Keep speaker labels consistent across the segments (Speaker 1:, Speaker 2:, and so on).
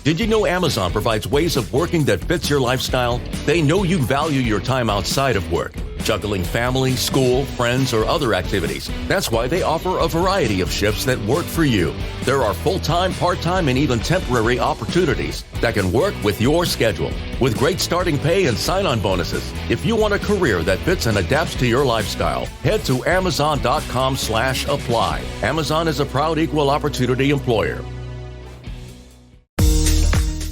Speaker 1: Did you know Amazon provides ways of working that fits your lifestyle? They know you value your time outside of work, juggling family, school, friends, or other activities. That's why they offer a variety of shifts that work for you. There are full-time, part-time, and even temporary opportunities that can work with your schedule. With great starting pay and sign-on bonuses. If you want a career that fits and adapts to your lifestyle, head to Amazon.com/apply. Amazon is a proud equal opportunity employer.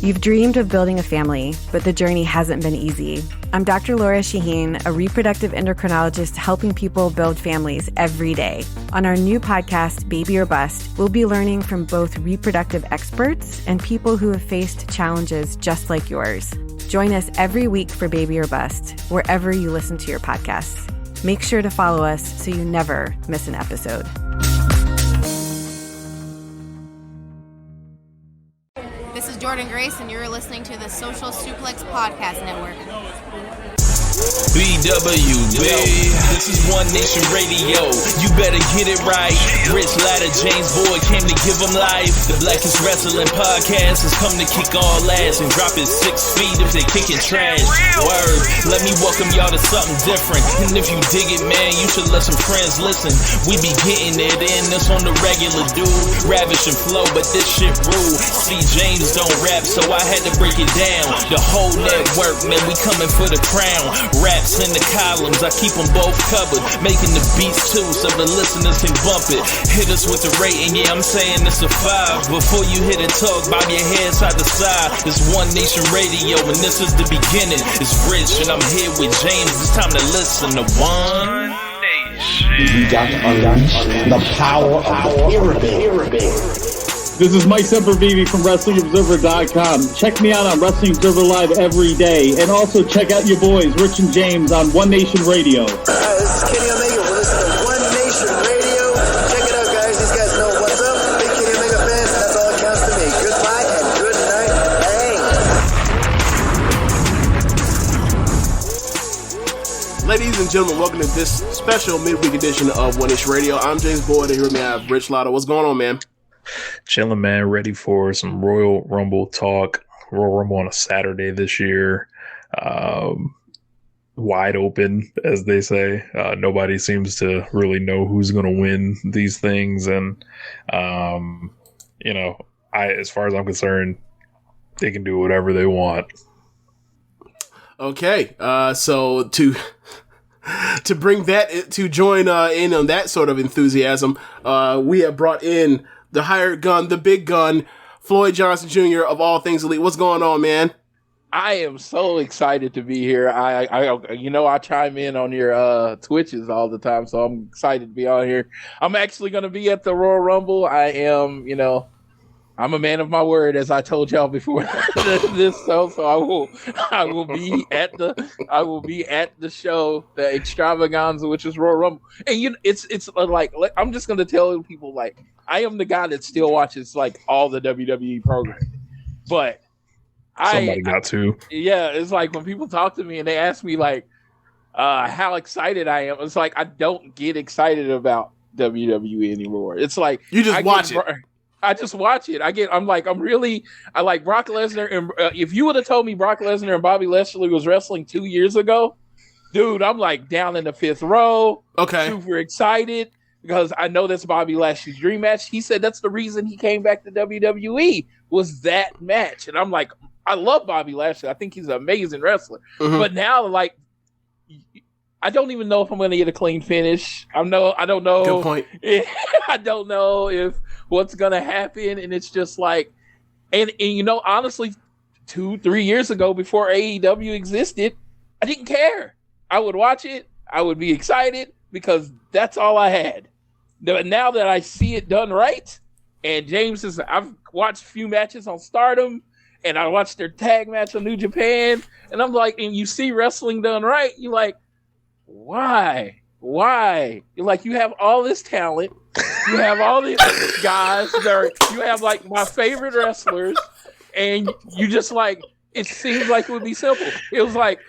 Speaker 2: You've dreamed of building a family, but the journey hasn't been easy. I'm Dr. Laura Shaheen, a reproductive endocrinologist helping people build families every day. On our new podcast, Baby or Bust, we'll be learning from both reproductive experts and people who have faced challenges just like yours. Join us every week for Baby or Bust, wherever you listen to your podcasts. Make sure to follow us so you never miss an episode.
Speaker 3: This is Jordan Grace, and you're listening to the Social Suplex Podcast Network.
Speaker 4: BWB, this is One Nation Radio. You better get it right. Rich Latta, James Boyd came to give them life. The Blackest Wrestling Podcast has come to kick all ass and drop it 6 feet if they kicking trash. Word, let me welcome y'all to something different. And if you dig it, man, you should let some friends listen. We be getting it in, this on the regular dude. Ravish and flow, but this shit rude. See, James don't rap, so I had to break it down. The whole network, man, we coming for the crown. Raps in the columns, I keep them both covered. Making the beats too, so the listeners can bump it. Hit us with the rating, yeah, I'm saying it's a 5. Before you hit it, talk, bob your head side to side. It's One Nation Radio, and this is the beginning. It's Rich, and I'm here with James. It's time to listen to One Nation.
Speaker 5: We got to unleash the power of the pyramid.
Speaker 6: This is Mike Sempervive from WrestlingObserver.com. Check me out on Wrestling Observer Live every day. And also check out your boys, Rich and James, on One Nation Radio.
Speaker 7: This is Kenny Omega. We're listening to One Nation Radio. Check it out, guys. These guys know what's up. Big Kenny Omega fans, that's all that counts to me. Goodbye and good night. Bang.
Speaker 8: Ladies and gentlemen, welcome to this special midweek edition of One Nation Radio. I'm James Boyd, and here with me I have Rich Latta. What's going on, man?
Speaker 9: Chilling, man. Ready for some Royal Rumble talk. Royal Rumble on a Saturday this year. Wide open, as they say. Nobody seems to really know who's going to win these things. And, as far as I'm concerned, they can do whatever they want.
Speaker 8: Okay. So to bring that, to join in on that sort of enthusiasm, we have brought in the hired gun, the big gun, Floyd Johnson Jr. of All Things Elite. What's going on, man?
Speaker 10: I am so excited to be here. I chime in on your Twitches all the time, so I'm excited to be on here. I'm actually going to be at the Royal Rumble. I am, I'm a man of my word, as I told y'all before this show. So I will be at the show, the extravaganza, which is Royal Rumble. And it's like I'm just going to tell people, like, I am the guy that still watches like all the WWE programming, but
Speaker 9: somebody got to.
Speaker 10: Yeah, it's like when people talk to me and they ask me like how excited I am, it's like I don't get excited about WWE anymore. It's like
Speaker 8: you just watch it.
Speaker 10: I just watch it. I like Brock Lesnar, and if you would have told me Brock Lesnar and Bobby Lashley was wrestling 2 years ago, dude, I'm like down in the 5th row.
Speaker 8: Okay,
Speaker 10: super excited. Because I know that's Bobby Lashley's dream match. He said that's the reason he came back to WWE was that match. And I'm like, I love Bobby Lashley. I think he's an amazing wrestler. Mm-hmm. But now, like, I don't even know if I'm going to get a clean finish. I don't know.
Speaker 8: Good point.
Speaker 10: I don't know if what's going to happen. And it's just like, and honestly, 2-3 years ago, before AEW existed, I didn't care. I would watch it. I would be excited because that's all I had. Now that I see it done right, and I've watched a few matches on Stardom, and I watched their tag match on New Japan, and I'm like, and you see wrestling done right, you're like, why? You're like, you have all this talent, you have all these guys, you have like my favorite wrestlers, and you just like, it seems like it would be simple. It was like,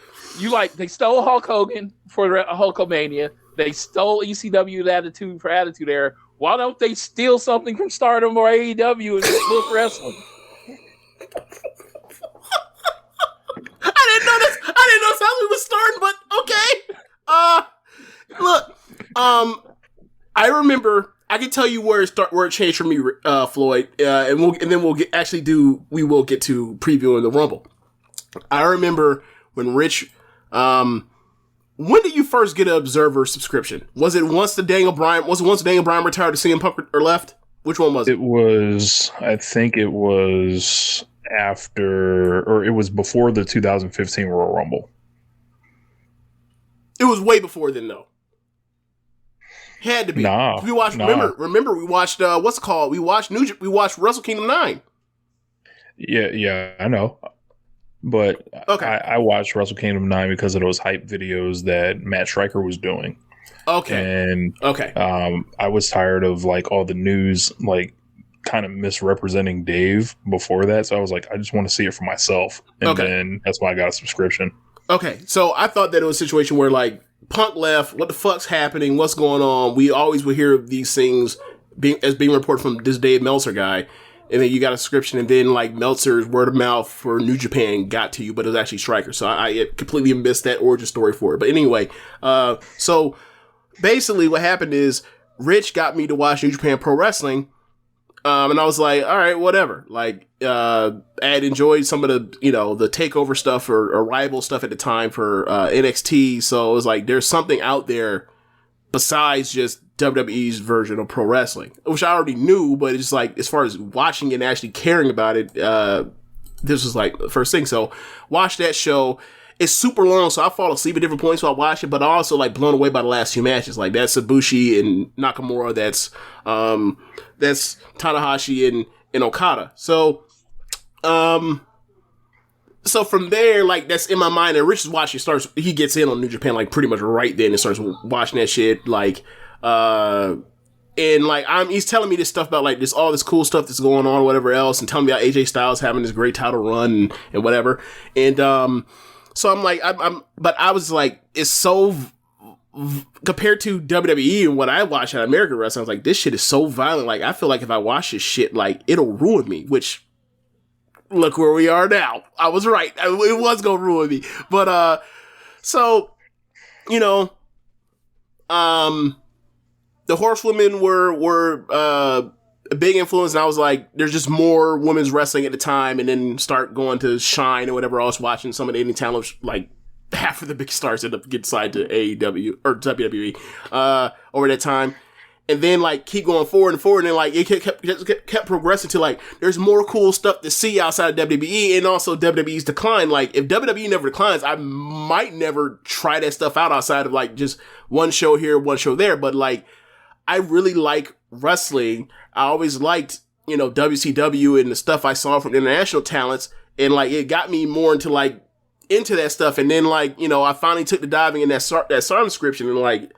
Speaker 10: they stole Hulk Hogan for Hulkamania. They stole ECW Attitude Era. Why don't they steal something from Stardom or AEW and just book wrestling?
Speaker 8: I remember. I can tell you where it changed for me, Floyd, and then we'll get to previewing the Rumble. I remember when Rich. When did you first get an Observer subscription? Was it once Daniel Bryan retired to CM Punk or left? Which one was it?
Speaker 9: I think it was after, or it was before the 2015 Royal Rumble.
Speaker 8: It was way before then, though. Had to be.
Speaker 9: Nah.
Speaker 8: We watched. Remember, we watched. What's it called? We watched Wrestle Kingdom 9.
Speaker 9: Yeah, I know. But
Speaker 8: okay.
Speaker 9: I watched Wrestle Kingdom 9 because of those hype videos that Matt Stryker was doing.
Speaker 8: Okay.
Speaker 9: And I was tired of like all the news like kind of misrepresenting Dave before that. So I was like, I just want to see it for myself. And then that's why I got a subscription.
Speaker 8: Okay. So I thought that it was a situation where like Punk left, what the fuck's happening? What's going on? We always would hear these things being reported from this Dave Meltzer guy. And then you got a subscription, and then like Meltzer's word of mouth for New Japan got to you, but it was actually Stryker. So I completely missed that origin story for it. But anyway, so basically what happened is Rich got me to watch New Japan Pro Wrestling, and I was like, all right, whatever. Like I had enjoyed some of the the takeover stuff or rival stuff at the time for NXT, so it was like there's something out there besides just WWE's version of pro wrestling, which I already knew, but it's just like, as far as watching it and actually caring about it, this was like the first thing. So watch that show. It's super long, so I fall asleep at different points while I watch it, but I also like blown away by the last few matches. Like that's Ibushi and Nakamura, that's Tanahashi and Okada. So from there, like, that's in my mind, and Rich is watching, he gets in on New Japan, like, pretty much right then and starts watching that shit, like, and, like, he's telling me this stuff about, like, all this cool stuff that's going on, whatever else, and telling me about AJ Styles having this great title run and whatever, and, so I'm like, but I was like, it's so, compared to WWE and what I watch at American Wrestling, I was like, this shit is so violent, like, I feel like if I watch this shit, like, it'll ruin me, which, look where we are now. I was right. It was going to ruin me. But, so, the horsewomen were a big influence. And I was like, there's just more women's wrestling at the time. And then start going to Shine or whatever else, watching some of the indie talent, like half of the big stars end up getting signed to AEW or WWE, over that time. And then, like, keep going forward and forward, and then, like, it kept progressing to, like, there's more cool stuff to see outside of WWE, and also WWE's decline. Like, if WWE never declines, I might never try that stuff out outside of, like, just one show here, one show there. But, like, I really like wrestling. I always liked, WCW and the stuff I saw from international talents, and, like, it got me more into that stuff. And then, like, I finally took the diving in that subscription, and, like,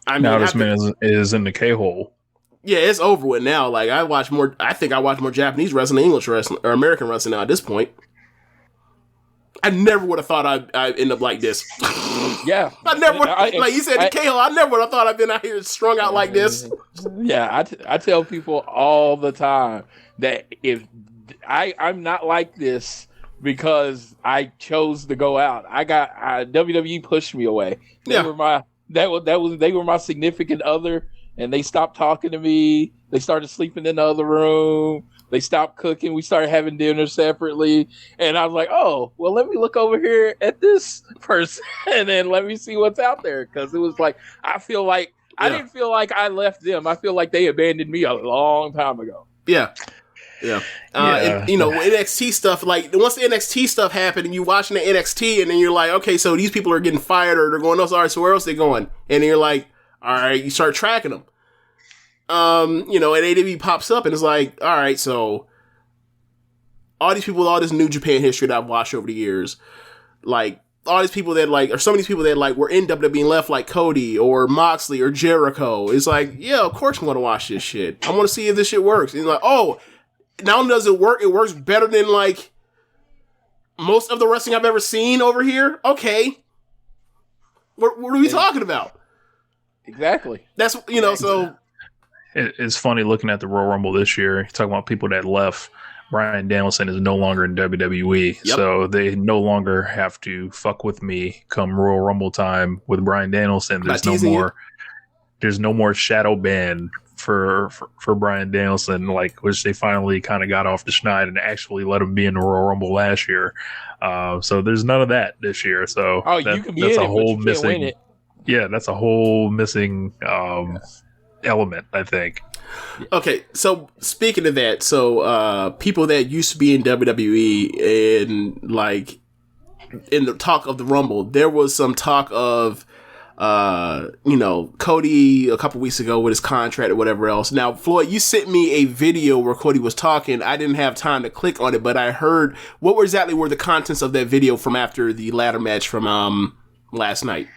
Speaker 9: now this man is in the K-hole.
Speaker 8: Yeah, it's over with now. Like, I think I watch more Japanese wrestling than English wrestling or American wrestling now at this point. I never would have thought I'd end up like this.
Speaker 10: Yeah.
Speaker 8: Like you said, the K-hole, I never would have thought I'd been out here strung out like this.
Speaker 10: Yeah, I tell people all the time that if I'm not like this because I chose to go out. WWE pushed me away. They were my significant other, and they stopped talking to me. They started sleeping in the other room. They stopped cooking. We started having dinner separately. And I was like, oh, well, let me look over here at this person and then let me see what's out there. Because it was like, I didn't feel like I left them. I feel like they abandoned me a long time ago.
Speaker 8: Yeah. Yeah. NXT stuff, like, once the NXT stuff happened and you watching the NXT and then you're like, okay, so these people are getting fired or they're going, all right, so where else are they going? And then you're like, all right, you start tracking them. And AEW pops up and it's like, all right, so all these people with all this New Japan history that I've watched over the years, like, all these people that, like, or some of these people that, like, were in WWE and left, like Cody or Moxley or Jericho. It's like, yeah, of course I want to watch this shit. I want to see if this shit works. And like, oh, not only does it work, it works better than, like, most of the wrestling I've ever seen over here. Okay. What are we talking about?
Speaker 10: Exactly.
Speaker 8: That's, so.
Speaker 9: It's funny looking at the Royal Rumble this year, talking about people that left. Bryan Danielson is no longer in WWE, so they no longer have to fuck with me come Royal Rumble time with Bryan Danielson. There's no more. there's no more shadow ban for Bryan Danielson, like, which they finally kind of got off the schneid and actually let him be in the Royal Rumble last year. So there's none of that this year. So
Speaker 10: you can be in it, but you can't win it.
Speaker 9: Yeah, that's a whole missing element, I think.
Speaker 8: Okay, so speaking of that, so people that used to be in WWE and like in the talk of the Rumble, there was some talk of Cody a couple weeks ago with his contract or whatever else. Now, Floyd, you sent me a video where Cody was talking. I didn't have time to click on it, but I heard what exactly were the contents of that video from after the ladder match from last night.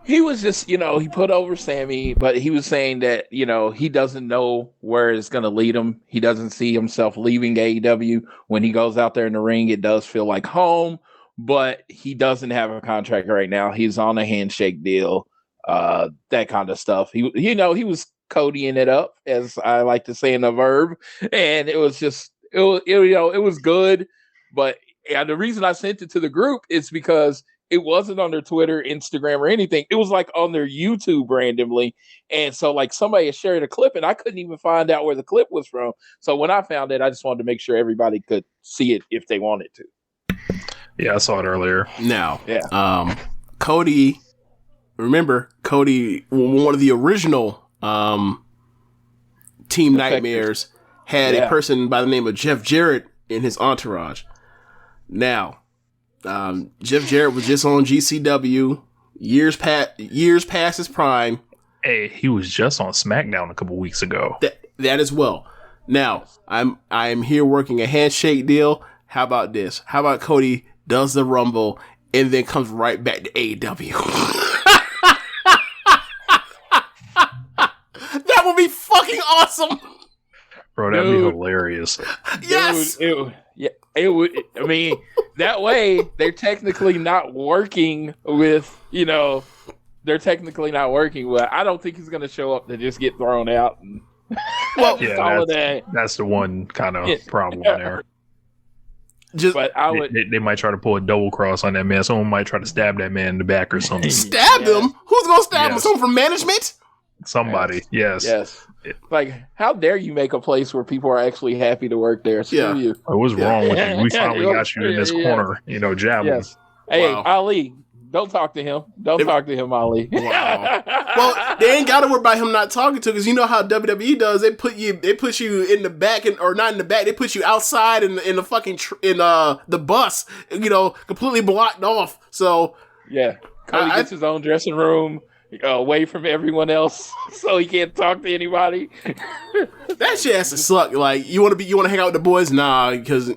Speaker 10: He was just, he put over Sammy, but he was saying that, he doesn't know where it's going to lead him. He doesn't see himself leaving AEW. When he goes out there in the ring, it does feel like home, but he doesn't have a contract right now. He's on a handshake deal, that kind of stuff. He was Codying it up, as I like to say in a verb, and it was just, it was good. But the reason I sent it to the group is because it wasn't on their Twitter, Instagram, or anything. It was like on their YouTube randomly. And so like somebody had shared a clip and I couldn't even find out where the clip was from. So when I found it, I just wanted to make sure everybody could see it if they wanted to.
Speaker 9: Yeah, I saw it earlier.
Speaker 8: Now, Cody, remember, Cody, one of the original Team Nightmares, had a person by the name of Jeff Jarrett in his entourage. Now, Jeff Jarrett was just on GCW, years past his prime.
Speaker 9: Hey, he was just on SmackDown a couple weeks ago.
Speaker 8: That as well. Now, I'm here working a handshake deal. How about this? How about Cody does the Rumble and then comes right back to AEW? That would be fucking awesome.
Speaker 9: Bro, that'd be hilarious.
Speaker 8: Yes.
Speaker 10: Dude, it would. I mean, that way they're technically not working with, they're technically not working with. I don't think he's going to show up to just get thrown out. And
Speaker 9: that's the one kind of problem there.
Speaker 10: But I would.
Speaker 9: They might try to pull a double cross on that man. Someone might try to stab that man in the back or something.
Speaker 8: Stab him? Who's going to stab him? Someone from management?
Speaker 9: Somebody, yes.
Speaker 10: Like, how dare you make a place where people are actually happy to work there? Screw you.
Speaker 9: What was wrong with you? We finally got you in this corner, jab him.
Speaker 10: Yes. Hey, Ali, don't talk to him. Don't talk to him, Ali.
Speaker 8: Wow. Well, they ain't got to worry about him not talking to, because you know how WWE does. They put you in the back, or not in the back. They put you outside in the fucking the bus, completely blocked off. So
Speaker 10: yeah, Cody gets his own dressing room. Away from everyone else, so he can't talk to anybody.
Speaker 8: That shit has to suck. Like, you want to hang out with the boys? Nah, because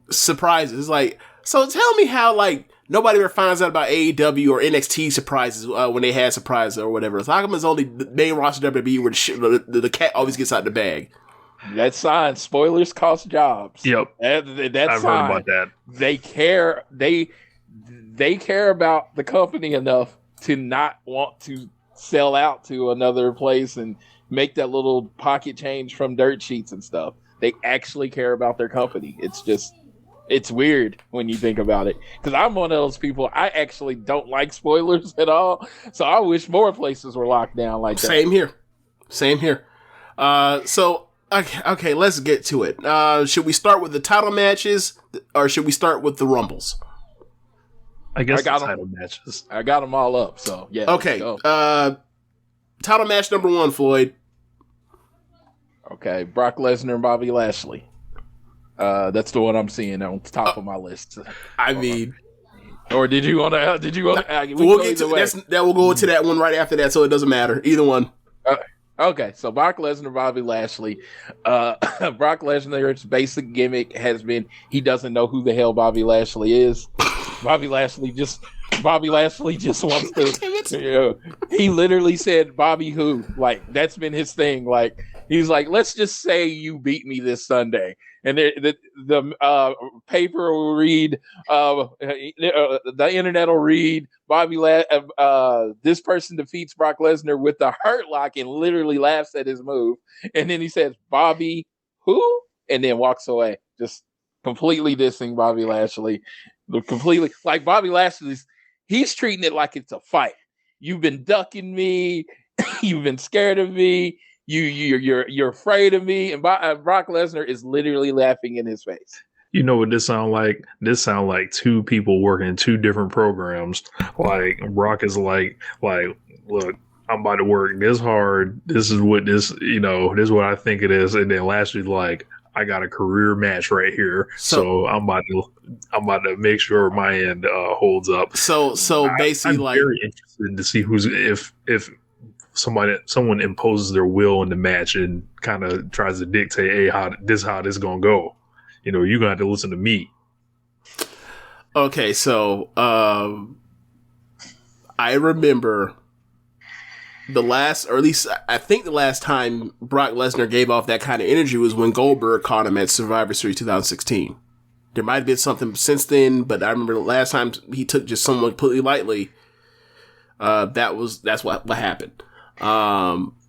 Speaker 8: surprises. Like, so tell me how nobody ever finds out about AEW or NXT surprises when they had surprises or whatever. So how come it's only the main roster WWE where the cat always gets out the bag?
Speaker 10: That sign, spoilers cost jobs.
Speaker 9: Yep,
Speaker 10: I've
Speaker 9: heard about that.
Speaker 10: They care. They care about the company enough to not want to sell out to another place and make that little pocket change from dirt sheets and stuff. They actually care about their company. It's weird when you think about it. Because I'm one of those people, I actually don't like spoilers at all. So I wish more places were locked down like that.
Speaker 8: Same here. So, okay, let's get to it. Should we start with the title matches or should we start with the Rumbles?
Speaker 9: I guess the title matches.
Speaker 10: I got them all up, so yeah.
Speaker 8: Okay. Title match number 1, Floyd.
Speaker 10: Okay, Brock Lesnar and Bobby Lashley. That's the one I'm seeing on the top of my list.
Speaker 8: I mean,
Speaker 10: or did you want to?
Speaker 8: We'll get to that. We'll go to that one right after that, so it doesn't matter. Either one.
Speaker 10: Okay, so Brock Lesnar, Bobby Lashley. Brock Lesnar's basic gimmick has been he doesn't know who the hell Bobby Lashley is. Bobby Lashley just wants to. He literally said, "Bobby who?" Like, that's been his thing. Like, he's like, "Let's just say you beat me this Sunday," and the paper will read, the internet will read, this person defeats Brock Lesnar with the Hurt Lock and literally laughs at his move, and then he says, "Bobby who?" and then walks away, just completely dissing Bobby Lashley. Completely, like Bobby Lashley's, he's treating it like it's a fight. You've been ducking me. You've been scared of me. You're afraid of me. And Brock Lesnar is literally laughing in his face.
Speaker 9: You know what this sound like? This sound like two people working in two different programs. Like Brock is like, look, I'm about to work this hard. This is what this is what I think it is. And then Lashley's like, I got a career match right here, so I'm about to make sure my end holds up. So
Speaker 8: basically,
Speaker 9: I'm very interested to see if someone imposes their will in the match and kind of tries to dictate, hey, how this is gonna go. You're gonna have to listen to me.
Speaker 8: Okay, so I remember the last time Brock Lesnar gave off that kind of energy was when Goldberg caught him at Survivor Series 2016. There might have been something since then, but I remember the last time he took just someone completely lightly. That's what happened.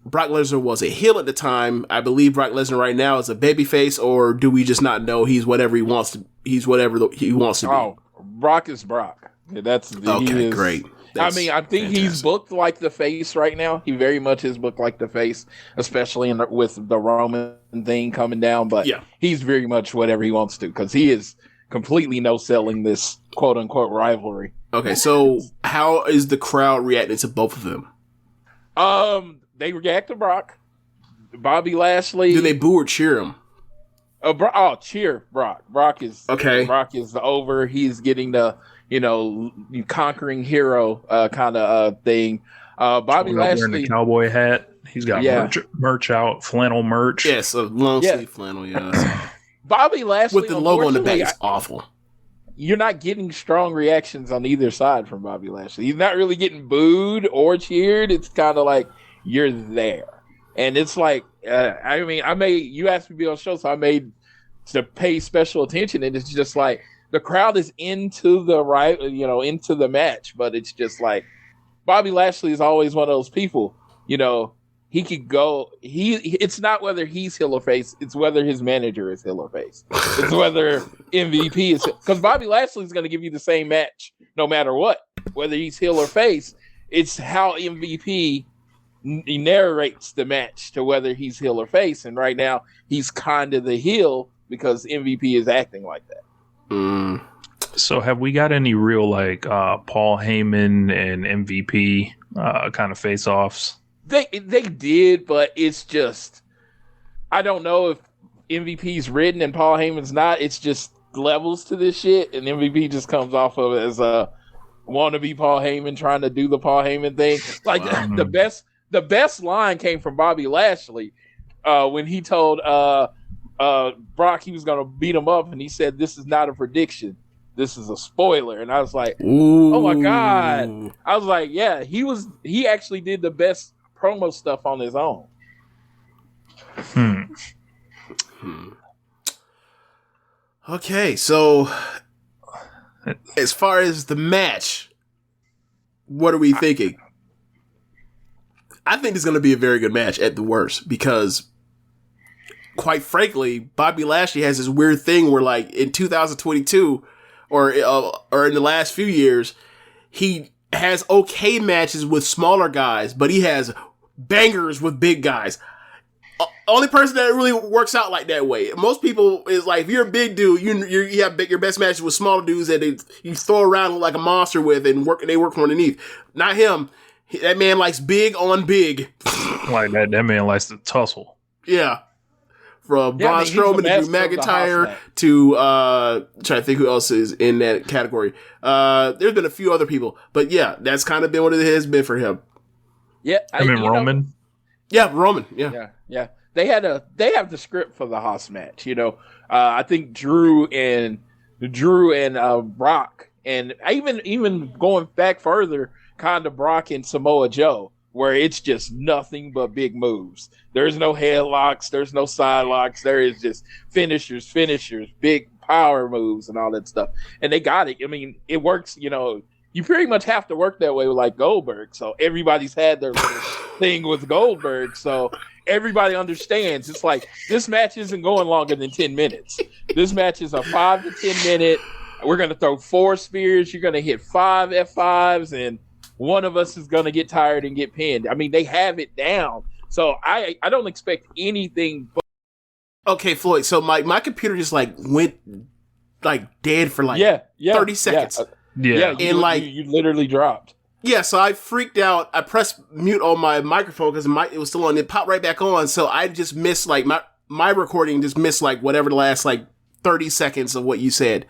Speaker 8: Brock Lesnar was a heel at the time. I believe Brock Lesnar right now is a babyface, or do we just not know he's whatever he wants to? He's whatever he wants to be.
Speaker 10: Oh, Brock is Brock. Okay,
Speaker 8: great.
Speaker 10: I think fantastic. He's booked like the face right now. He very much is booked like the face, especially with the Roman thing coming down. But he's very much whatever he wants to, because he is completely no-selling this quote-unquote rivalry.
Speaker 8: Okay, so how is the crowd reacting to both of them?
Speaker 10: They react to Brock. Bobby Lashley.
Speaker 8: Do they boo or cheer him?
Speaker 10: Cheer Brock. Brock is over. He's getting the conquering hero kind of thing. Bobby Lashley
Speaker 9: wearing the cowboy hat. He's got merch out, flannel merch.
Speaker 8: Yes, a long sleeve flannel. Yeah.
Speaker 10: Bobby Lashley
Speaker 8: with the logo on the back is awful.
Speaker 10: You're not getting strong reactions on either side from Bobby Lashley. He's not really getting booed or cheered. It's kind of like you're there, and it's like you asked me to be on the show, so I made to pay special attention, and it's just like the crowd is into the match, but it's just like Bobby Lashley is always one of those people. He could go. It's not whether he's heel or face. It's whether his manager is heel or face. It's whether MVP is, because Bobby Lashley is going to give you the same match no matter what, whether he's heel or face. It's how MVP narrates the match to whether he's heel or face. And right now he's kind of the heel because MVP is acting like that.
Speaker 9: So have we got any real Paul Heyman and MVP kind of face-offs?
Speaker 10: They did, but it's just, I don't know if MVP's written and Paul Heyman's not. It's just levels to this shit, and MVP just comes off of it as a wannabe Paul Heyman trying to do the Paul Heyman thing. The best line came from Bobby Lashley when he told Brock he was going to beat him up, and he said, "This is not a prediction. This is a spoiler." And I was like, "Oh my God." I was like, yeah, he actually did the best promo stuff on his own.
Speaker 8: Okay, so as far as the match, what are we thinking? I think it's going to be a very good match at the worst, because quite frankly, Bobby Lashley has this weird thing where in 2022 or in the last few years, he has okay matches with smaller guys, but he has bangers with big guys. Only person that really works out like that way. Most people is like, if you're a big dude, you have your best matches with smaller dudes that you throw around like a monster with and they work from underneath. Not him. That man likes big on big.
Speaker 9: Like that man likes to tussle.
Speaker 8: Yeah. From Braun Strowman to Drew McIntyre to trying to think who else is in that category. There's been a few other people, but yeah, that's kind of been what it has been for him.
Speaker 10: Yeah,
Speaker 9: Roman.
Speaker 8: Yeah, Roman. Yeah.
Speaker 10: They have the script for the Haas match. I think Drew and Brock, and even going back further, kind of Brock and Samoa Joe, where it's just nothing but big moves. There's no headlocks, there's no side locks, there is just finishers, big power moves and all that stuff. And they got it. I mean, it works, you pretty much have to work that way with like Goldberg. So everybody's had their little thing with Goldberg. So everybody understands. It's like, this match isn't going longer than 10 minutes. This match is a 5 to 10 minute. We're going to throw 4 spears. You're going to hit 5 F5s and one of us is going to get tired and get pinned. I mean, they have it down. So I don't expect anything but.
Speaker 8: Okay, Floyd. So my computer just like went like dead for like 30 seconds.
Speaker 10: And you literally dropped.
Speaker 8: Yeah, so I freaked out. I pressed mute on my microphone because it was still on. It popped right back on. So I just missed like my recording just missed like whatever the last like 30 seconds of what you said.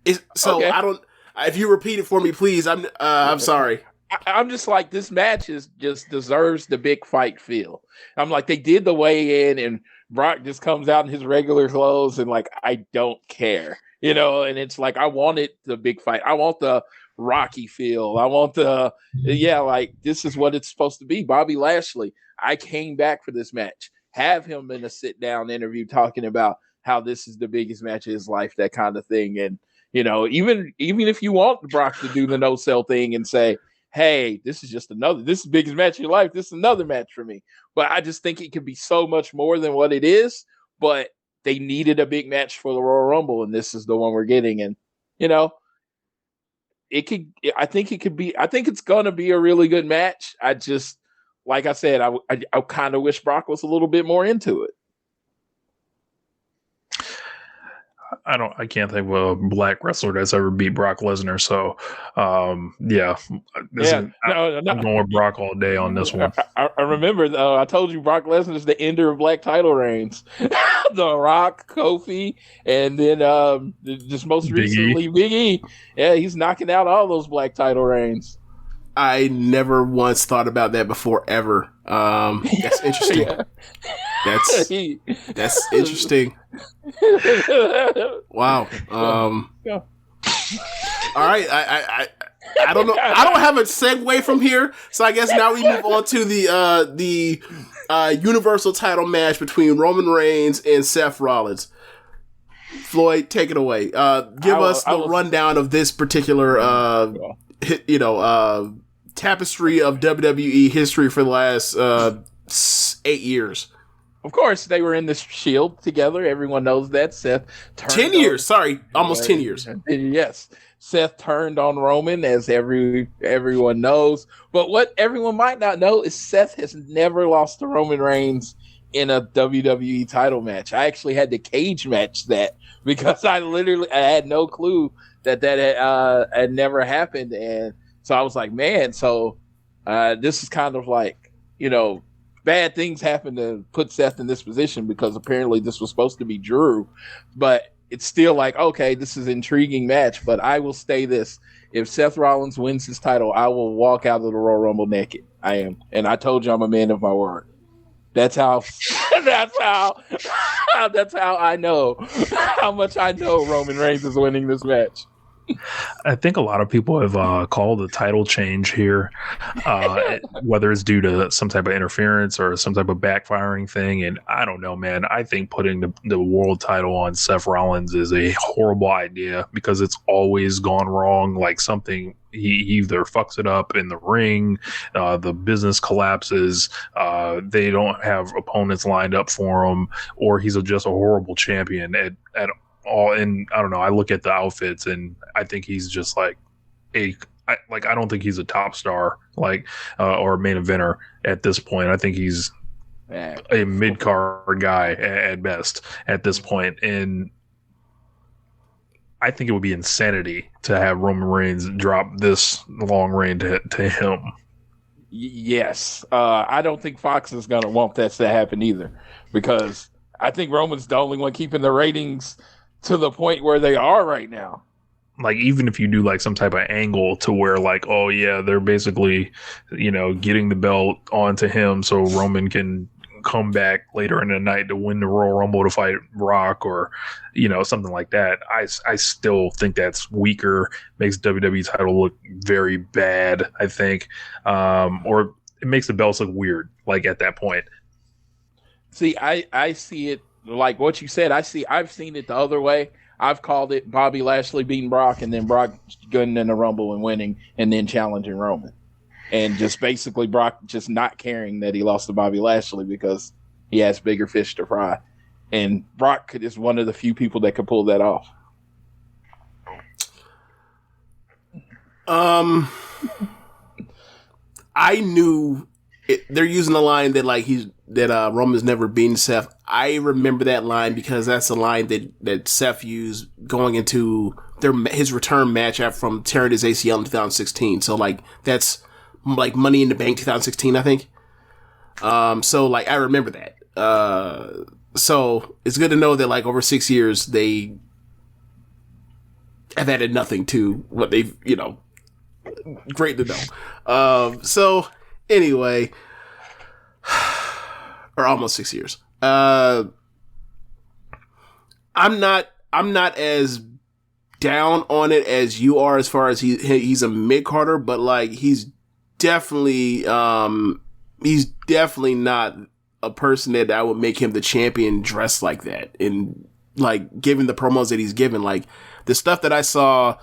Speaker 8: Okay. I don't. If you repeat it for me, please. I'm sorry.
Speaker 10: I'm just like, this match just deserves the big fight feel. I'm like, they did the weigh in and Brock just comes out in his regular clothes and like, I don't care, and it's like, I wanted the big fight. I want the Rocky feel. I want like, this is what it's supposed to be. Bobby Lashley, I came back for this match. Have him in a sit down interview talking about how this is the biggest match of his life, that kind of thing. And, even if you want Brock to do the no sell thing and say, hey, this is the biggest match of your life. This is another match for me. But I just think it could be so much more than what it is. But they needed a big match for the Royal Rumble, and this is the one we're getting. And, I think it's going to be a really good match. I just, like I said, I kind of wish Brock was a little bit more into it.
Speaker 9: I can't think of a black wrestler that's ever beat Brock Lesnar. So, I'm going with Brock all day on this one.
Speaker 10: I remember, I told you Brock Lesnar is the ender of black title reigns. The Rock, Kofi, and then just most recently Big E. Yeah, he's knocking out all those black title reigns.
Speaker 8: I never once thought about that before, ever. That's interesting. That's interesting. Wow. All right. I don't know. I don't have a segue from here, so I guess now we move on to the Universal title match between Roman Reigns and Seth Rollins. Floyd, take it away. Give us the rundown of this particular, tapestry of WWE history for the last 8 years.
Speaker 10: Of course, they were in the Shield together. Everyone knows that. Seth turned
Speaker 8: 10 years. Sorry, almost 10 years.
Speaker 10: Yes. Seth turned on Roman, as everyone knows. But what everyone might not know is Seth has never lost to Roman Reigns in a WWE title match. I actually had to cage match that because I had no clue that had never happened. And so I was like, man, so this is kind of like, bad things happen to put Seth in this position because apparently this was supposed to be Drew. But it's still like, okay, this is an intriguing match, but I will say this. If Seth Rollins wins his title, I will walk out of the Royal Rumble naked. I am. And I told you I'm a man of my word. That's how I know how much I know Roman Reigns is winning this match.
Speaker 9: I think a lot of people have called a title change here, whether it's due to some type of interference or some type of backfiring thing. And I don't know, man. I think putting the world title on Seth Rollins is a horrible idea because it's always gone wrong. Like something, he either fucks it up in the ring, the business collapses, they don't have opponents lined up for him, or he's just a horrible champion at all. And I don't know, I look at the outfits and I think he's just like I don't think he's a top star or a main eventer at this point. I think he's a mid-card guy at best at this point. And I think it would be insanity to have Roman Reigns drop this long reign to him.
Speaker 10: Yes. I don't think Fox is going to want that to happen either, because I think Roman's the only one keeping the ratings to the point where they are right now.
Speaker 9: Like, even if you do like some type of angle to where like, oh yeah, they're basically, getting the belt onto him so Roman can come back later in the night to win the Royal Rumble to fight Brock or, something like that. I still think that's weaker, makes WWE title look very bad, I think. Or it makes the belts look weird, like at that point.
Speaker 10: See, I see it like what you said. I've seen it the other way. I've called it Bobby Lashley beating Brock and then Brock getting in the Rumble and winning and then challenging Roman. And just basically Brock just not caring that he lost to Bobby Lashley because he has bigger fish to fry. And Brock is one of the few people that could pull that off.
Speaker 8: I knew they're using the line that like Roman's never beaten Seth. I remember that line because that's the line that Seth used going into his return match from tearing his ACL in 2016. So like that's like Money in the Bank 2016, I think. So like I remember that. So it's good to know that like over 6 years they have added nothing to what they've, great to know. So anyway, or almost 6 years. I'm not as down on it as you are as far as he's a mid-carder, but like he's definitely not a person that I would make him the champion dressed like that. And like given the promos that he's given, like the stuff that I saw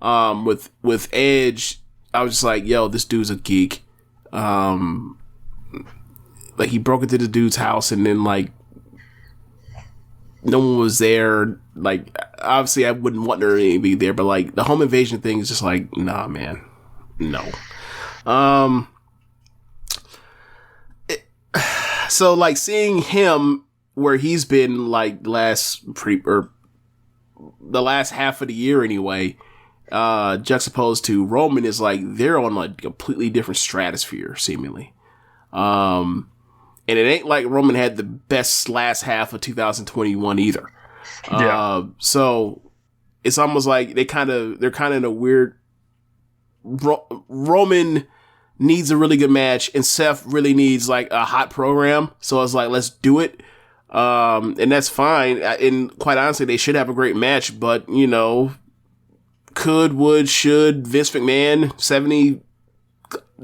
Speaker 8: with Edge, I was just like, yo, this dude's a geek. Like he broke into the dude's house and then like no one was there. Like obviously I wouldn't want her to be there, but like the home invasion thing is just like, nah, man, no. So like seeing him where he's been like the last half of the year anyway, juxtaposed to Roman is like they're on a completely different stratosphere seemingly. And it ain't like Roman had the best last half of 2021 either. Yeah. So it's almost like they're kind of in a weird. Roman needs a really good match, and Seth really needs like a hot program. So I was like, let's do it. And that's fine. And quite honestly, they should have a great match, but should Vince McMahon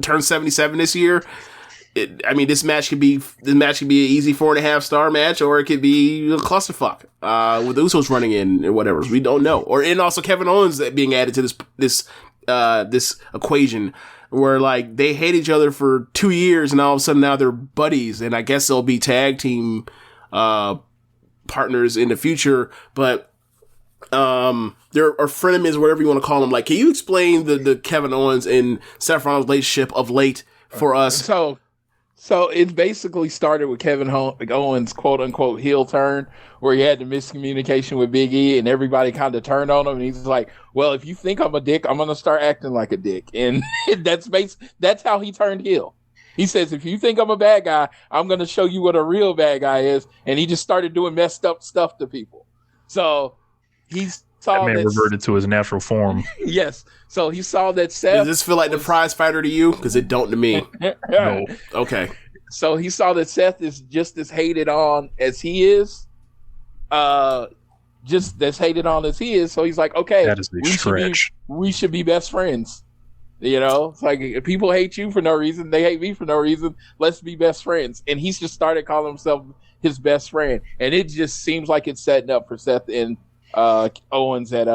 Speaker 8: turn 77 this year? This match could be an easy 4.5-star match, or it could be a clusterfuck with the Usos running in or whatever. We don't know. And also Kevin Owens being added to this equation where like they hate each other for 2 years and all of a sudden now they're buddies, and I guess they'll be tag team partners in the future. But they're frenemies, whatever you want to call them. Like, can you explain the Kevin Owens and Seth Rollins relationship of late for us?
Speaker 10: So it basically started with Kevin Owens' quote unquote heel turn, where he had the miscommunication with Big E and everybody kind of turned on him. And he's like, well, if you think I'm a dick, I'm going to start acting like a dick. And that's how he turned heel. He says, if you think I'm a bad guy, I'm going to show you what a real bad guy is. And he just started doing messed up stuff to people. So that man
Speaker 9: reverted to his natural form.
Speaker 10: Yes. So he saw that Seth.
Speaker 8: Does this feel like the prize fighter to you? Because it don't to me.
Speaker 9: No.
Speaker 8: Okay.
Speaker 10: So he saw that Seth is just as hated on as he is. Just as hated on as he is. So he's like, okay,
Speaker 9: that is a stretch.
Speaker 10: We should be best friends. It's like if people hate you for no reason, they hate me for no reason. Let's be best friends. And he's just started calling himself his best friend. And it just seems like it's setting up for Seth and Owens at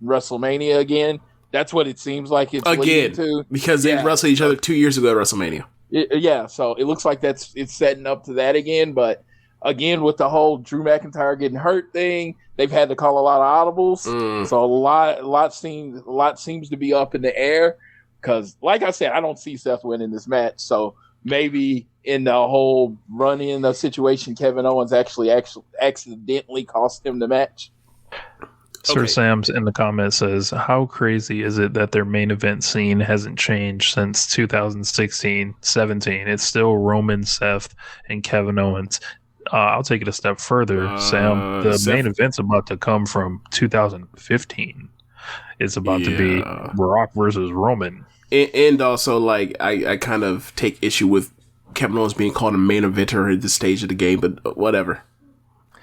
Speaker 10: WrestleMania again. That's what it seems like it's leading to,
Speaker 8: because they wrestled each other 2 years ago at WrestleMania.
Speaker 10: So it looks like it's setting up to that again. But again, with the whole Drew McIntyre getting hurt thing, they've had to call a lot of audibles. So a lot seems to be up in the air. Because, like I said, I don't see Seth winning this match. So maybe in the whole run-in of situation, Kevin Owens actually accidentally cost him the match.
Speaker 9: Sir Sam's in the comments says, how crazy is it that their main event scene hasn't changed since 2016-17? It's still Roman, Seth, and Kevin Owens. I'll take it a step further, Sam. The main event's about to come from 2015. It's about to be Brock versus Roman.
Speaker 8: And also, like, I kind of take issue with Kevin Owens being called a main eventer at this stage of the game, but whatever.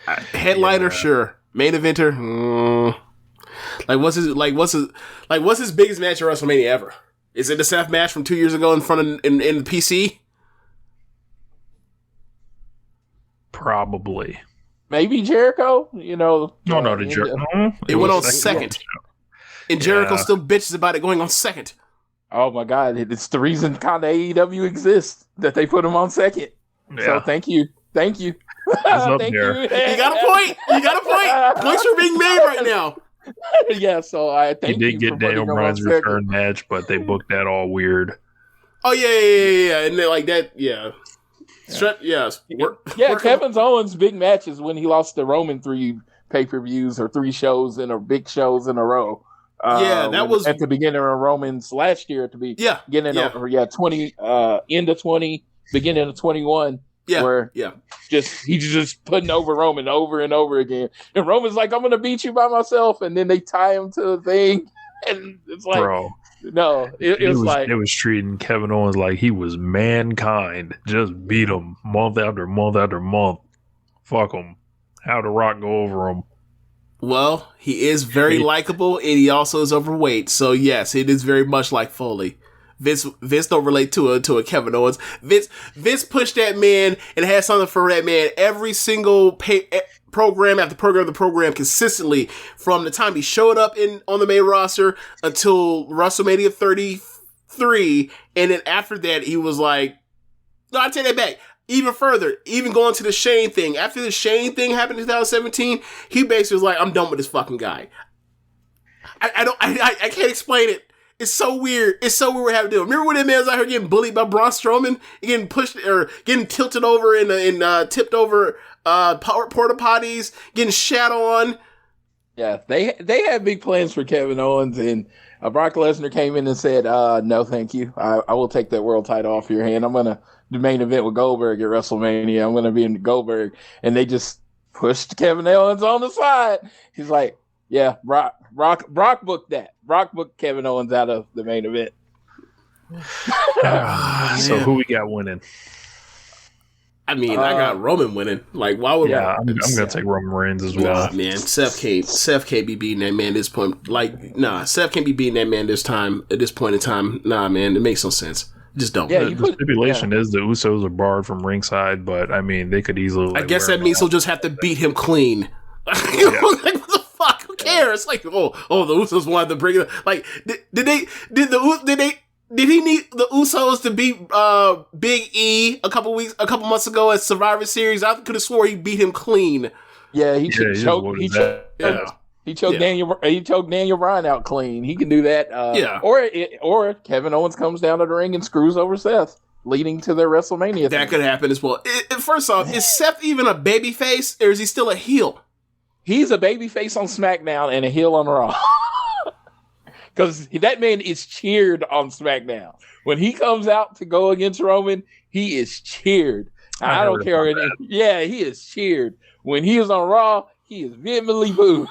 Speaker 8: Headliner, sure. Main eventer, what's his biggest match at WrestleMania ever? Is it the Seth match from 2 years ago in the PC?
Speaker 9: Probably.
Speaker 10: Maybe Jericho.
Speaker 9: No, the Jericho.
Speaker 8: It went on second. And Jericho still bitches about it going on second.
Speaker 10: Oh my God! It's the reason kind of AEW exists, that they put him on second. Yeah. So thank you.
Speaker 9: He's up there.
Speaker 8: You got a point. Points are being made right now.
Speaker 10: Yeah, so I think
Speaker 9: he did get Daniel Bryan's return match, but they booked that all weird.
Speaker 8: Oh yeah, and then like that, yeah.
Speaker 10: Kevin Owens' big matches when he lost to Roman 3 pay-per-views or 3 shows in big shows in a row.
Speaker 8: That was
Speaker 10: at the beginning of Roman's last year to be beginning of 20 end of 20, beginning of 21. Where he's just putting over Roman over and over again, and Roman's like, "I'm gonna beat you by myself," and then they tie him to the thing, and it's like,
Speaker 9: bro.
Speaker 10: No, it was like
Speaker 9: it was treating Kevin Owens like he was mankind. Just beat him month after month after month. Fuck him. How The Rock go over him?
Speaker 8: Well, he is very likable, and he also is overweight. So yes, it is very much like Foley. Vince don't relate to a Kevin Owens. Vince pushed that man and had something for that man every single program after program consistently from the time he showed up on the main roster until WrestleMania 33, and then after that he was like, no, I take that back. Even further, even going to the Shane thing. After the Shane thing happened in 2017, he basically was like, I'm done with this fucking guy. I can't explain it. It's so weird. It's so weird what happened to him. Remember when that man was out here getting bullied by Braun Strowman? Getting pushed or getting tilted over and tipped over porta potties, getting shat on.
Speaker 10: Yeah, they had big plans for Kevin Owens, and Brock Lesnar came in and said, no, thank you. I will take that world title off your hand. I'm going to do main event with Goldberg at WrestleMania. I'm going to be in Goldberg. And they just pushed Kevin Owens on the side. He's like, yeah, Brock booked that. Brock booked Kevin Owens out of the main event.
Speaker 9: So who we got winning?
Speaker 8: I mean, I got Roman winning. Like, why would?
Speaker 9: Yeah, I'm gonna take Roman Reigns as well.
Speaker 8: Nah, man, Seth can't be beating that man at this point. Like, nah, Seth can't be beating that man at this point in time. Nah, man, it makes no sense. Just don't.
Speaker 9: Yeah, the stipulation is the Usos are barred from ringside, but I mean, they could easily.
Speaker 8: I guess that means he'll just have to beat him clean. You know, like, what the fuck? Who cares? Like, the Usos wanted to bring it. Like, did he need the Usos to beat Big E a couple months ago at Survivor Series? I could have swore he beat him clean.
Speaker 10: Yeah, he choked Daniel Bryan out clean. He can do that. Or Kevin Owens comes down to the ring and screws over Seth, leading to their WrestleMania.
Speaker 8: That could happen as well. First off, is Seth even a babyface, or is he still a heel?
Speaker 10: He's a babyface on SmackDown and a heel on Raw. Because that man is cheered on SmackDown. When he comes out to go against Roman, he is cheered. I don't care. Yeah, he is cheered. When he is on Raw, he is vehemently booed.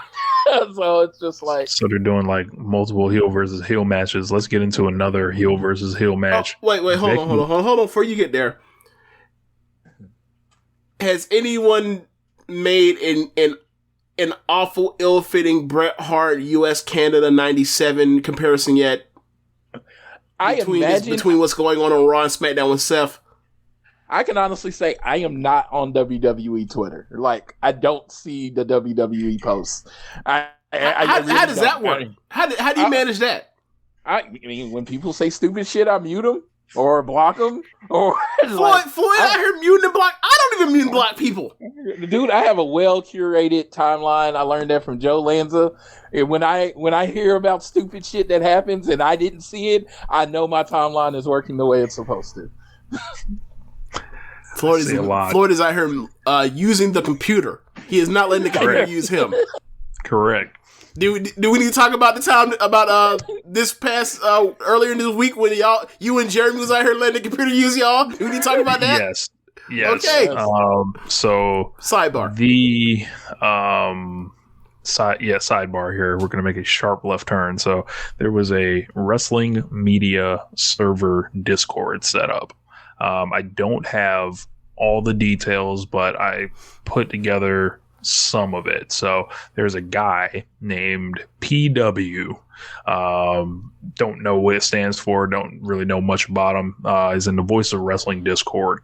Speaker 10: So it's just like...
Speaker 9: So they're doing like multiple heel versus heel matches. Let's get into another heel versus heel match.
Speaker 8: Oh, wait, hold on. Before you get there, has anyone made an awful, ill-fitting Bret Hart US-Canada 97 comparison yet? Between what's going on Raw and SmackDown with Seth?
Speaker 10: I can honestly say I am not on WWE Twitter. Like, I don't see the WWE posts. How
Speaker 8: does that work? How do you manage that?
Speaker 10: I mean, when people say stupid shit, I mute them or block them. Or
Speaker 8: Floyd, I heard muting and block. I don't even mute and block people.
Speaker 10: Dude, I have a well-curated timeline. I learned that from Joe Lanza. And when I hear about stupid shit that happens and I didn't see it, I know my timeline is working the way it's supposed to.
Speaker 8: Floyd is out here using the computer. He is not letting the computer use him.
Speaker 9: Correct.
Speaker 8: Do we need to talk about the time about this past earlier in this week when you and Jeremy was out here letting the computer use y'all? Do we need to talk about that?
Speaker 9: Yes.
Speaker 8: Okay.
Speaker 9: So
Speaker 8: sidebar.
Speaker 9: The sidebar here. We're going to make a sharp left turn. So there was a wrestling media server Discord set up. I don't have all the details, but I put together some of it. So there's a guy named PW. Don't know what it stands for. Don't really know much about him. Is in the Voice of Wrestling Discord.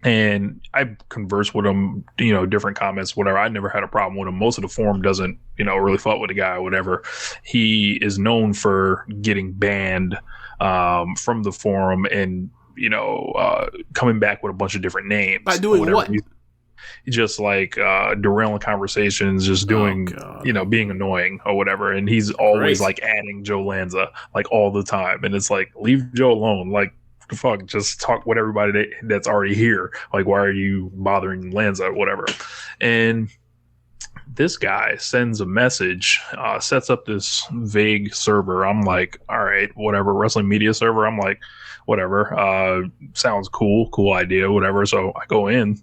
Speaker 9: And I converse with him, different comments, whatever. I never had a problem with him. Most of the forum doesn't, really fuck with the guy or whatever. He is known for getting banned from the forum and coming back with a bunch of different names.
Speaker 8: By doing what?
Speaker 9: Just like derailing conversations, just doing, being annoying or whatever. And he's always like adding Joe Lanza like all the time. And it's like, leave Joe alone. Like, the fuck? Just talk with everybody that's already here. Like, why are you bothering Lanza or whatever? And this guy sends a message, sets up this vague server. I'm like, all right, whatever, wrestling media server. I'm like, whatever, sounds cool idea, whatever. So I go in,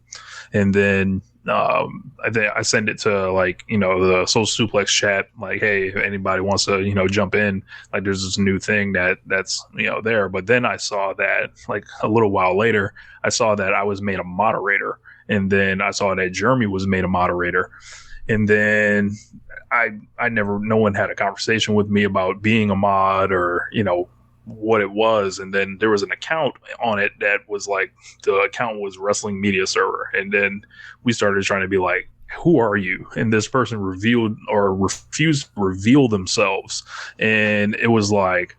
Speaker 9: and then I send it to, like, you know, the Social Suplex chat, like, hey, if anybody wants to, you know, jump in, like, there's this new thing that's, you know, there. But then I saw that, like, a little while later, I saw that I was made a moderator, and then I saw that Jeremy was made a moderator, and then no one had a conversation with me about being a mod or, you know, what it was. And then there was an account on it that was like, the account was wrestling media server, and then we started trying to be like, who are you? And this person revealed or refused to reveal themselves, and it was like,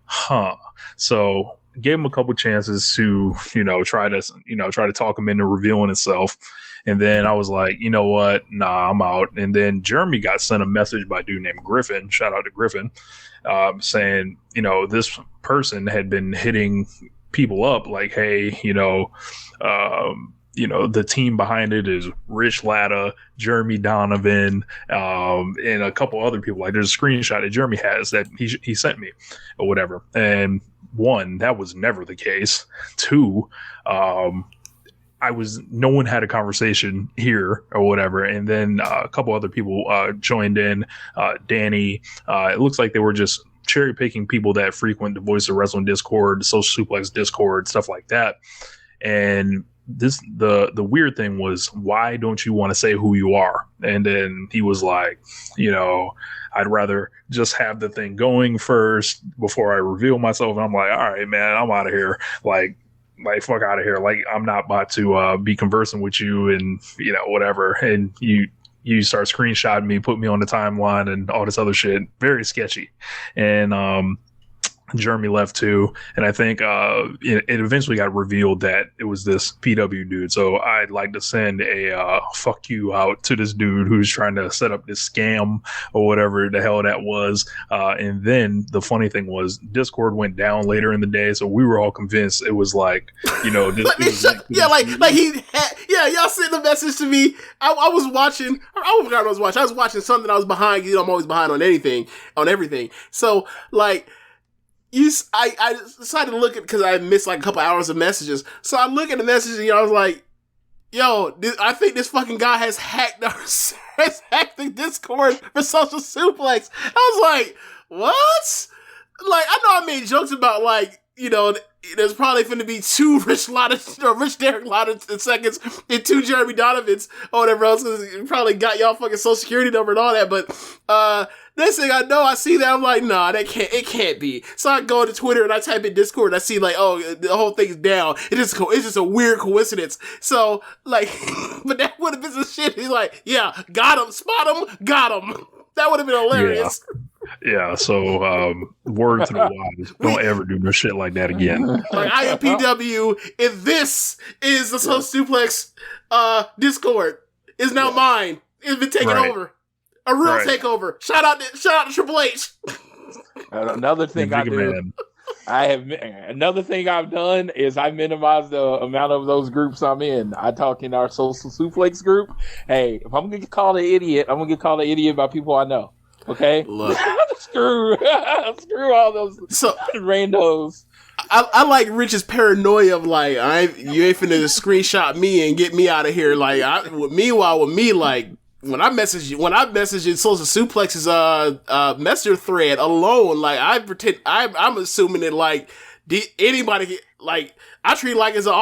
Speaker 9: so gave him a couple chances to, you know, try to talk him into revealing himself. And then I was like, you know what? Nah, I'm out. And then Jeremy got sent a message by a dude named Griffin. Shout out to Griffin. Saying, you know, this person had been hitting people up like, hey, you know, the team behind it is Rich Latta, Jeremy Donovan, and a couple other people. Like, there's a screenshot that Jeremy has that he sent me or whatever. And one, that was never the case. Two, no one had a conversation here or whatever. And then a couple other people joined in, Danny. It looks like they were just cherry picking people that frequent the Voice of Wrestling Discord, the Social Suplex Discord, stuff like that. And the weird thing was, why don't you want to say who you are? And then he was like, you know, I'd rather just have the thing going first before I reveal myself. And I'm like, all right, man, I'm out of here. Like, fuck out of here. Like, I'm not about to be conversing with you and, you know, whatever. And you start screenshotting me, put me on the timeline and all this other shit. Very sketchy. And Jeremy left too. And I think it eventually got revealed that it was this PW dude. So I'd like to send a fuck you out to this dude who's trying to set up this scam or whatever the hell that was. And then the funny thing was, Discord went down later in the day, so we were all convinced it was like, you know, this,
Speaker 8: y'all sent the message to me. I was watching. I forgot what I was watching. I was watching something. I was behind. You know, I'm always behind on everything. So like. I decided to look at, because I missed like a couple hours of messages. So I look at the messages and I was like, yo, I think this fucking guy has hacked the Discord for Social Suplex. I was like, what? Like, I know I made jokes about, like, you know, there's probably finna be two Rich Derek Lotta seconds and two Jeremy Donovans or whatever else, because it probably got y'all fucking social security number and all that. But next thing I know, I see that, I'm like, nah, it can't be. So I go to Twitter and I type in Discord and I see like, oh, the whole thing's down. It's just a weird coincidence. So like, but that would have been some shit. He's like, yeah, got him, spot him, got him. That would have been hilarious.
Speaker 9: Yeah, so word to the wise, don't ever do no shit like that again.
Speaker 8: Like, I am PW, and this is the Social Suplex Discord. Is now mine. It's been taken over. A real takeover. Shout out to Triple H.
Speaker 10: Another thing another thing I've done is I minimize the amount of those groups I'm in. I talk in our Social Suplex group. Hey, if I'm gonna get called an idiot, I'm gonna get called an idiot by people I know. Okay, look, screw all those randos.
Speaker 8: I like Rich's paranoia of like, you ain't finna screenshot me and get me out of here. Like, meanwhile with me, like, when I message in Social Suplex's messenger thread alone, like, I'm assuming that like anybody, like, I treat it like it's a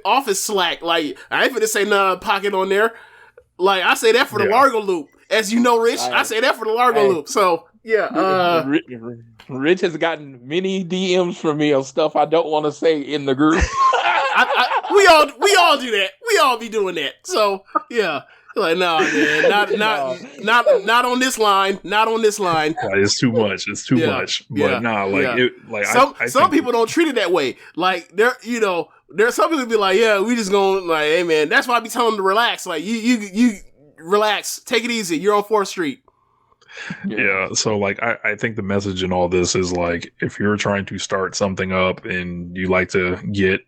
Speaker 8: office Slack. Like, I ain't finna say nothing pocket on there. Like, I say that for the Largo loop. As you know, Rich, I say that for the Largo loop. So, yeah.
Speaker 10: Rich has gotten many DMs from me of stuff I don't want to say in the group.
Speaker 8: We all do that. We all be doing that. So, yeah. Like, no, man, not on this line. Not on this line.
Speaker 9: It's too much. It's too much. But
Speaker 8: some people don't treat it that way. Like, there's some people be like, yeah, we just going, like, hey man, that's why I be telling them to relax. Like, you relax, take it easy. You're on 4th Street.
Speaker 9: Yeah. So like, I think the message in all this is like, if you're trying to start something up and you like to get,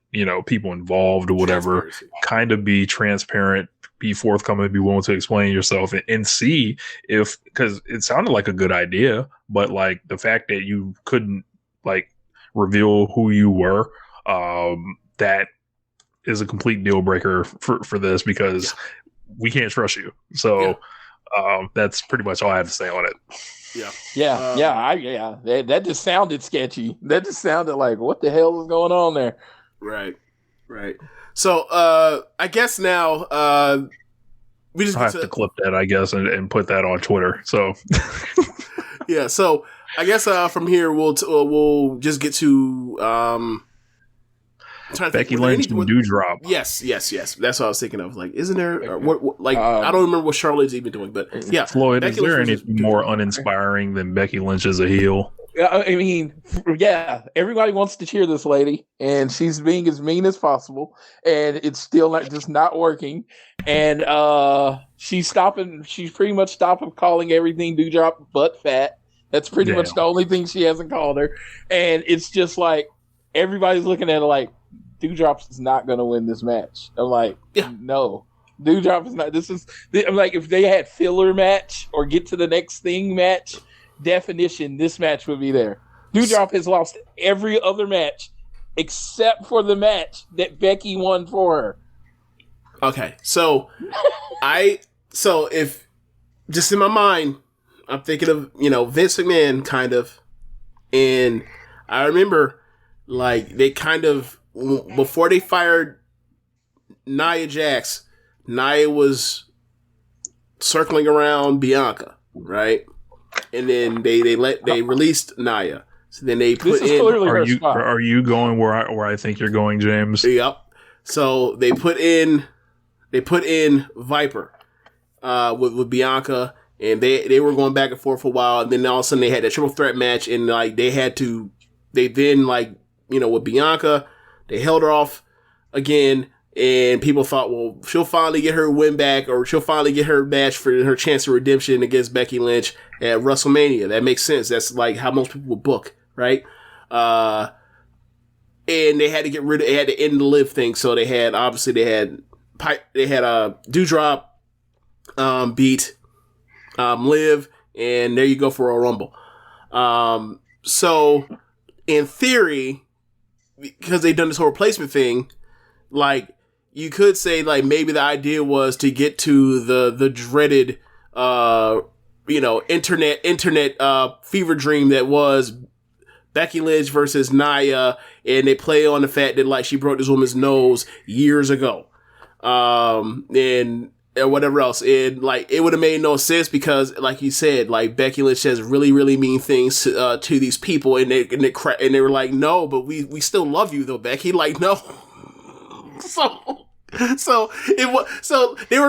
Speaker 9: people involved or whatever, kind of be transparent, be forthcoming, be willing to explain yourself and see because it sounded like a good idea, but like the fact that you couldn't like reveal who you were, that is a complete deal breaker for this because we can't trust you. So that's pretty much all I have to say on it.
Speaker 10: That just sounded sketchy. That just sounded like, what the hell is going on there?
Speaker 8: Right. So I guess now we just
Speaker 9: have to clip that, I guess, and put that on Twitter. So
Speaker 8: yeah. So I guess from here we'll just get to
Speaker 9: Becky Lynch and Doudrop.
Speaker 8: Yes. That's what I was thinking of. Like, isn't there? I don't remember what Charlotte's even doing, but yeah.
Speaker 9: Floyd, Becky is there anything more uninspiring than Becky Lynch as a heel?
Speaker 10: I mean, yeah, everybody wants to cheer this lady, and she's being as mean as possible, and it's still just not working. And she's pretty much stopping calling everything Doudrop butt fat. That's pretty much the only thing she hasn't called her. And it's just like, everybody's looking at it like, Doudrop is not going to win this match. I'm like, no. Doudrop is not. I'm like, if they had filler match or get to the next thing match, definition, this match would be there. Doudrop has lost every other match except for the match that Becky won for her.
Speaker 8: Okay, so if just in my mind, I'm thinking of Vince McMahon kind of, and I remember like they kind of before they fired Nia Jax, Nia was circling around Bianca, right? And then they released Nia. So then they put in.
Speaker 9: Are you going where I think you're going, James?
Speaker 8: Yep. So they put in Viper with Bianca, and they were going back and forth for a while, and then all of a sudden they had a triple threat match, and like with Bianca, they held her off again, and people thought, well, she'll finally get her win back, or she'll finally get her match for her chance of redemption against Becky Lynch at WrestleMania. That makes sense. That's like how most people would book, right? And they had to they had to end the Liv thing, so they had Doudrop beat Liv, and there you go for a Rumble. So in theory, because they've done this whole replacement thing, like you could say like maybe the idea was to get to the dreaded internet fever dream that was Becky Lynch versus Nia, and they play on the fact that like she broke this woman's nose years ago, and whatever else, and like it would have made no sense because, like you said, like Becky Lynch says really really mean things to these people, and they were like, no, but we still love you though, Becky. Like, no. So they were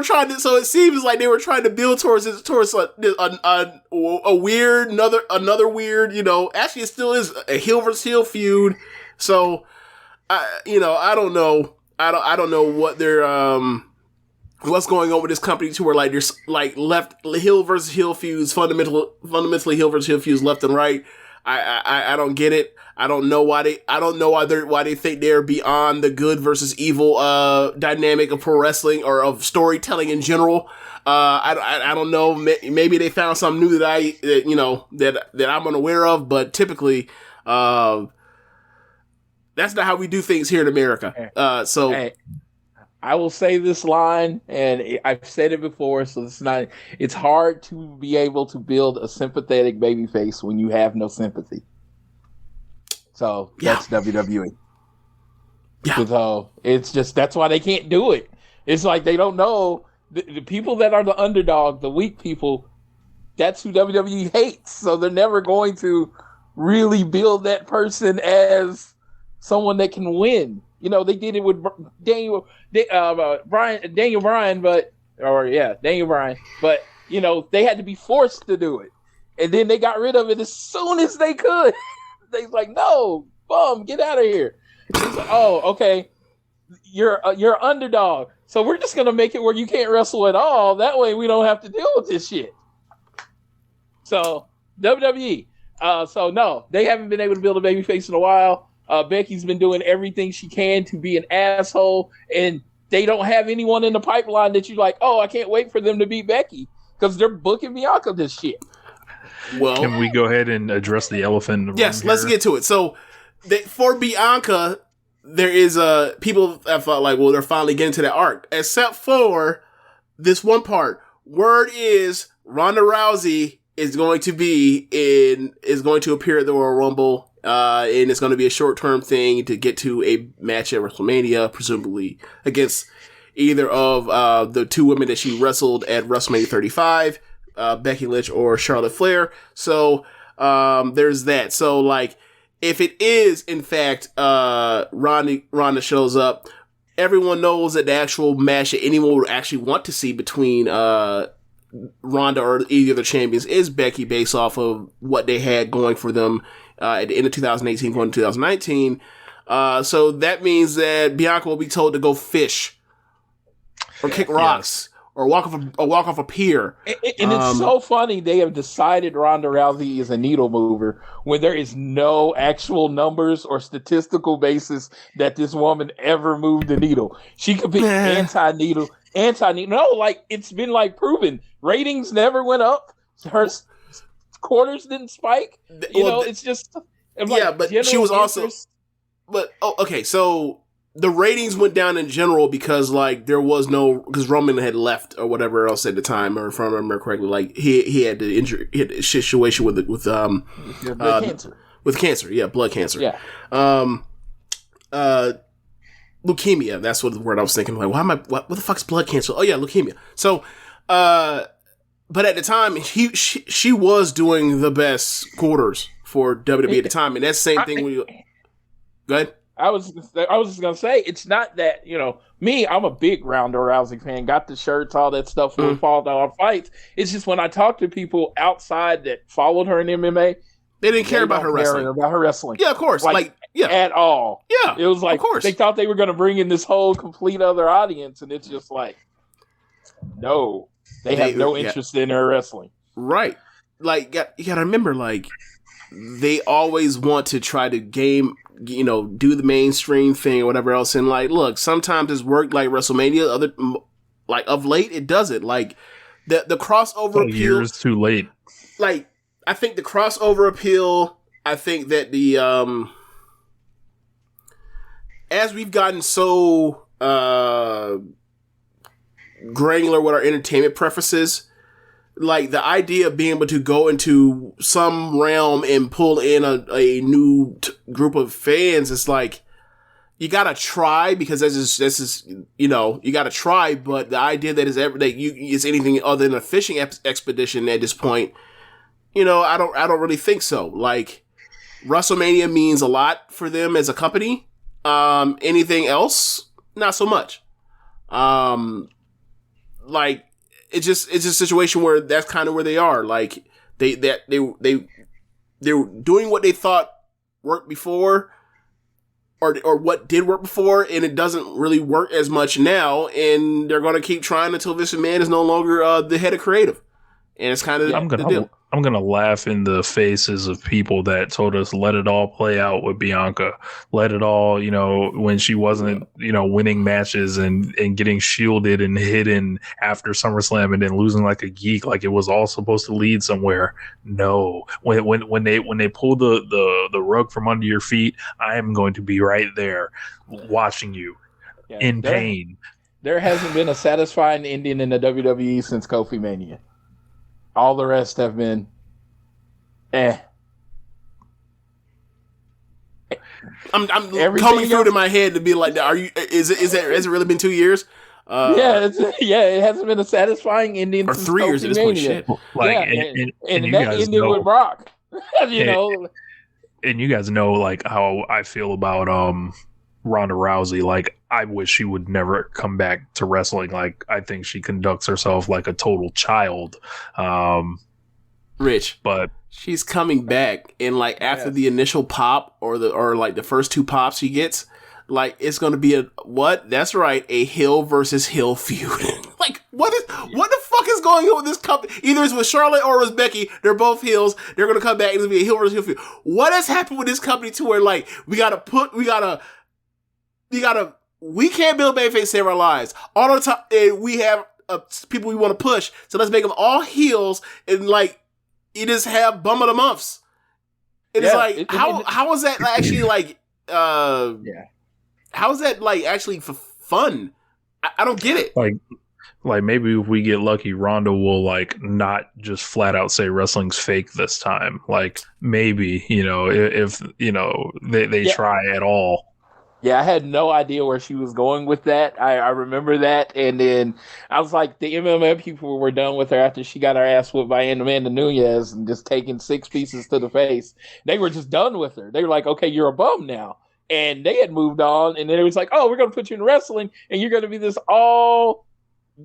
Speaker 8: trying to. So it seems like they were trying to build towards a weird another weird. Actually, it still is a heel versus heel feud. So I don't know. I don't know what they're what's going on with this company to where like there's like left heel versus heel feuds, fundamentally heel versus heel feuds left and right. I don't get it. I don't know why they think they're beyond the good versus evil dynamic of pro wrestling or of storytelling in general. I don't know. Maybe they found something new that I'm unaware of. But typically, that's not how we do things here in America. Hey,
Speaker 10: I will say this line, and I've said it before, so it's hard to be able to build a sympathetic babyface when you have no sympathy. So that's WWE. Yeah. So it's just, that's why they can't do it. It's like they don't know the people that are the underdog, the weak people, that's who WWE hates. So they're never going to really build that person as someone that can win. They did it with Daniel Bryan, but they had to be forced to do it. And then they got rid of it as soon as they could. They was like, no, bum, get out of here. It's like, oh, okay. You're underdog. So we're just going to make it where you can't wrestle at all. That way we don't have to deal with this shit. So WWE. So no, they haven't been able to build a babyface in a while. Becky's been doing everything she can to be an asshole, and they don't have anyone in the pipeline that you're like, oh, I can't wait for them to beat Becky because they're booking Bianca this shit.
Speaker 9: Well, can we go ahead and address the elephant in the room?
Speaker 8: Yes, let's get to it. So for Bianca, there is people have felt like, well, they're finally getting to that arc, except for this one part. Word is Ronda Rousey is going to appear at the Royal Rumble, and it's going to be a short-term thing to get to a match at WrestleMania, presumably against either of the two women that she wrestled at WrestleMania 35, Becky Lynch or Charlotte Flair. So there's that. So like, if it is in fact Ronda shows up, everyone knows that the actual match that anyone would actually want to see between Ronda or either of the champions is Becky, based off of what they had going for them at the end of 2018 going to 2019. So that means that Bianca will be told to go fish or kick rocks or walk off a pier.
Speaker 10: And it's so funny they have decided Ronda Rousey is a needle mover when there is no actual numbers or statistical basis that this woman ever moved the needle. She could be anti-needle. No, like it's been like proven. Ratings never went up. Her quarters didn't spike. It's just
Speaker 8: but she was also. But okay, so the ratings went down in general because because Roman had left or whatever else at the time, or if I remember correctly, like he had the injury, he had a situation with
Speaker 10: cancer.
Speaker 8: With cancer, yeah, blood cancer,
Speaker 10: yeah.
Speaker 8: Leukemia. That's what the word I was thinking. Like, what the fuck's blood cancer? Oh yeah, leukemia. So, but at the time, she was doing the best quarters for WWE at the time, and that's the same thing. Go ahead.
Speaker 10: I was just gonna say, it's not that, me, I'm a big Ronda Rousey fan, got the shirts, all that stuff for Fall Down Fights. It's just when I talk to people outside that followed her in MMA,
Speaker 8: they didn't care about her wrestling. Yeah, of course.
Speaker 10: At all.
Speaker 8: Yeah.
Speaker 10: It was like,
Speaker 8: of course.
Speaker 10: They thought they were going to bring in this whole complete other audience, and it's just like, no. They have no interest in her wrestling.
Speaker 8: Right. Like, you got to remember, like, they always want to try to do the mainstream thing or whatever else. And, like, look, sometimes it's worked like WrestleMania. Of late, it doesn't. Like, the crossover appeal.
Speaker 9: Years too late.
Speaker 8: Like, I think the crossover appeal, I think that the, as we've gotten so, granular with our entertainment preferences, like the idea of being able to go into some realm and pull in a new group of fans, it's like, you gotta try, because this is you gotta try, but the idea that is anything other than a fishing expedition at this point, I don't really think so. Like, WrestleMania means a lot for them as a company. Anything else, not so much. Like, it's just a situation where that's kind of where they are. Like, they were doing what they thought worked before, or what did work before, and it doesn't really work as much now, and they're going to keep trying until Vince McMahon is no longer the head of creative. And it's kind of the deal.
Speaker 9: I'm going to laugh in the faces of people that told us, let it all play out with Bianca. Let it all, when she wasn't, winning matches and getting shielded and hidden after SummerSlam and then losing like a geek, like it was all supposed to lead somewhere. No. When they pull the rug from under your feet, I am going to be right there watching you in pain.
Speaker 10: There hasn't been a satisfying ending in the WWE since Kofi Mania. All the rest have been,
Speaker 8: I'm coming through to my head to be like, has it really been 2 years?
Speaker 10: It hasn't been a satisfying ending
Speaker 8: or 3 years at this point. Shit.
Speaker 10: Like, and that ended with Brock. And
Speaker 9: you guys know like how I feel about Ronda Rousey. Like, I wish she would never come back to wrestling. Like, I think she conducts herself like a total child.
Speaker 8: Rich,
Speaker 9: but
Speaker 8: she's coming back, and like after the initial pop or the first two pops she gets, like it's gonna be that's right, a heel versus heel feud. Like what the fuck is going on with this company? Either it's with Charlotte or with Becky. They're both heels. They're gonna come back and it's gonna be a heel versus heel feud. What has happened with this company to where like we can't build babyface save our lives all the time, and we have people we want to push. So let's make them all heels and like you just have bum of the months. It's like how is that actually like how is that like actually for fun? I don't get it.
Speaker 9: Like maybe if we get lucky, Ronda will like not just flat out say wrestling's fake this time. Like maybe, if they try at all.
Speaker 10: Yeah, I had no idea where she was going with that. I remember that, and then I was like, the MMA people were done with her after she got her ass whooped by Amanda Nunes and just taking 6 pieces to the face. They were just done with her. They were like, okay, you're a bum now. And they had moved on, and then it was like, oh, we're going to put you in wrestling, and you're going to be this all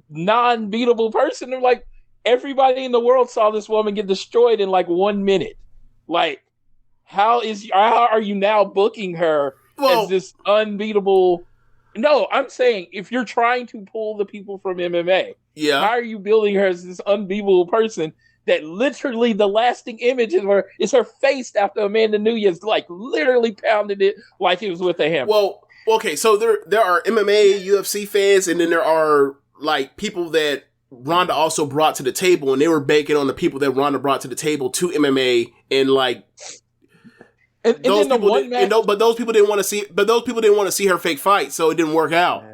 Speaker 10: non-beatable person. They're like, everybody in the world saw this woman get destroyed in like 1 minute. Like, how are you now booking her as this unbeatable? No, I'm saying if you're trying to pull the people from MMA, how are you building her as this unbeatable person that literally the lasting image of her is her face after Amanda Nunes like literally pounded it like it was with a hammer?
Speaker 8: Well, okay, so there are MMA, UFC fans, and then there are like people that Ronda also brought to the table, and they were banking on the people that Ronda brought to the table to MMA, and like. But those people didn't want to see. But those people didn't want to see her fake fight, so it didn't work out.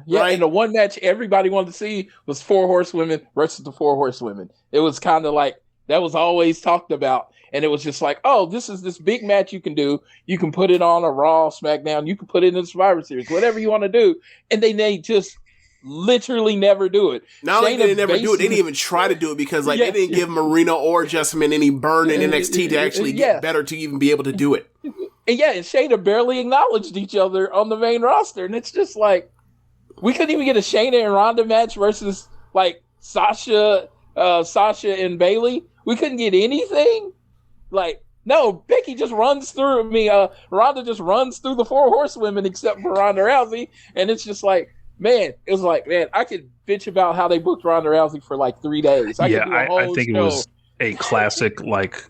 Speaker 10: Yeah, right? And the one match everybody wanted to see was 4 Horsewomen versus the 4 Horsewomen. It was kind of like that was always talked about, and it was just like, oh, this is this big match you can do. You can put it on a Raw, SmackDown. You can put it in the Survivor Series, whatever you want to do. And they just literally never do it.
Speaker 8: Not only did they never do it, they didn't even try to do it because they didn't give Marina or Jessamine any burn in NXT to actually get better to even be able to do it.
Speaker 10: And and Shayna barely acknowledged each other on the main roster, and it's just like we couldn't even get a Shayna and Ronda match versus like Sasha and Bayley. We couldn't get anything. Like, no, Becky just runs through Ronda just runs through the 4 Horsewomen except for Ronda Rousey, and it's just like, man, it was like, man, I could bitch about how they booked Ronda Rousey for like 3 days.
Speaker 9: I think it was a classic, like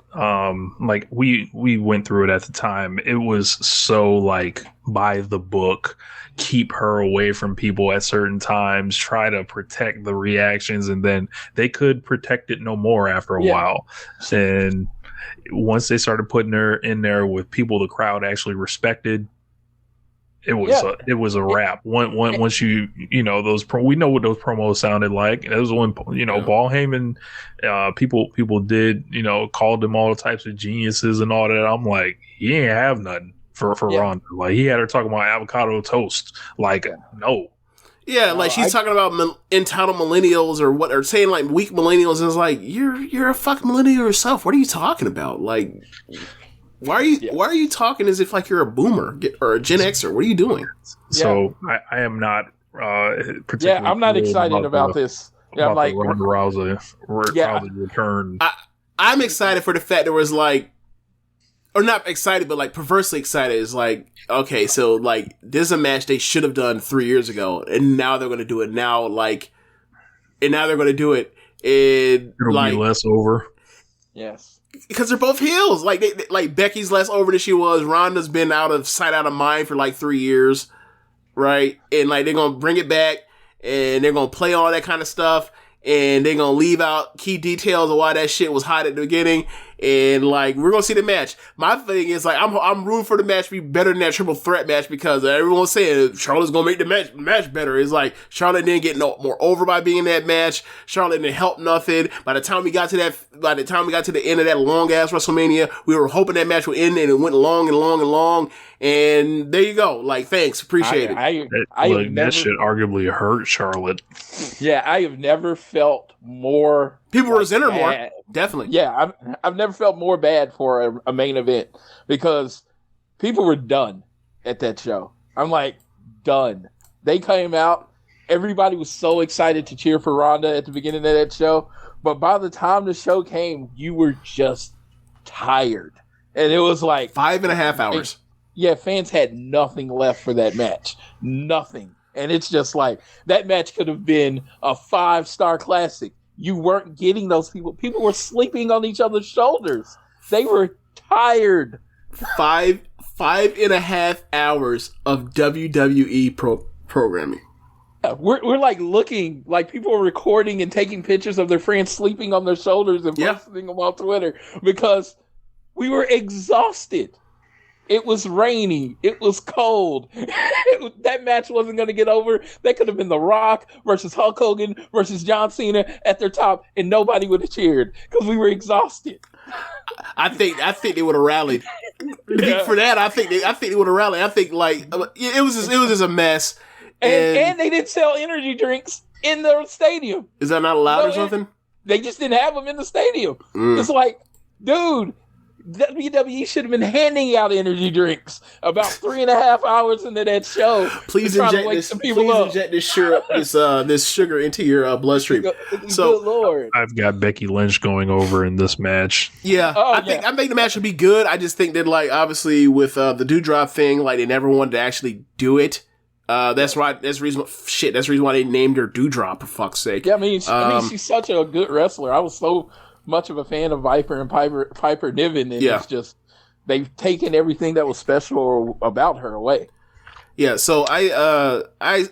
Speaker 9: we went through it at the time. It was so like by the book, keep her away from people at certain times, try to protect the reactions, and then they could protect it no more after a while. And once they started putting her in there with people the crowd actually respected, it was a wrap. Once we know what those promos sounded like. It was when Paul Heyman, people did called them all types of geniuses and all that. I'm like, he ain't have nothing for Ronda. Like he had her talking about avocado toast. Like no.
Speaker 8: Yeah, like she's talking about entitled millennials or saying like weak millennials. And it's like you're a fucking millennial yourself. What are you talking about? Like. Why are you talking as if like you're a boomer or a Gen Xer? What are you doing?
Speaker 9: So I am not particularly.
Speaker 10: Yeah, I'm not excited about this. Yeah, I'm like
Speaker 9: Ronda Rousey return.
Speaker 8: I'm excited for the fact there was like, or not excited, but like perversely excited. Is like, okay, so like this is a match they should have done 3 years ago, and now they're going to do it now. Now they're going to do it.
Speaker 9: It'll be less over.
Speaker 10: Yes.
Speaker 8: Because they're both heels. Like Becky's less over than she was. Ronda's been out of sight, out of mind for like 3 years, right? And like they're gonna bring it back, and they're gonna play all that kind of stuff, and they're gonna leave out key details of why that shit was hot at the beginning. And like we're gonna see the match. My thing is like I'm rooting for the match to be better than that triple threat match because everyone's saying Charlotte's gonna make the match better. It's like Charlotte didn't get no more over by being in that match. Charlotte didn't help nothing. By the time we got to the end of that long ass WrestleMania, we were hoping that match would end, and it went long and long and long. And there you go. Like, thanks, appreciate it.
Speaker 9: That shit arguably hurt Charlotte.
Speaker 10: Yeah, I have never felt more.
Speaker 8: People resent her more. Definitely.
Speaker 10: Yeah, I've never felt more bad for a main event because people were done at that show. I'm like, done. They came out. Everybody was so excited to cheer for Ronda at the beginning of that show. But by the time the show came, you were just tired. And it was like
Speaker 8: 5.5 hours.
Speaker 10: Fans had nothing left for that match. Nothing. And it's just like, that match could have been a 5-star classic. you weren't getting those people. People were sleeping on each other's shoulders. They were tired.
Speaker 8: 5.5 hours of WWE programming.
Speaker 10: We're like looking, like people were recording and taking pictures of their friends sleeping on their shoulders and posting them on Twitter because we were exhausted. It was rainy. It was cold. That match wasn't going to get over. That could have been The Rock versus Hulk Hogan versus John Cena at their top, and nobody would have cheered because we were exhausted.
Speaker 8: I think they would have rallied for that. I think they would have rallied. I think like it was just a mess.
Speaker 10: And they didn't sell energy drinks in the stadium.
Speaker 8: Is that not allowed or something?
Speaker 10: They just didn't have them in the stadium. It's like, dude, WWE should have been handing out energy drinks about 3.5 hours into that show.
Speaker 8: Please inject this sugar into your bloodstream. So,
Speaker 10: good Lord.
Speaker 9: I've got Becky Lynch going over in this match.
Speaker 8: Yeah, I think the match would be good. I just think that like obviously with the Doudrop thing, like they never wanted to actually do it. That's right. That's the reason why they named her Doudrop, for fuck's sake.
Speaker 10: Yeah, I mean, she's such a good wrestler. I was so much of a fan of Viper and Piper Niven, and it's just they've taken everything that was special about her away.
Speaker 8: Yeah, so I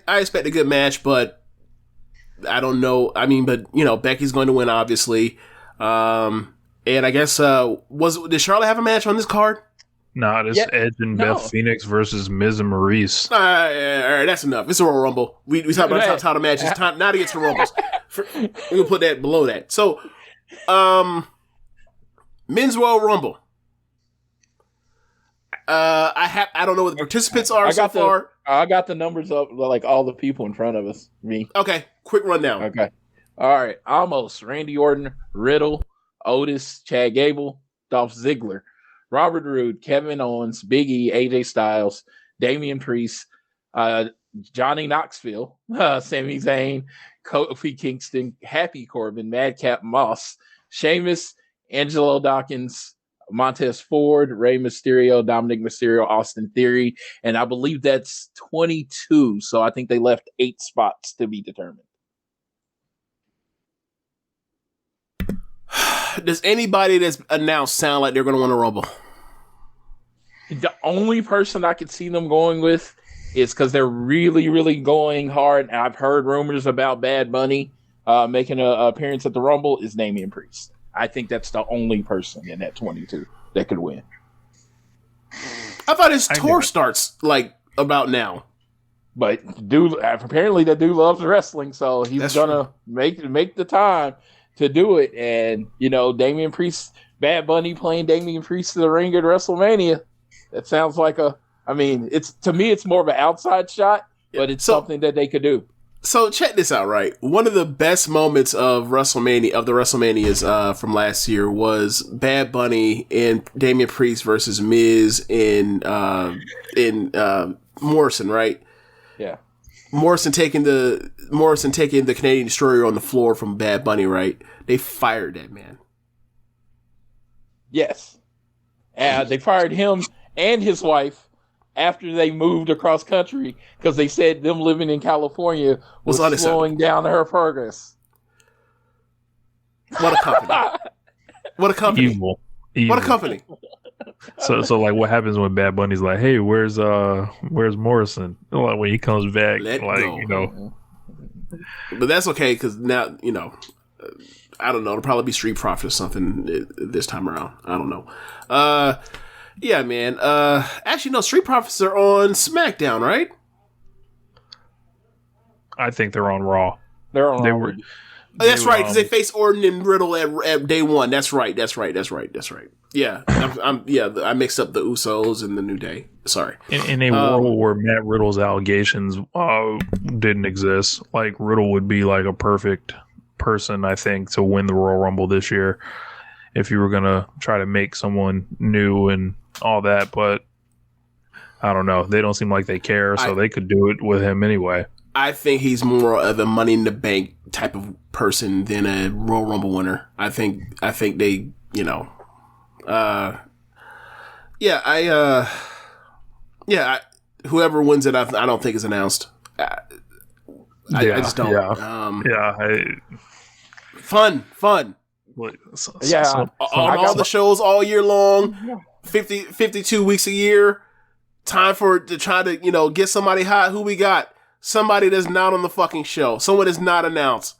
Speaker 8: expect a good match, but I don't know. I mean, but you know, Becky's going to win, obviously. And I guess did Charlotte have a match on this card?
Speaker 9: No, it's Edge and Beth Phoenix versus Miz and Maurice.
Speaker 8: All right, that's enough. It's a Royal Rumble. We talked about top title matches. Time now to get to the Rumbles. We're gonna put that below that. So, Men's Royal Rumble. I don't know what the participants are so far.
Speaker 10: I got the numbers up, like all the people in front of us. Me.
Speaker 8: Okay, quick rundown.
Speaker 10: Okay. All right. Almost Randy Orton, Riddle, Otis, Chad Gable, Dolph Ziggler, Robert Roode, Kevin Owens, Big E, AJ Styles, Damian Priest, Johnny Knoxville, Sami Zayn, Kofi Kingston, Happy Corbin, Madcap Moss, Sheamus, Angelo Dawkins, Montez Ford, Rey Mysterio, Dominic Mysterio, Austin Theory, and I believe that's 22. So I think they left 8 spots to be determined.
Speaker 8: Does anybody that's announced sound like they're going to win a Rumble?
Speaker 10: The only person I could see them going with is because they're really, really going hard. And I've heard rumors about Bad Bunny making an appearance at the Rumble is Damian Priest. I think that's the only person in that 22 that could win.
Speaker 8: I thought his tour starts like about now.
Speaker 10: But dude, apparently that dude loves wrestling, so he's gonna make the time to do it. And you know, Damian Priest, Bad Bunny playing Damian Priest to the ring at WrestleMania. That sounds like it's to me it's more of an outside shot, but it's something that they could do.
Speaker 8: So check this out, right? One of the best moments of WrestleMania, of the WrestleManias from last year, was Bad Bunny and Damian Priest versus Miz in Morrison, right?
Speaker 10: Yeah.
Speaker 8: Morrison taking the Canadian Destroyer on the floor from Bad Bunny, right? They fired that man.
Speaker 10: Yes. They fired him and his wife after they moved across country because they said them living in California was slowing down her progress.
Speaker 8: What a company. What a company.
Speaker 9: Evil.
Speaker 8: What a company.
Speaker 9: So like what happens when Bad Bunny's like, hey, where's Morrison? Like when he comes back, you know.
Speaker 8: But that's okay because now, you know, I don't know, it'll probably be Street Profit or something this time around. I don't know. Yeah, man. Actually, no, Street Profits are on SmackDown, right?
Speaker 9: I think they're on Raw.
Speaker 10: They're on Raw.
Speaker 8: That's right, because they faced Orton and Riddle at day one. That's right. Yeah, I mixed up the Usos and the New Day. Sorry.
Speaker 9: In a world where Matt Riddle's allegations didn't exist, like Riddle would be like a perfect person, I think, to win the Royal Rumble this year. If you were gonna try to make someone new and all that, but I don't know. They don't seem like they care, so they could do it with him anyway.
Speaker 8: I think he's more of a Money in the Bank type of person than a Royal Rumble winner. I think they, you know, whoever wins it, I don't think is announced. I just don't. Fun.
Speaker 10: Yeah.
Speaker 8: All the shows all year long, 52 weeks a year. Time to try to, get somebody hot. Who we got? Somebody that's not on the fucking show. Someone that's not announced.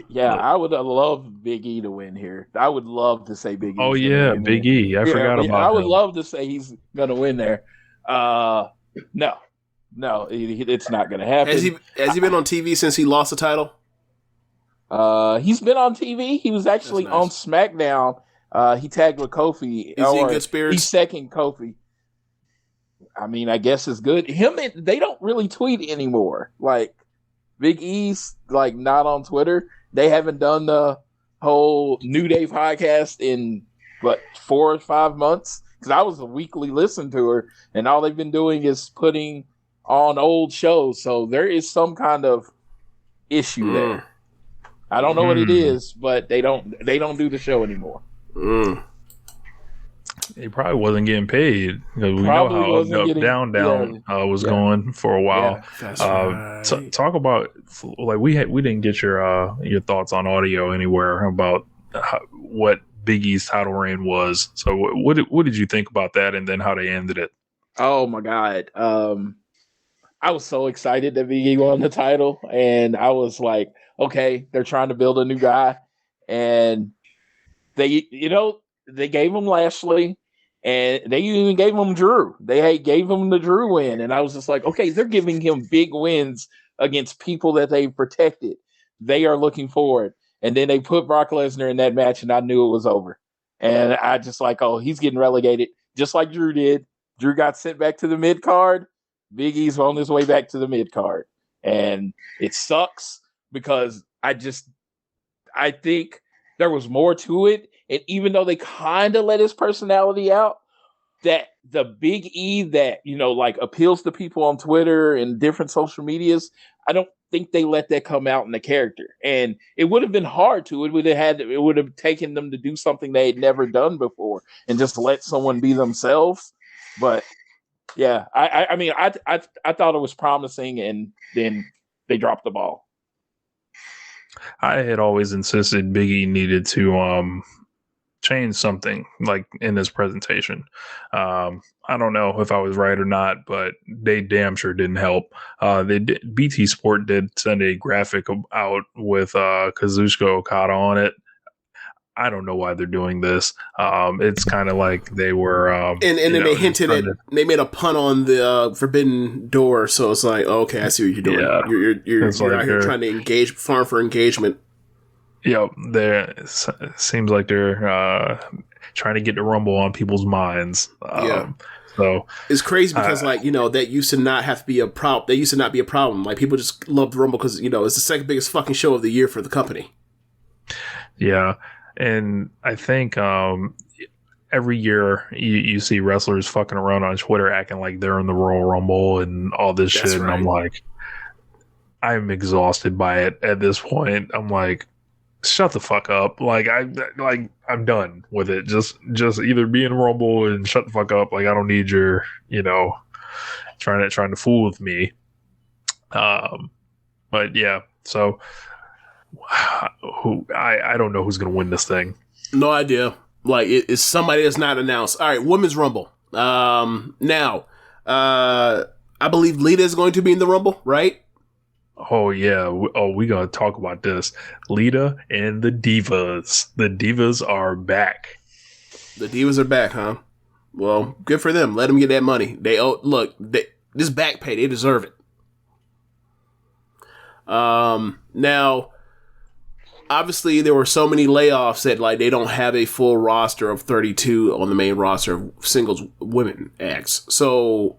Speaker 10: Yeah, I would love Big E to win here. I would love to say Big E.
Speaker 9: Oh yeah, Big E. I forgot about.
Speaker 10: I would love to say he's gonna win there. No, it's not gonna happen.
Speaker 8: Has he been on TV since he lost the title?
Speaker 10: He's been on TV. He was actually on SmackDown. He tagged with Kofi.
Speaker 8: Is he in good spirits?
Speaker 10: He's second Kofi. I mean, I guess it's good. They don't really tweet anymore. Like Big E's like not on Twitter. They haven't done the whole New Day podcast in 4 or 5 months. Because I was a weekly listen to her, and all they've been doing is putting on old shows. So there is some kind of issue there. I don't know what it is, but they don't do the show anymore.
Speaker 9: He probably wasn't getting paid because we know how down was going for a while.
Speaker 8: Yeah, that's right.
Speaker 9: Talk about like we didn't get your thoughts on audio anywhere about what Big E's title reign was. So what did you think about that, and then how they ended it?
Speaker 10: Oh my God, I was so excited that Big E won the title, and I was like, okay, they're trying to build a new guy, and they gave him Lashley, and they even gave him Drew. They gave him the Drew win, and I was just like, okay, they're giving him big wins against people that they've protected. They are looking forward. And then they put Brock Lesnar in that match, and I knew it was over. And I just like, oh, he's getting relegated, just like Drew did. Drew got sent back to the mid-card. Big E's on his way back to the mid-card. And it sucks because I think there was more to it. And even though they kind of let his personality out, that the Big E that, like appeals to people on Twitter and different social medias, I don't think they let that come out in the character. And it would have been hard to. It would have taken them to do something they had never done before and just let someone be themselves. But yeah, I mean, I thought it was promising, and then they dropped the ball.
Speaker 9: I had always insisted Big E needed to change something like in this presentation. I don't know if I was right or not, but they damn sure didn't help. BT Sport did send a graphic out with Kazuchika Okada on it. I don't know why they're doing this. It's kind of like they were,
Speaker 8: and then they hinted at they made a pun on the Forbidden Door, so it's like, okay, I see what you're doing.
Speaker 9: Yeah.
Speaker 8: You're out here trying to farm for engagement.
Speaker 9: Yep, it seems like they're trying to get the Rumble on people's minds. So
Speaker 8: it's crazy because that used to not have to be a problem. That used to not be a problem. Like people just love the Rumble because it's the second biggest fucking show of the year for the company.
Speaker 9: Yeah, and I think every year you see wrestlers fucking around on Twitter acting like they're in the Royal Rumble and all this shit, and I'm like, I'm exhausted by it at this point. I'm like, shut the fuck up. I'm done with it. Just either be in Rumble and shut the fuck up. Like, I don't need your, trying to fool with me. But yeah, so I don't know who's going to win this thing.
Speaker 8: No idea. Like, it's somebody that's not announced. All right, Women's Rumble. Now, I believe Lita is going to be in the Rumble, right?
Speaker 9: Oh, yeah. We're going to talk about this. Lita and the Divas. The Divas are back.
Speaker 8: The Divas are back, huh? Well, good for them. Let them get that money. This back pay, they deserve it. Now, obviously, there were so many layoffs that they don't have a full roster of 32 on the main roster of singles women acts. So,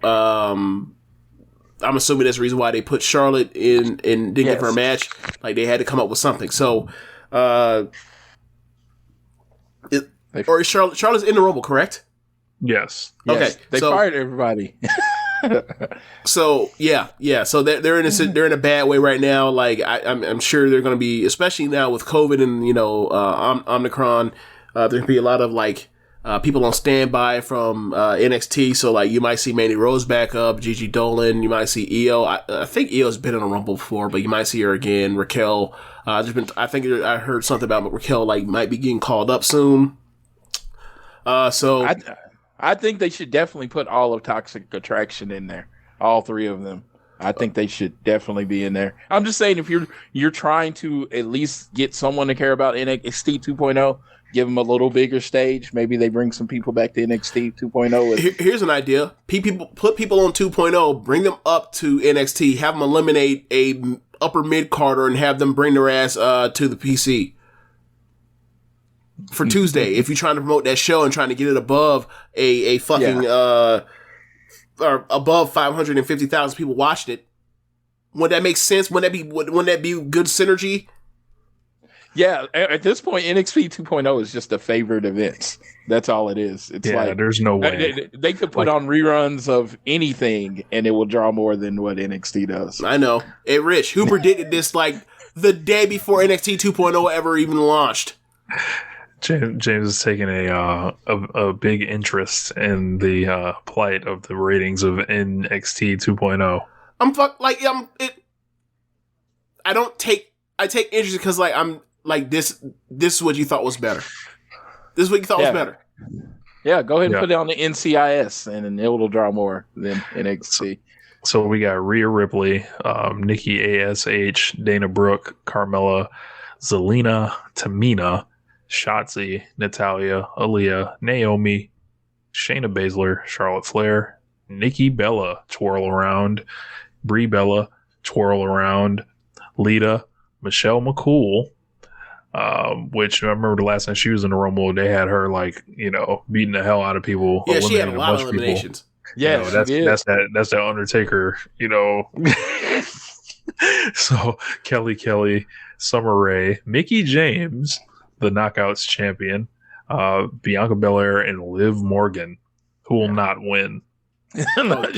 Speaker 8: I'm assuming that's the reason why they put Charlotte in and didn't give her a match. Like, they had to come up with something. So, Charlotte's in the Rumble, correct?
Speaker 9: Yes.
Speaker 8: Okay.
Speaker 10: They fired everybody.
Speaker 8: So yeah. So they're in a bad way right now. Like I'm sure they're going to be, especially now with COVID and Omicron. There's going to be a lot of people on standby from NXT. So you might see Mandy Rose back up, Gigi Dolan. You might see Io. I think Io's been in a Rumble before, but you might see her again. Raquel. I heard something about Raquel like might be getting called up soon. So
Speaker 10: I think they should definitely put all of Toxic Attraction in there. All three of them. I think they should definitely be in there. I'm just saying, if you're trying to at least get someone to care about NXT 2.0, give them a little bigger stage. Maybe they bring some people back to NXT 2.0.
Speaker 8: Here's an idea: put people on 2.0, bring them up to NXT, have them eliminate a upper mid carder, and have them bring their ass to the PC for Tuesday. If you're trying to promote that show and trying to get it above a fucking or above 550,000 people watched it. Would that make sense? Wouldn't that be good synergy?
Speaker 10: Yeah, at this point, NXT 2.0 is just a favorite event. That's all it is. It's like
Speaker 9: there's no way
Speaker 10: they could put on reruns of anything, and it will draw more than what NXT does.
Speaker 8: I know. Hey, Rich, who predicted this like the day before NXT 2.0 ever even launched?
Speaker 9: James is taking a big interest in the plight of the ratings of NXT 2.0. I take interest because like I'm like this is what you thought was better. This is what you thought was better.
Speaker 10: Yeah, go ahead and put it on the NCIS, and it will draw more than NXT.
Speaker 9: So we got Rhea Ripley, Nikki ASH, Dana Brooke, Carmella, Zelina, Tamina, Shotzi, Natalia, Aaliyah, Naomi, Shayna Baszler, Charlotte Flair, Nikki Bella, Twirl Around, Brie Bella, Twirl Around, Lita, Michelle McCool, which I remember the last time she was in the Rumble, they had her like, beating the hell out of people.
Speaker 8: Yeah, she had a lot of eliminations.
Speaker 10: Yeah,
Speaker 9: that's that Undertaker, So Kelly, Summer Rae, Mickie James, the Knockouts champion, Bianca Belair, and Liv Morgan, who will not win.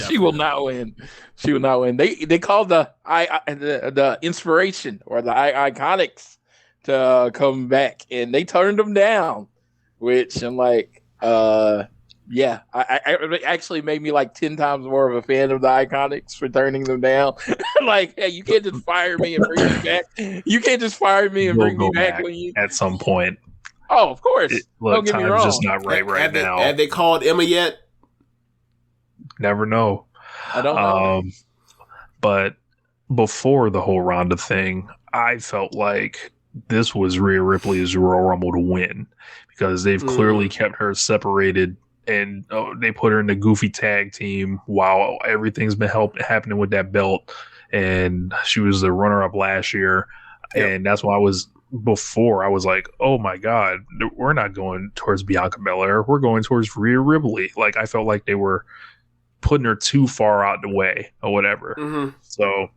Speaker 10: She will not win. She will not win. They called the Inspiration or the Iconics to come back, and they turned them down. Which I'm like, I it actually made me like 10 times more of a fan of the Iconics for turning them down. Like, hey, you can't just fire me and bring me back. You can't just fire me and bring me back when you
Speaker 9: at some point.
Speaker 10: Oh, of course. Don't get me wrong.
Speaker 9: Just not right now.
Speaker 8: Have they called Emma yet?
Speaker 9: Never know.
Speaker 10: I don't know.
Speaker 9: But before the whole Ronda thing, I felt like this was Rhea Ripley's Royal Rumble to win because they've clearly kept her separated, and they put her in the goofy tag team while everything's been happening with that belt, and she was the runner-up last year, and that's why I was like, oh my god, we're not going towards Bianca Belair, we're going towards Rhea Ripley. Like, I felt like they were putting her too far out the way or whatever. So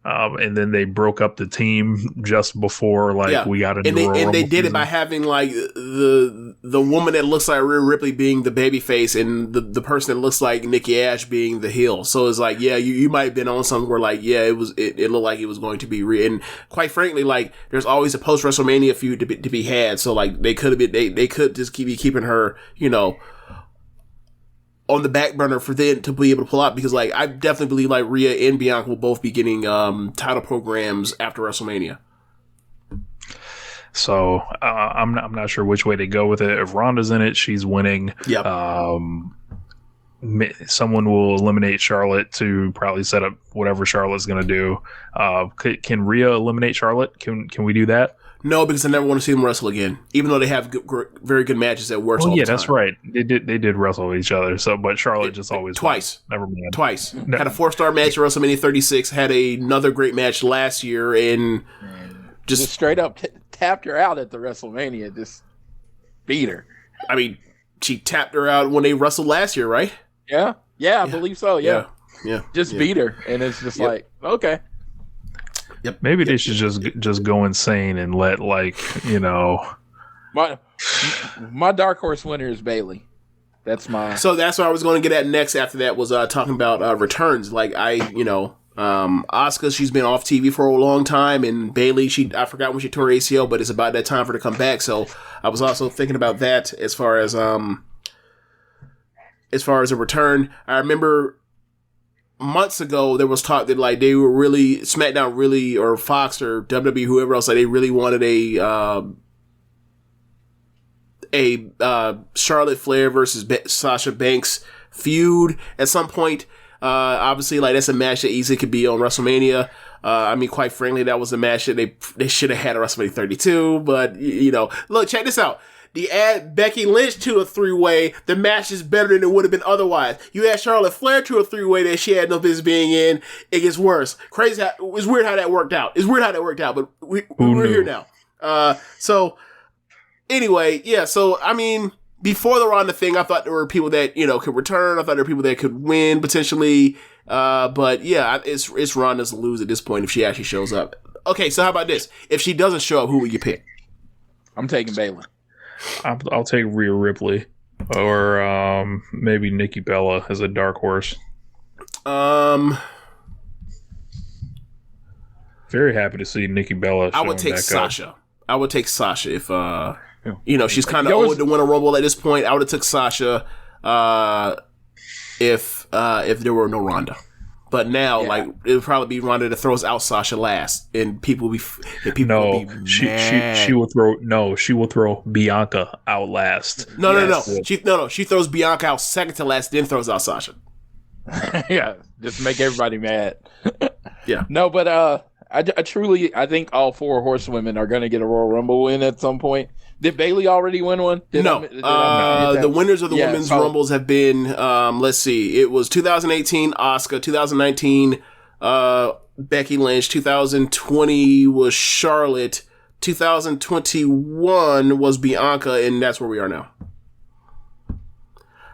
Speaker 9: and then they broke up the team just before we got into Royal Rumble
Speaker 8: they did
Speaker 9: season.
Speaker 8: it by having like the woman that looks like Rhea Ripley being the babyface and the person that looks like Nikki ASH being the heel. So it's like, you might have been on something where like, it looked like it was going to be Rhea. And quite frankly, like there's always a post WrestleMania feud to be had. So like they could have been, they could just be keeping her, on the back burner for them to be able to pull out, because like I definitely believe like Rhea and Bianca will both be getting title programs after WrestleMania.
Speaker 9: So I'm not sure which way to go with it. If Ronda's in it, she's winning.
Speaker 8: Yep.
Speaker 9: Someone will eliminate Charlotte to probably set up whatever Charlotte's going to do. Can Rhea eliminate Charlotte? Can we do that?
Speaker 8: No, because I never want to see them wrestle again. Even though they have very good matches that works. All the time.
Speaker 9: That's right. They did wrestle each other. So, but Charlotte just always
Speaker 8: twice.
Speaker 9: Won. Never mind.
Speaker 8: Twice. Had a 4-star match at WrestleMania 36. Had another great match last year, and just
Speaker 10: straight up tapped her out at the WrestleMania. Just beat her.
Speaker 8: I mean, she tapped her out when they wrestled last year, right?
Speaker 10: Yeah, I believe so. Yeah. Just beat her, and it's just like, okay.
Speaker 8: Yep.
Speaker 9: Maybe they should just go insane and let my
Speaker 10: dark horse winner is Bayley. That's my.
Speaker 8: So that's what I was going to get at next. After that was talking about returns. Like Asuka, she's been off TV for a long time, and Bayley, I forgot when she tore her ACL, but it's about that time for her to come back. So I was also thinking about that as far as a return. I remember months ago there was talk that like they were really SmackDown really or Fox or WWE whoever else like they really wanted a Charlotte Flair versus Sasha Banks feud at some point. Obviously, like that's a match that easily could be on WrestleMania. I mean, quite frankly, that was a match that they should have had at WrestleMania 32. But you know, look, check this out. The add Becky Lynch to a 3-way, the match is better than it would have been otherwise. You add Charlotte Flair to a 3-way that she had no business being in, it gets worse. Crazy. It's weird how that worked out. But we're here now. So anyway, yeah. So I mean, before the Ronda thing, I thought there were people that you know could return. I thought there were people that could win potentially. But yeah, it's Ronda's lose at this point if she actually shows up. Okay, so how about this? If she doesn't show up, who would you pick?
Speaker 10: I'm taking Bayley.
Speaker 9: I'll take Rhea Ripley or maybe Nikki Bella as a dark horse. Very happy to see Nikki Bella.
Speaker 8: I would take Sasha.
Speaker 9: Up.
Speaker 8: I would take Sasha if you know she's kind of old to win a Rumble at this point. I would have took Sasha if there were no Ronda. But now, like, it would probably be Ronda that throws out Sasha last, and people will be mad.
Speaker 9: She will throw Bianca out last.
Speaker 8: No. She throws Bianca out second to last, then throws out Sasha.
Speaker 10: Yeah, just make everybody mad.
Speaker 8: Yeah.
Speaker 10: No, but I truly think all 4 horsewomen are going to get a Royal Rumble win at some point. Did Bayley already win one?
Speaker 8: No. The winners of the women's Rumbles have been, let's see, it was 2018, Asuka, 2019, Becky Lynch, 2020 was Charlotte, 2021 was Bianca, and that's where we are now.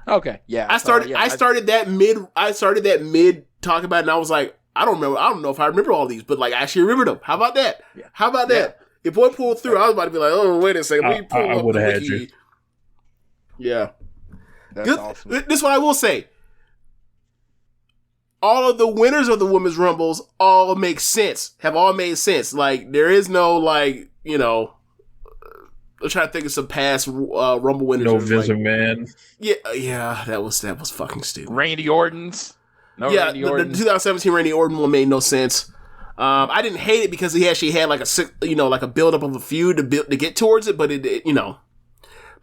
Speaker 10: Okay, yeah.
Speaker 8: I started that mid talking about it, and I was like, I don't know if I remember all these, but like I actually remember them. How about that? Yeah. How about that? Your boy pulled through. I was about to be like, oh, wait a second.
Speaker 9: I would have had you.
Speaker 8: Yeah.
Speaker 10: That's awesome.
Speaker 8: This is what I will say. All of the winners of the Women's Rumbles all make sense. Have all made sense. Like, there is no, like, you know, I'm trying to think of some past Rumble winners.
Speaker 9: No Vince McMahon.
Speaker 8: Yeah, that was fucking stupid.
Speaker 10: Randy Orton's.
Speaker 8: The 2017 Randy Orton one made no sense. I didn't hate it because he actually had like a build up of a feud to get towards it, but it you know,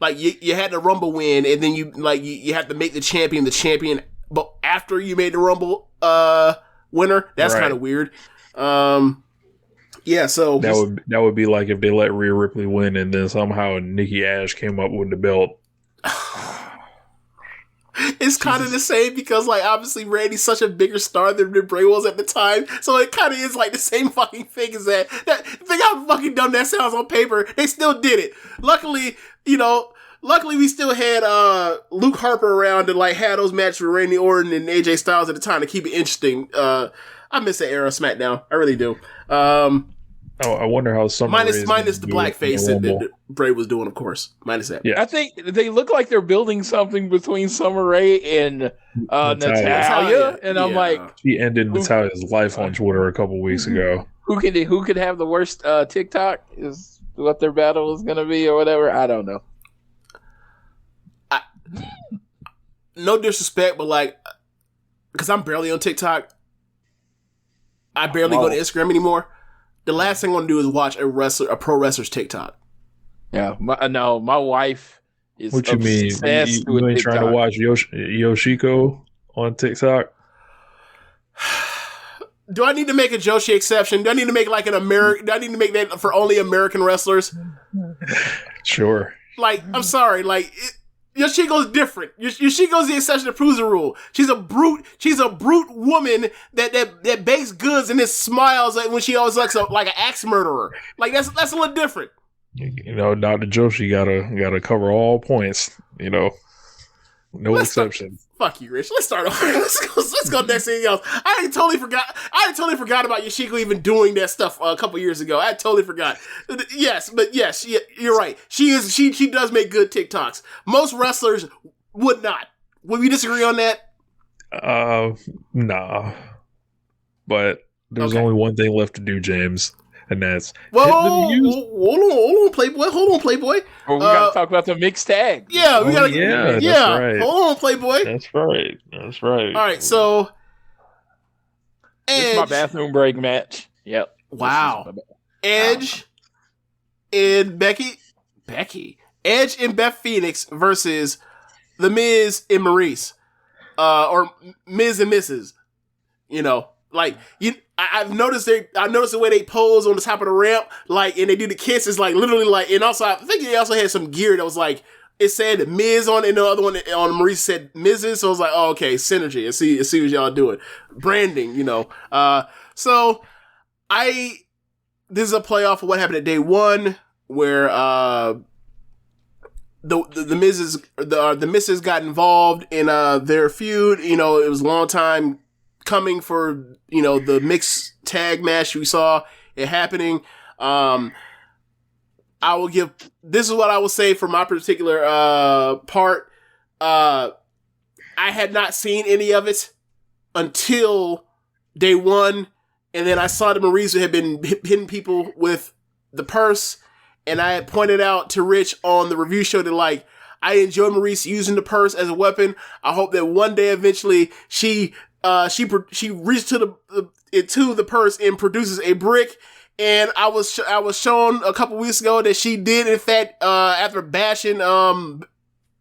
Speaker 8: like you had the Rumble win, and then you have to make the champion, but after you made the Rumble winner, that's kind of weird. Yeah, so
Speaker 9: that would be like if they let Rhea Ripley win, and then somehow Nikki Ash came up with the belt.
Speaker 8: It's kind of the same because, like, obviously Randy's such a bigger star than Bray was at the time, so it kind of is like the same fucking thing as that. Think how fucking dumb that sounds on paper. They still did it. Luckily, we still had Luke Harper around and like had those matches with Randy Orton and AJ Styles at the time to keep it interesting. I miss that era of SmackDown. I really do.
Speaker 9: I wonder how some
Speaker 8: minus the blackface that Bray was doing, of course. Minus that.
Speaker 10: Yeah, I think they look like they're building something between Summer Rae and Natalya, and I'm like,
Speaker 9: she ended Natalya's life on Twitter a couple weeks ago.
Speaker 10: Who could have the worst TikTok is what their battle is going to be or whatever. I don't know.
Speaker 8: No disrespect, but like, because I'm barely on TikTok, I barely go to Instagram anymore. The last thing I want to do is watch a pro wrestler's TikTok.
Speaker 10: Yeah, my wife is.
Speaker 9: What you mean? You ain't trying to watch Yoshiko on TikTok?
Speaker 8: Do I need to make a Joshi exception? Do I need to make like an American? Do I need to make that for only American wrestlers?
Speaker 9: Sure.
Speaker 8: Like, I'm sorry, like. Yoshiko's different. Yoshiko's the exception that proves the rule. She's a brute woman that bakes goods and then smiles when she always looks like an axe murderer. Like that's a little different.
Speaker 9: You know, Dr. Joshi gotta cover all points. You know, no exception.
Speaker 8: Fuck you, Rich. Let's start over. Let's go next thing else. I totally forgot about Yoshiko even doing that stuff a couple years ago. I totally forgot. Yes, you're right. She does make good TikToks. Most wrestlers would not. Would we disagree on that?
Speaker 9: Nah. But there's only one thing left to do, James. And that's
Speaker 8: hold on, Playboy.
Speaker 10: Oh, we gotta talk about the mixed tag.
Speaker 8: Yeah, we gotta.
Speaker 9: That's right.
Speaker 8: Hold on, Playboy.
Speaker 9: That's right.
Speaker 8: All right, so Edge.
Speaker 10: It's my bathroom break match. Yep.
Speaker 8: Wow. Edge and Becky. Edge and Beth Phoenix versus The Miz and Maurice. Or Miz and Mrs. You know, like I've noticed the way they pose on the top of the ramp, like, and they do the kisses, like literally, like, and also I think they also had some gear that was like it said Miz on it, and the other one on Maurice said Mrs. So I was like, oh, okay, synergy. And see what y'all doing, branding, you know. So this is a playoff of what happened at day one, where the Misses got involved in their feud. You know, it was a long time coming for, you know, the mixed tag match. We saw it happening. This is what I will say for my particular part. I had not seen any of it until day one, and then I saw that Maurice had been hitting people with the purse. And I had pointed out to Rich on the review show that, like, I enjoy Maurice using the purse as a weapon. I hope that one day eventually she reaches to the purse and produces a brick. And I was shown a couple weeks ago that she did, in fact, after bashing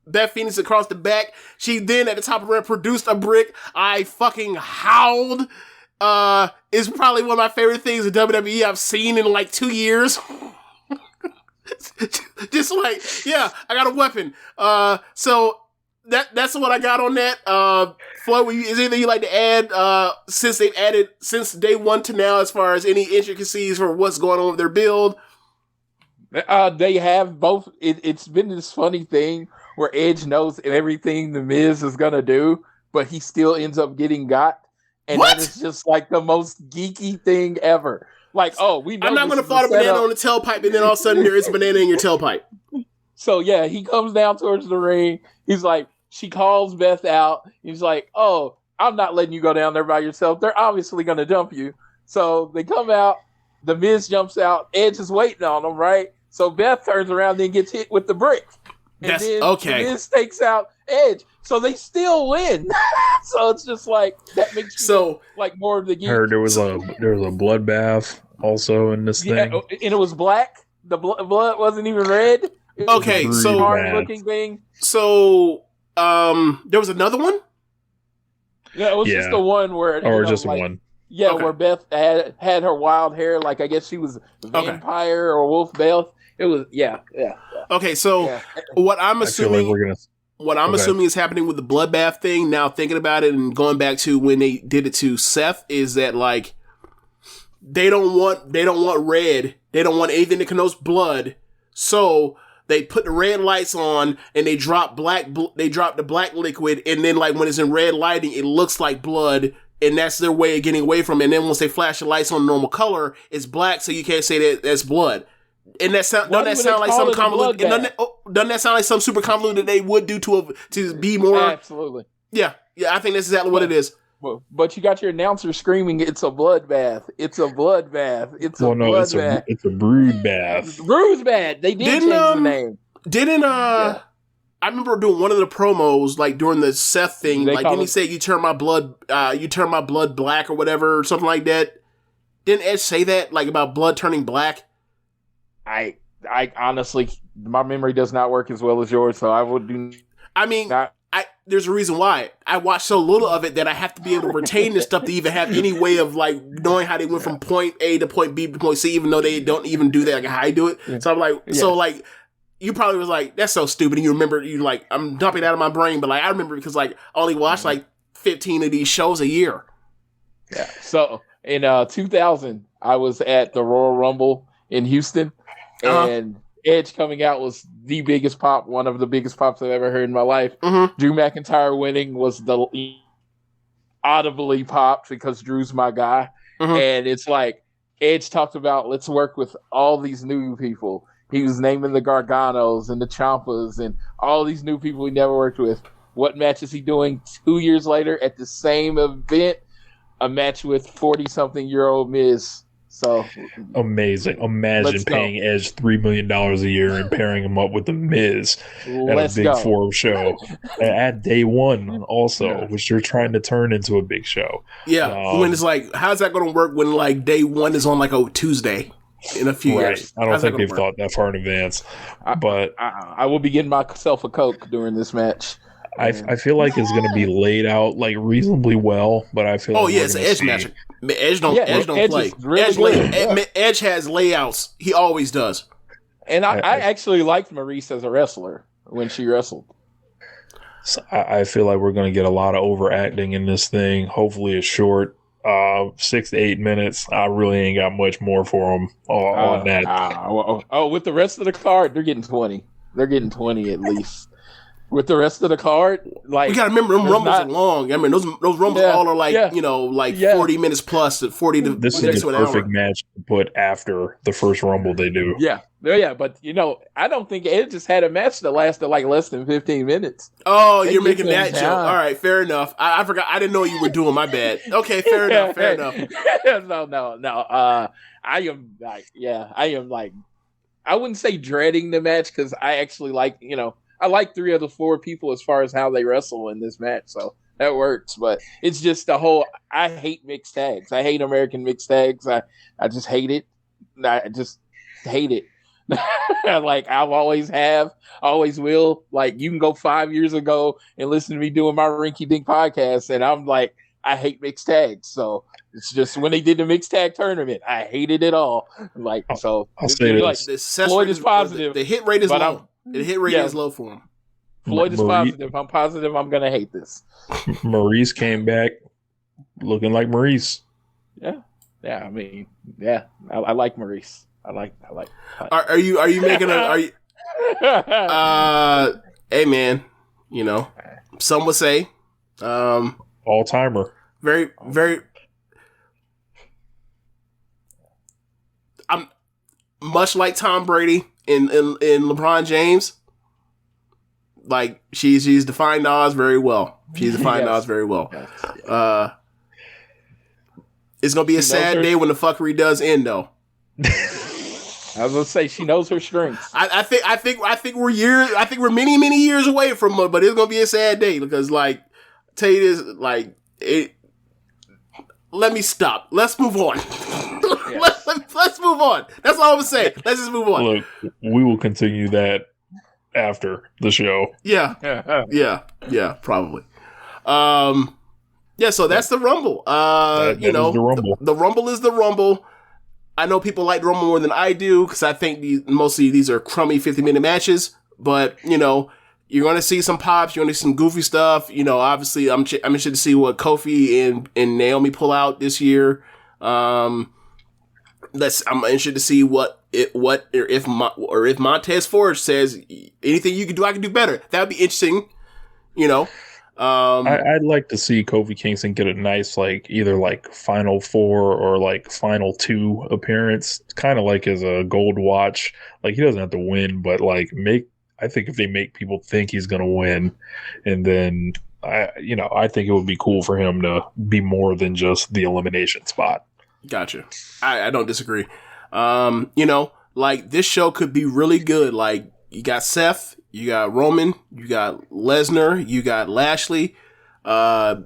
Speaker 8: Beth Phoenix across the back, she then at the top of the ramp produced a brick. I fucking howled. It's probably one of my favorite things in WWE I've seen in like 2 years. Just like, yeah, I got a weapon. So that's what I got on that. Floyd, is there anything you'd like to add since they've added since day one to now, as far as any intricacies for what's going on with their build?
Speaker 10: They have both. It's been this funny thing where Edge knows everything the Miz is gonna do, but he still ends up getting got, and that is just like the most geeky thing ever. Like, oh, we know. I'm not going to fart a banana on the tailpipe, and then all of a sudden there is a banana in your tailpipe. So, yeah, he comes down towards the ring. He's like, she calls Beth out. He's like, oh, I'm not letting you go down there by yourself. They're obviously going to dump you. So they come out. The Miz jumps out. Edge is waiting on them, right? So Beth turns around and gets hit with the brick. And then the Miz takes out Edge. So they still win. So it's just like, that makes you like more of the geek.
Speaker 9: I heard there was a bloodbath also in this thing.
Speaker 10: And it was black. The blood wasn't even red.
Speaker 8: Okay, so
Speaker 10: looking thing.
Speaker 8: So there was another one?
Speaker 10: Yeah, it was just the one where
Speaker 9: one.
Speaker 10: Yeah, where Beth had her wild hair, like I guess she was a vampire or wolf Beth. It was yeah.
Speaker 8: Okay, so what I'm assuming assuming is happening with the bloodbath thing, now thinking about it and going back to when they did it to Seth, is that like they don't want red. They don't want anything that connotes blood. So they put the red lights on and they drop the black liquid, and then like when it's in red lighting, it looks like blood, and that's their way of getting away from it. And then once they flash the lights on normal color, it's black, so you can't say that that's blood. And doesn't that sound like some convoluted? Doesn't that sound like some super convoluted they would do to be more?
Speaker 10: Absolutely.
Speaker 8: Yeah. I think that's exactly what it is.
Speaker 10: But you got your announcer screaming, "It's a bloodbath! It's a bloodbath! It's a bloodbath!
Speaker 9: It's a brood bath!
Speaker 10: Brood bath!" They did change the name.
Speaker 8: I remember doing one of the promos like during the Seth thing. Didn't he say you turn my blood black or whatever or something like that? Didn't Edge say that like about blood turning black?
Speaker 10: I honestly, my memory does not work as well as yours, so I would do.
Speaker 8: I mean, there's a reason why. I watched so little of it that I have to be able to retain this stuff to even have any way of like knowing how they went from point A to point B to point C, even though they don't even do that, like how I do it. Yeah. So I'm like, so like, you probably was like, that's so stupid. And you remember, I'm dumping it out of my brain, but like, I remember because like, I only watched like 15 of these shows a year.
Speaker 10: Yeah. So in 2000, I was at the Royal Rumble in Houston, and Edge coming out was the biggest pop, one of the biggest pops I've ever heard in my life.
Speaker 8: Mm-hmm.
Speaker 10: Drew McIntyre winning was the audibly popped because Drew's my guy. Mm-hmm. And it's like, Edge talked about, let's work with all these new people. He was naming the Garganos and the Ciampas and all these new people he never worked with. What match is he doing 2 years later at the same event? A match with 40-something-year-old Miz So
Speaker 9: amazing. Imagine paying Edge $3 million a year and pairing him up with The Miz at a big four show at day one also, which they're trying to turn into a big show.
Speaker 8: Yeah. When it's like, how's that going to work when like day one is on like a Tuesday in a few years?
Speaker 9: I don't think they've thought that far in advance. But
Speaker 10: I will be getting myself a Coke during this match.
Speaker 9: I feel like it's going to be laid out like reasonably well, but I feel like
Speaker 8: it's an Edge match. Edge don't play. Really Edge has layouts. He always does.
Speaker 10: And I actually liked Maurice as a wrestler when she wrestled.
Speaker 9: So I feel like we're going to get a lot of overacting in this thing. Hopefully it's short. 6 to 8 minutes. I really ain't got much more for them on that.
Speaker 10: With the rest of the card, they're getting 20. They're getting 20 at least. With the rest of the card, like,
Speaker 8: we gotta remember them rumbles are long. I mean, those rumbles all are like 40 minutes plus, 40 to
Speaker 9: this is a perfect match to put after the first rumble they do.
Speaker 10: Yeah, but I don't think Edge just had a match that lasted like less than 15 minutes.
Speaker 8: Oh, you're making that joke. All right, fair enough. I forgot. I didn't know you were doing. My bad. Okay, fair enough. No. I am like, I wouldn't say dreading the match because I actually like, I like 3 of the 4 people as far as how they wrestle in this match, so that works. But it's just I hate mixed tags. I hate American mixed tags. I just hate it. I just hate it. Like, I always will. Like, you can go 5 years ago and listen to me doing my Rinky Dink podcast, and I'm like, I hate mixed tags. So it's just when they did the mixed tag tournament, I hated it all. Like, so
Speaker 9: I'll say this.
Speaker 8: Like, Floyd is positive. The hit rate is low. The hit rate is low for him.
Speaker 10: Floyd is positive. I'm positive I'm going to hate this.
Speaker 9: Maurice came back looking like Maurice.
Speaker 10: Yeah. I mean, I like Maurice. I like.
Speaker 8: Are you making hey man, some would say
Speaker 9: all timer.
Speaker 8: Very, very. I'm much like Tom Brady in LeBron James. Like, she's defined odds very well. She's defined odds very well. It's gonna be a sad day when the fuckery does end, though.
Speaker 10: I was gonna say she knows her strengths.
Speaker 8: I think we're many years away from her, but it's gonna be a sad day because, like, tell you this, like, let me stop. Let's move on. Let's move on. That's all I'm saying. Let's just move on.
Speaker 9: Look, we will continue that after the show.
Speaker 8: Yeah, probably. So that's the Rumble. The Rumble. The Rumble is the Rumble. I know people like the Rumble more than I do because I think mostly these are crummy 50-minute matches. But you're going to see some pops. You're going to see some goofy stuff. Obviously, I'm interested to see what Kofi and Naomi pull out this year. I'm interested to see if Montez Ford says anything you can do, I can do better. That would be interesting.
Speaker 9: I'd like to see Kofi Kingston get a nice, like, either like Final 4 or like Final 2 appearance, kind of like as a gold watch. Like, he doesn't have to win, but like I think if they make people think he's going to win, and then I think it would be cool for him to be more than just the elimination spot.
Speaker 8: Gotcha. I don't disagree. Like, this show could be really good. Like, you got Seth, you got Roman, you got Lesnar, you got Lashley. The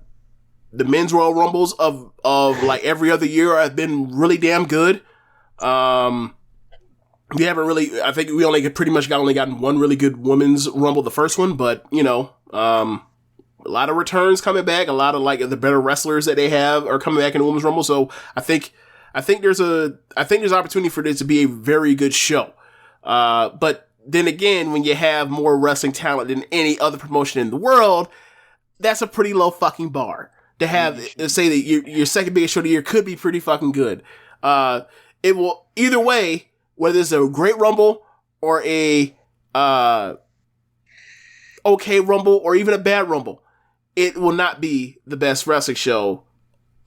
Speaker 8: men's Royal Rumbles of like every other year have been really damn good. We haven't really, I think we only gotten one really good women's Rumble, the first one, but a lot of returns coming back. A lot of like the better wrestlers that they have are coming back in the women's Rumble. So I think there's opportunity for this to be a very good show. But then again, when you have more wrestling talent than any other promotion in the world, that's a pretty low fucking bar to have. Say that your second biggest show of the year could be pretty fucking good. It will either way, whether it's a great Rumble or a okay Rumble or even a bad Rumble, it will not be the best wrestling show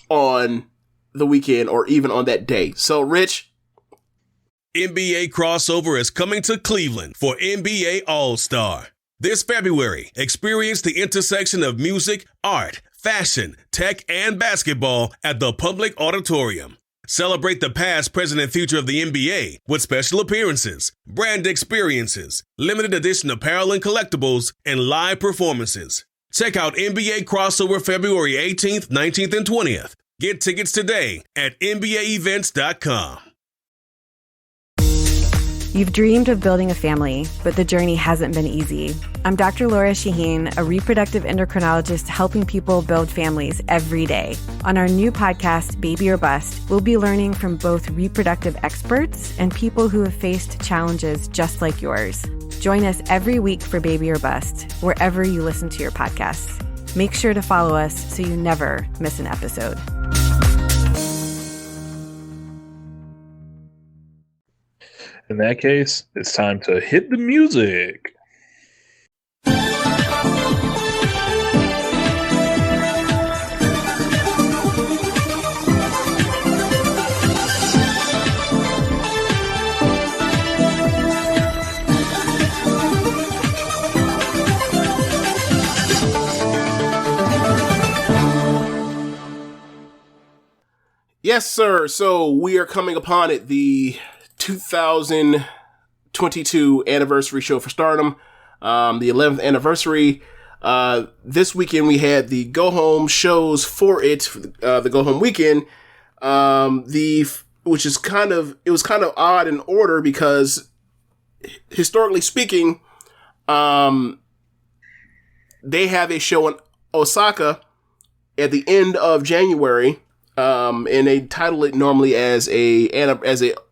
Speaker 8: on the weekend or even on that day. So, Rich,
Speaker 11: NBA crossover is coming to Cleveland for NBA All-Star. This February, experience the intersection of music, art, fashion, tech, and basketball at the Public Auditorium. Celebrate the past, present, and future of the NBA with special appearances, brand experiences, limited edition apparel and collectibles, and live performances. Check out NBA Crossover February 18th, 19th, and 20th. Get tickets today at NBAEvents.com.
Speaker 2: You've dreamed of building a family, but the journey hasn't been easy. I'm Dr. Laura Shaheen, a reproductive endocrinologist helping people build families every day. On our new podcast, Baby or Bust, we'll be learning from both reproductive experts and people who have faced challenges just like yours. Join us every week for Baby or Bust, wherever you listen to your podcasts. Make sure to follow us so you never miss an episode.
Speaker 9: In that case, it's time to hit the music.
Speaker 8: Yes, sir. So we are coming upon it, the 2022 anniversary show for Stardom, the 11th anniversary. This weekend we had the go home shows for it, the go home weekend. Which is kind of odd in order because historically speaking, they have a show in Osaka at the end of January. And they title it normally as a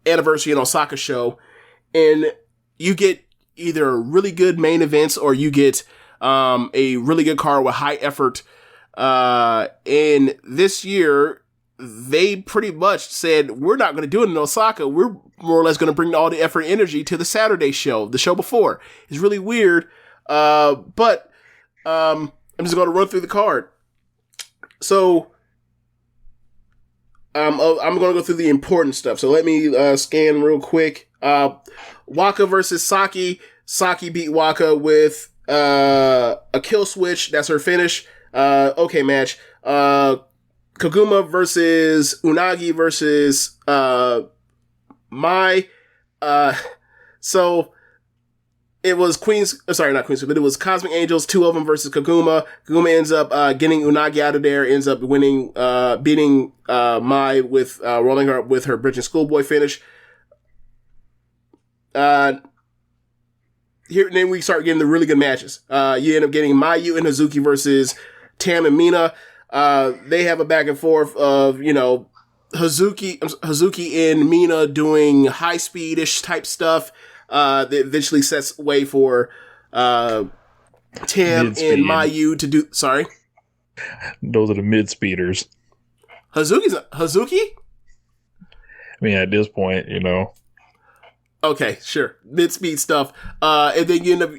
Speaker 8: anniversary in Osaka show, and you get either really good main events or you get a really good card with high effort. And this year they pretty much said we're not going to do it in Osaka. We're more or less going to bring all the effort and energy to the Saturday show, the show before. It's really weird, but I'm just going to run through the card. So. I'm going to go through the important stuff. So let me scan real quick. Waka versus Saki. Saki beat Waka with a kill switch. That's her finish. Okay match. Koguma versus Unagi versus Mai. So it was but it was Cosmic Angels, two of them versus Koguma. Koguma ends up getting Unagi out of there, ends up winning, beating Mai with rolling her up with her Bridge and Schoolboy finish. Here, then we start getting the really good matches. You end up getting Mayu and Hazuki versus Tam and Mina. They have a back and forth of, Hazuki and Mina doing high speed-ish type stuff. That eventually sets way for Tam
Speaker 9: Mid-speed.
Speaker 8: and Mayu to do. Sorry,
Speaker 9: Those are the mid speeders.
Speaker 8: Hazuki.
Speaker 9: I mean, at this point,
Speaker 8: Okay, sure, mid speed stuff. And then you end up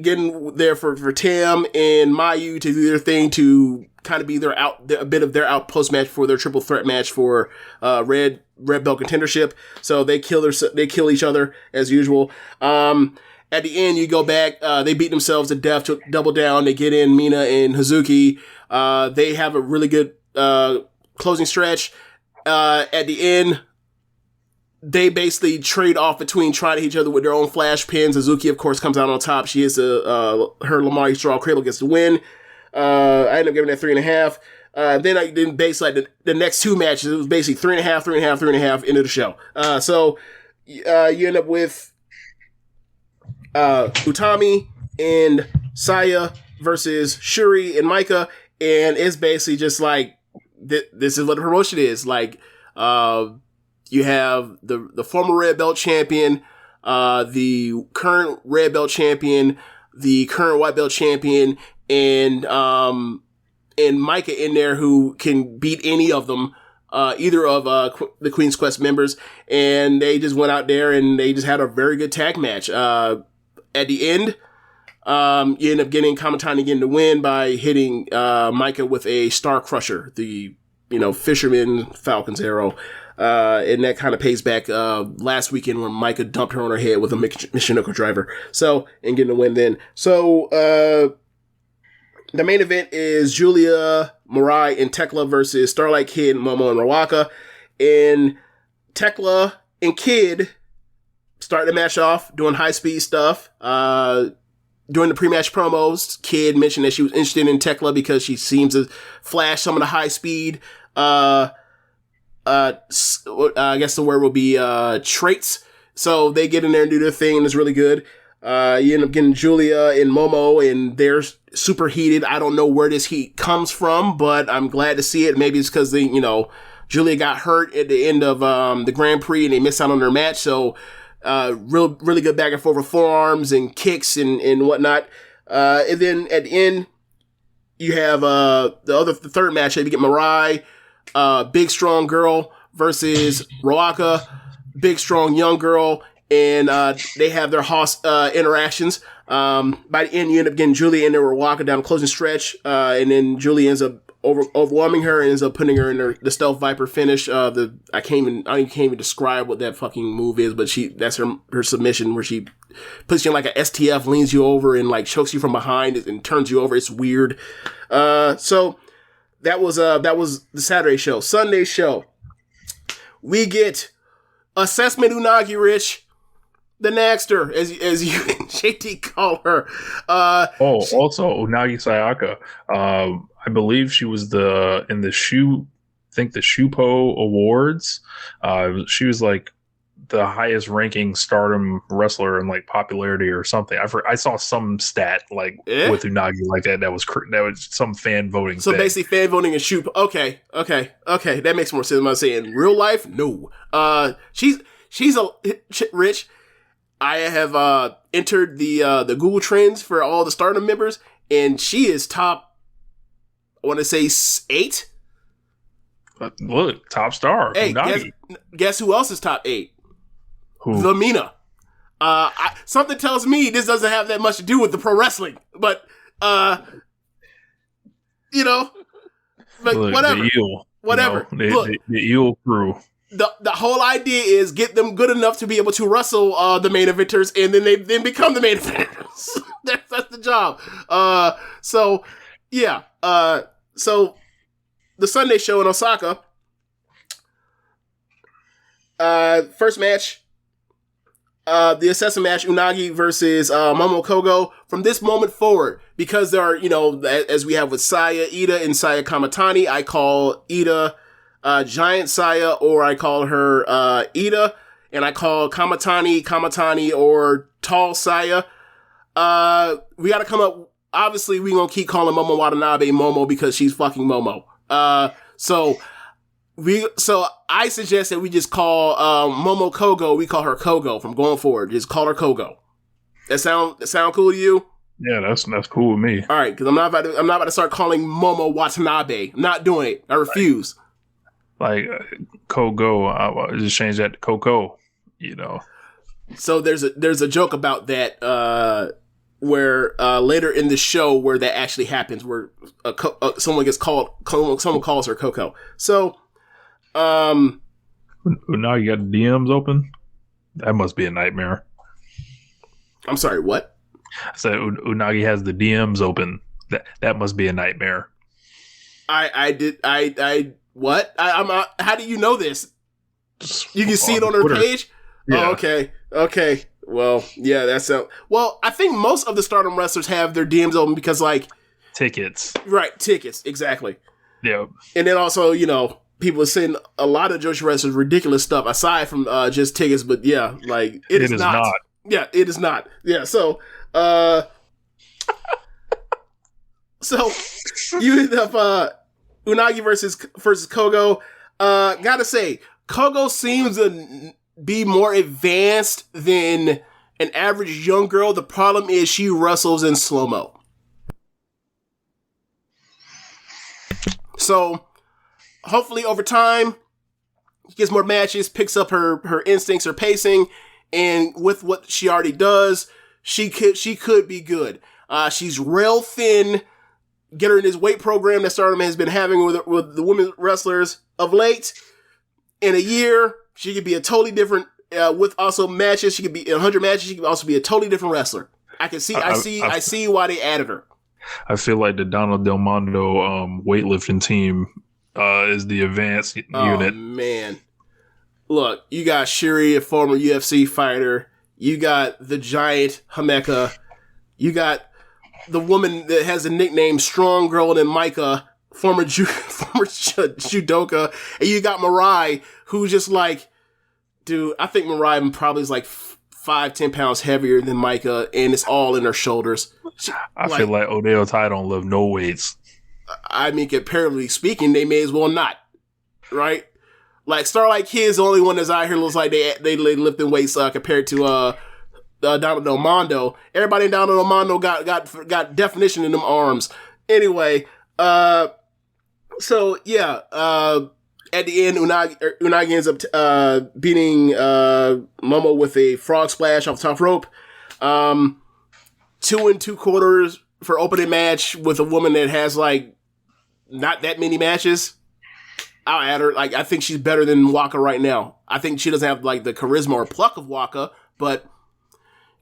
Speaker 8: getting there for Tam and Mayu to do their thing to kind of be a bit of their outpost match for their triple threat match for red belt contendership. So they kill each other as usual. At the end, you go back. They beat themselves to death to double down. They get in Mina and Hazuki. They have a really good closing stretch. At the end, they basically trade off between trying to hit each other with their own flash pins. Hazuki, of course, comes out on top. She hits her Lamar Straw Cradle, gets the win. I ended up giving that 3.5. Then I did basically the next two matches. It was basically 3.5 into the show. So you end up with Utami and Saya versus Shuri and Micah, and it's basically just like this is what the promotion is like. You have the former red belt champion, the current red belt champion, the current white belt champion, and Micah in there who can beat any of them, either of the Queen's Quest members, and they just went out there and they just had a very good tag match. At the end, you end up getting Kamatani getting the win by hitting Micah with a Star Crusher, the Fisherman Falcon's arrow. And that kind of pays back last weekend when Micah dumped her on her head with a Michinoku driver. So, and getting the win then. So, the main event is Julia, Mirai, and Tekla versus Starlight Kid, Momo, and Rawaka. And Tekla and Kid started the match off doing high speed stuff. During the pre-match promos, Kid mentioned that she was interested in Tekla because she seems to flash some of the high speed. I guess the word will be traits. So they get in there and do their thing, and it's really good. You end up getting Julia and Momo, and they're super heated. I don't know where this heat comes from, but I'm glad to see it. Maybe it's because Julia got hurt at the end of the Grand Prix, and they missed out on their match. So really good back and forth with forearms and kicks and whatnot. And then at the end, you have the third match. You get Mirai, big strong girl versus Roaka, big strong young girl, and they have their host interactions. By the end, you end up getting Julia in there with Roaka down the closing stretch, and then Julia ends up overwhelming her and ends up putting her in the Stealth Viper finish. I can't even describe what that fucking move is, but that's her submission where she puts you in like a STF, leans you over and like chokes you from behind and turns you over. It's weird. So that was the Saturday show. Sunday show, we get Assessment Unagi Rich, the Nagster, as you JT call her.
Speaker 9: Also Unagi Sayaka. I believe she was in the Shupo Awards. She was like the highest ranking Stardom wrestler in like popularity or something. I saw some stat like with Unagi like that. That was some fan voting.
Speaker 8: So
Speaker 9: thing.
Speaker 8: Basically, fan voting and Shupo. Okay. That makes more sense than I'm saying. Real life, no. She's a Rich. I have entered the Google Trends for all the Stardom members, and she is top. I want to say 8.
Speaker 9: Look, top star.
Speaker 8: Hey, guess who else is top 8?
Speaker 9: Who?
Speaker 8: The Mina. Something tells me this doesn't have that much to do with the pro wrestling, but but
Speaker 9: look,
Speaker 8: whatever.
Speaker 9: The eel,
Speaker 8: whatever.
Speaker 9: Look, the eel crew.
Speaker 8: The whole idea is get them good enough to be able to wrestle the main eventers, and then they become the main eventers. that's the job. So yeah. So the Sunday show in Osaka. First match. The assessment match, Unagi versus Momo Kogo. From this moment forward, because there are, as we have with Saya Ida and Saya Kamatani, I call Ida Giant Saya, or I call her Ida, and I call Kamatani or Tall Saya. We got to come up. Obviously, we're going to keep calling Momo Watanabe Momo because she's fucking Momo. So I suggest that we just call Momo Kogo. We call her Kogo from going forward. Just call her Kogo. That sound cool to you?
Speaker 9: Yeah, that's cool with me.
Speaker 8: All right, because I'm not about to start calling Momo Watanabe. I'm not doing it. I refuse.
Speaker 9: Like Kogo, I just change that to Coco.
Speaker 8: So there's a joke about that. Where later in the show where that actually happens, where someone calls her Coco. So,
Speaker 9: now you got the DMs open. That must be a nightmare.
Speaker 8: I'm sorry, what?
Speaker 9: I said Unagi has the DMs open. That must be a nightmare.
Speaker 8: What? How do you know this? You can see it on her
Speaker 9: Twitter
Speaker 8: page?
Speaker 9: Yeah.
Speaker 8: Oh, okay. Well, yeah, well, I think most of the Stardom wrestlers have their DMs open because, like...
Speaker 9: Tickets.
Speaker 8: Right, tickets, exactly.
Speaker 9: Yeah.
Speaker 8: And then also, people are saying a lot of Joshi wrestlers ridiculous stuff aside from just tickets, but yeah, like, it is not. Yeah, it is not. Yeah, so, so, you end up, Unagi versus Kogo. Gotta say, Kogo seems to be more advanced than an average young girl. The problem is she wrestles in slow-mo. So, hopefully over time, she gets more matches, picks up her instincts, her pacing, and with what she already does, she could be good. She's real thin. Get her in this weight program that Stardom has been having with the women wrestlers of late. In a year, she could be a totally different, with also matches. She could be in 100 matches. She could also be a totally different wrestler. I see why they added her.
Speaker 9: I feel like the Donald Del Mondo weightlifting team is the advanced unit.
Speaker 8: Oh man, look, you got Shuri, a former UFC fighter. You got the giant Himeka. You got the woman that has the nickname Strong Girl and Micah, former judoka. And you got Mirai, who's just like, dude, I think Mirai probably is like 5-10 pounds heavier than Micah, and it's all in her shoulders.
Speaker 9: I feel like Odell Ty don't lift no weights.
Speaker 8: I mean, comparatively speaking, they may as well not, right? Like Starlight Kid's the only one that's out here looks like they lifting weights compared to Donald Mondo. Everybody in Donald Mondo got definition in them arms. Anyway, so yeah, at the end, Unagi ends up beating Momo with a frog splash off the top rope. 2 2/4 for opening match with a woman that has like not that many matches. I'll add her. Like, I think she's better than Waka right now. I think she doesn't have like the charisma or pluck of Waka, but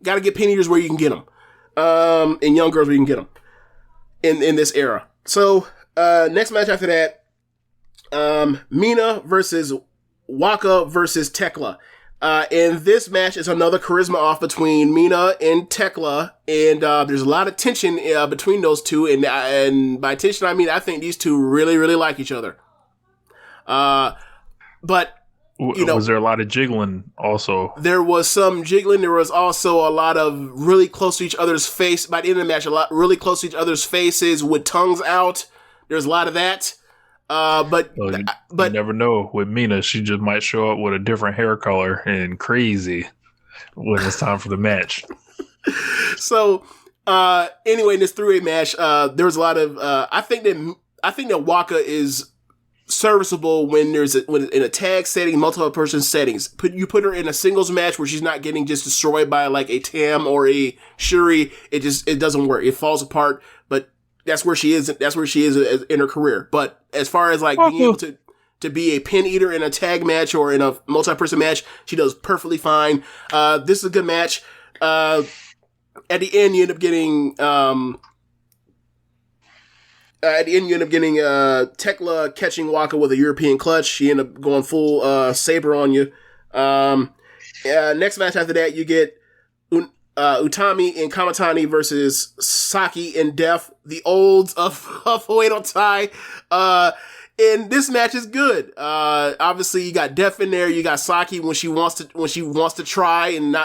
Speaker 8: got to get pin eaters where you can get them, and young girls where you can get them in this era. So next match after that, Mina versus Waka versus Tekla. And this match is another charisma off between Mina and Tekla, and there's a lot of tension between those two. And by tension, I mean I think these two really, really like each other. But you know,
Speaker 9: was there a lot of jiggling also?
Speaker 8: There was some jiggling. There was also a lot of really close to each other's face. By the end of the match, a lot really close to each other's faces with tongues out. There's a lot of that. But
Speaker 9: you never know. With Mina, she just might show up with a different hair color and crazy when it's time for the match.
Speaker 8: So, anyway, in this 3-way match, there was a lot of. I think that Waka is serviceable when when in a tag setting, multiple person settings. You put her in a singles match where she's not getting just destroyed by like a Tam or a Shuri. It doesn't work. It falls apart. But that's where she is. That's where she is in her career. But as far as like being able to be a pin eater in a tag match or in a multi-person match, she does perfectly fine. This is a good match. At the end, you end up getting Tekla catching Waka with a European clutch. She ended up going full saber on you. Next match after that, you get Utami and Kamatani versus Saki and Def, the olds of Oedo Tai. And this match is good. Obviously you got Def in there, you got Saki when she wants to try and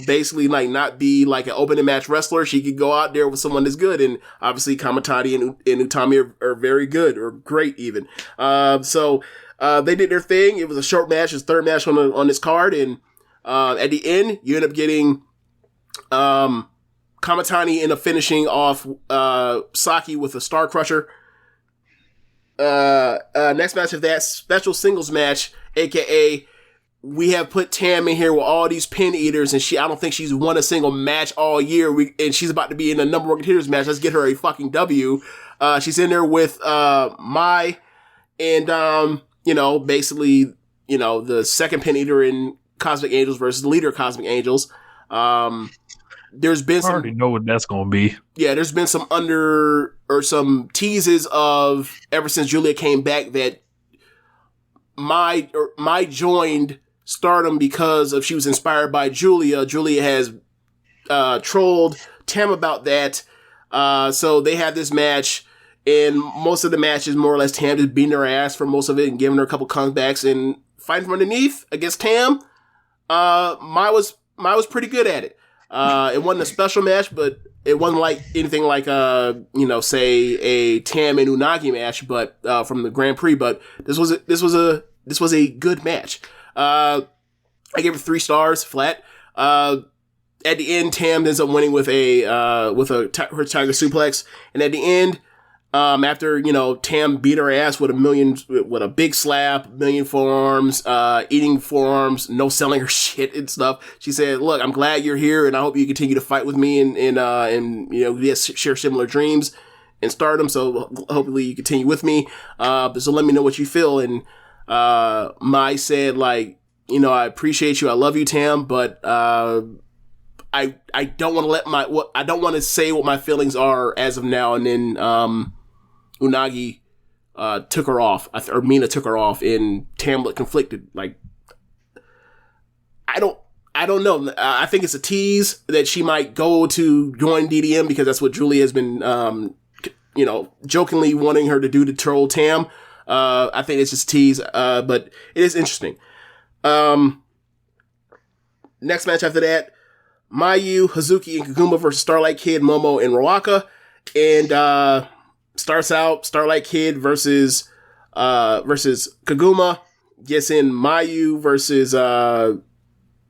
Speaker 8: basically like not be like an opening match wrestler. She could go out there with someone that's good. And obviously Kamatani and Utami are very good, or great even. So they did their thing. It was a short match, it's third match on this card. And at the end, you end up getting Kamatani end up finishing off Saki with a Star Crusher. Next match of that, special singles match, aka we have put Tam in here with all these pin eaters, and I don't think she's won a single match all year, and she's about to be in a number one contenders match. Let's get her a fucking W. She's in there with Mai and basically the second pin eater in Cosmic Angels versus the leader of Cosmic Angels. There's been
Speaker 9: I already know what that's going to be.
Speaker 8: Yeah, there's been some some teases of ever since Julia came back that Mai joined Stardom because she was inspired by Julia. Julia has trolled Tam about that. So they have this match, and most of the match is more or less Tam just beating her ass for most of it and giving her a couple comebacks and fighting from underneath against Tam. Mai was pretty good at it. It wasn't a special match, but it wasn't like anything like say a Tam and Unagi match, but from the Grand Prix. But this was a good match. I gave it 3 stars flat. At the end, Tam ends up winning with her Tiger Suplex, and at the end, after Tam beat her ass with a big slap, million forearms, eating forearms, no selling her shit and stuff. She said, "Look, I'm glad you're here, and I hope you continue to fight with me, and share similar dreams in Stardom. So hopefully you continue with me. So let me know what you feel." And Mai said, like, I appreciate you, I love you, Tam, but I don't want to I don't want to say what my feelings are as of now. And then Unagi took her off, or Mina took her off, and Tam looked conflicted, like I don't know. I think it's a tease that she might go to join DDM because that's what Julia has been, jokingly wanting her to do to troll Tam. I think it's just a tease, but it is interesting. Next match after that, Mayu, Hazuki, and Kaguma versus Starlight Kid, Momo, and Ruaka. And starts out Starlight Kid versus Kaguma. Gets in Mayu versus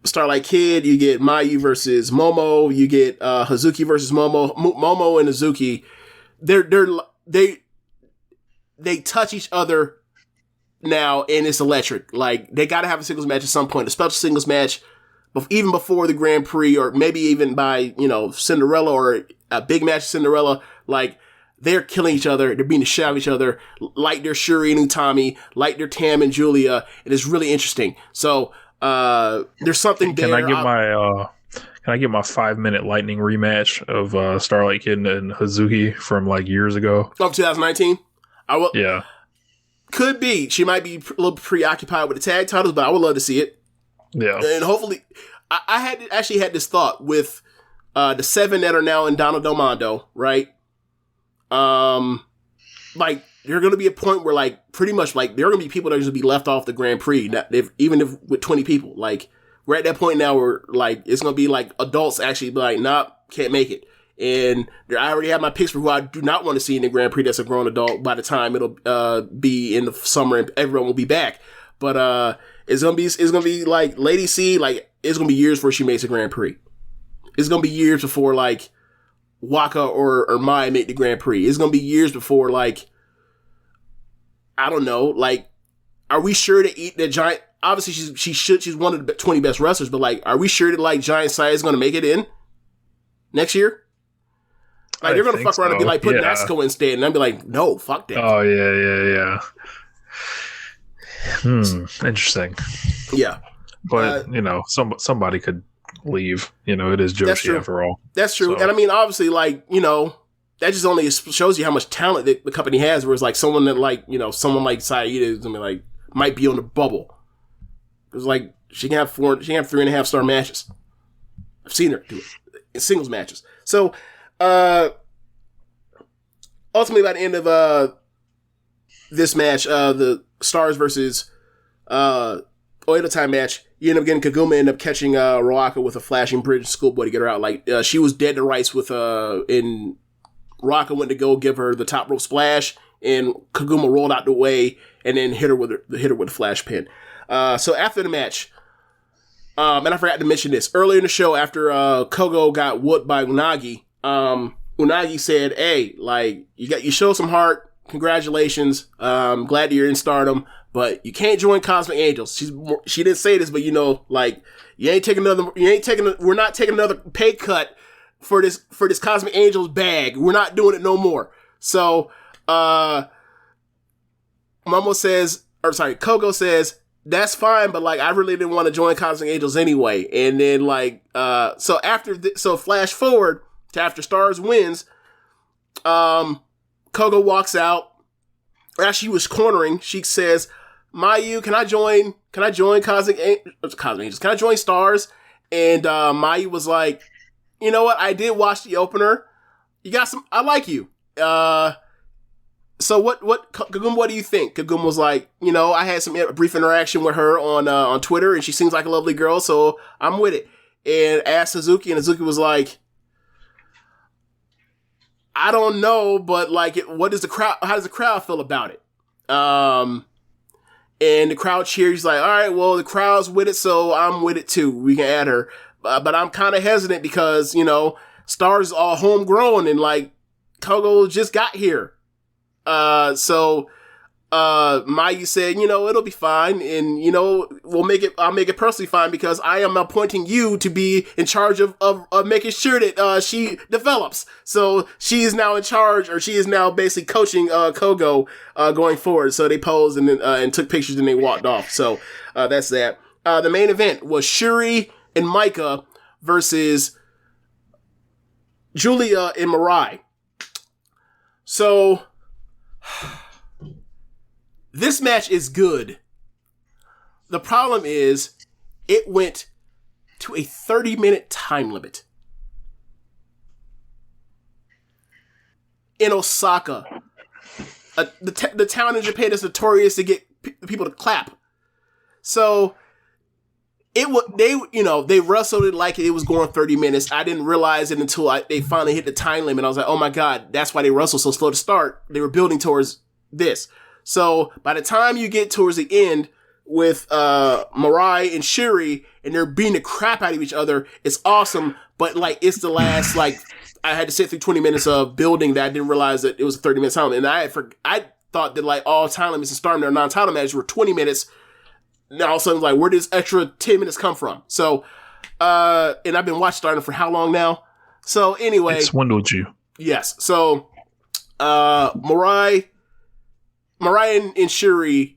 Speaker 8: Starlight Kid. You get Mayu versus Momo. You get Hazuki versus Momo. Momo and Hazuki, they touch each other now, and it's electric. Like, they got to have a singles match at some point, a special singles match, even before the Grand Prix, or maybe even by, Cinderella, or a big match of Cinderella. Like, they're killing each other. They're beating the shit out of each other, like they're Shuri and Utami, like they're Tam and Julia. It is really interesting. So, there's something there.
Speaker 9: Can I get my 5-minute lightning rematch of Starlight Kid and Hazuki from like years ago?
Speaker 8: Of 2019?
Speaker 9: Yeah.
Speaker 8: Could be. She might be a little preoccupied with the tag titles, but I would love to see it.
Speaker 9: Yeah.
Speaker 8: And hopefully, I had this thought with the 7 that are now in Donna Del Mondo, right? Like, there's going to be a point where, like, pretty much, like, there are going to be people that are going to be left off the Grand Prix, even if with 20 people. Like, we're at that point now where, like, it's going to be, like, adults actually be like, nah, can't make it. And I already have my picks for who I do not want to see in the Grand Prix that's a grown adult by the time it'll be in the summer and everyone will be back. But it's gonna be like Lady C, like, it's gonna be years before she makes a Grand Prix. It's gonna be years before, like, Waka or Mai make the Grand Prix. It's gonna be years before, like, I don't know, like, are we sure that Giant, obviously she's one of the 20 best wrestlers, but, like, are we sure that, like, Giant Sai is gonna make it in next year? Like, they're gonna fuck around and be like, put Natsuko instead, and I'd be like, no, fuck that.
Speaker 9: Oh, yeah. Interesting.
Speaker 8: Yeah.
Speaker 9: But, somebody could leave. It is Joshi after all.
Speaker 8: That's true. So. And I mean, obviously, like, that just only shows you how much talent that the company has, whereas, like, someone that, like, someone like Saida is gonna be like, might be on the bubble. Because, like, she can have 3.5 star matches. I've seen her do it in singles matches. So, ultimately, by the end of this match, the Stars versus Oedo time match, you end up getting Kaguma end up catching Ruaka with a flashing bridge schoolboy to get her out. Like, she was dead to rights with and Ruaka went to go give her the top rope splash, and Kaguma rolled out the way and then hit her with a flash pin. So after the match, and I forgot to mention this earlier in the show, after Kogo got whooped by Unagi, Unagi said, "Hey, like, you show some heart. Congratulations. Glad that you're in Stardom, but you can't join Cosmic Angels." She didn't say this, but like, we're not taking another pay cut for this Cosmic Angels bag. We're not doing it no more. So, Kogo says, that's fine, but, like, I really didn't want to join Cosmic Angels anyway. And then, like, so flash forward to after Stars wins, Kogo walks out. As she was cornering, she says, "Mayu, can I join Cosmic Angels? Can I join Stars?" And Mayu was like, "You know what? I did watch the opener. You got some. I like you. So what, Kaguma, what do you think?" Kaguma was like, "I had some brief interaction with her on Twitter, and she seems like a lovely girl, so I'm with it." And asked Suzuki, and Suzuki was like, "I don't know, but, like, how does the crowd feel about it?" And the crowd cheers. He's like, "All right, well, the crowd's with it, so I'm with it too. We can add her." But I'm kind of hesitant because, Stars is all homegrown and, like, Kogo just got here. So Mayu said, it'll be fine, and, I'll make it personally fine because I am appointing you to be in charge of making sure that she develops. So she is now in charge, or she is now basically coaching Kogo going forward. So they posed and took pictures and they walked off. So that's that. The main event was Shuri and Micah versus Julia and Mirai. So this match is good. The problem is it went to a 30-minute time limit. In Osaka, the town in Japan is notorious to get people to clap. So they wrestled it like it was going 30 minutes. I didn't realize it until they finally hit the time limit. I was like, oh my God, that's why they wrestled so slow to start. They were building towards this. So by the time you get towards the end with Mirai and Shuri, and they're beating the crap out of each other, it's awesome. But like, it's the last, like, I had to sit through 20 minutes of building that I didn't realize that it was a 30-minute time limit. And I thought that like all time limits in Stardom, their non-title matches were 20 minutes. Now all of a sudden, like, where did this extra 10 minutes come from? So, and I've been watching Stardom for how long now? So anyway.
Speaker 9: It swindled you.
Speaker 8: Yes. So, Mirai and Shuri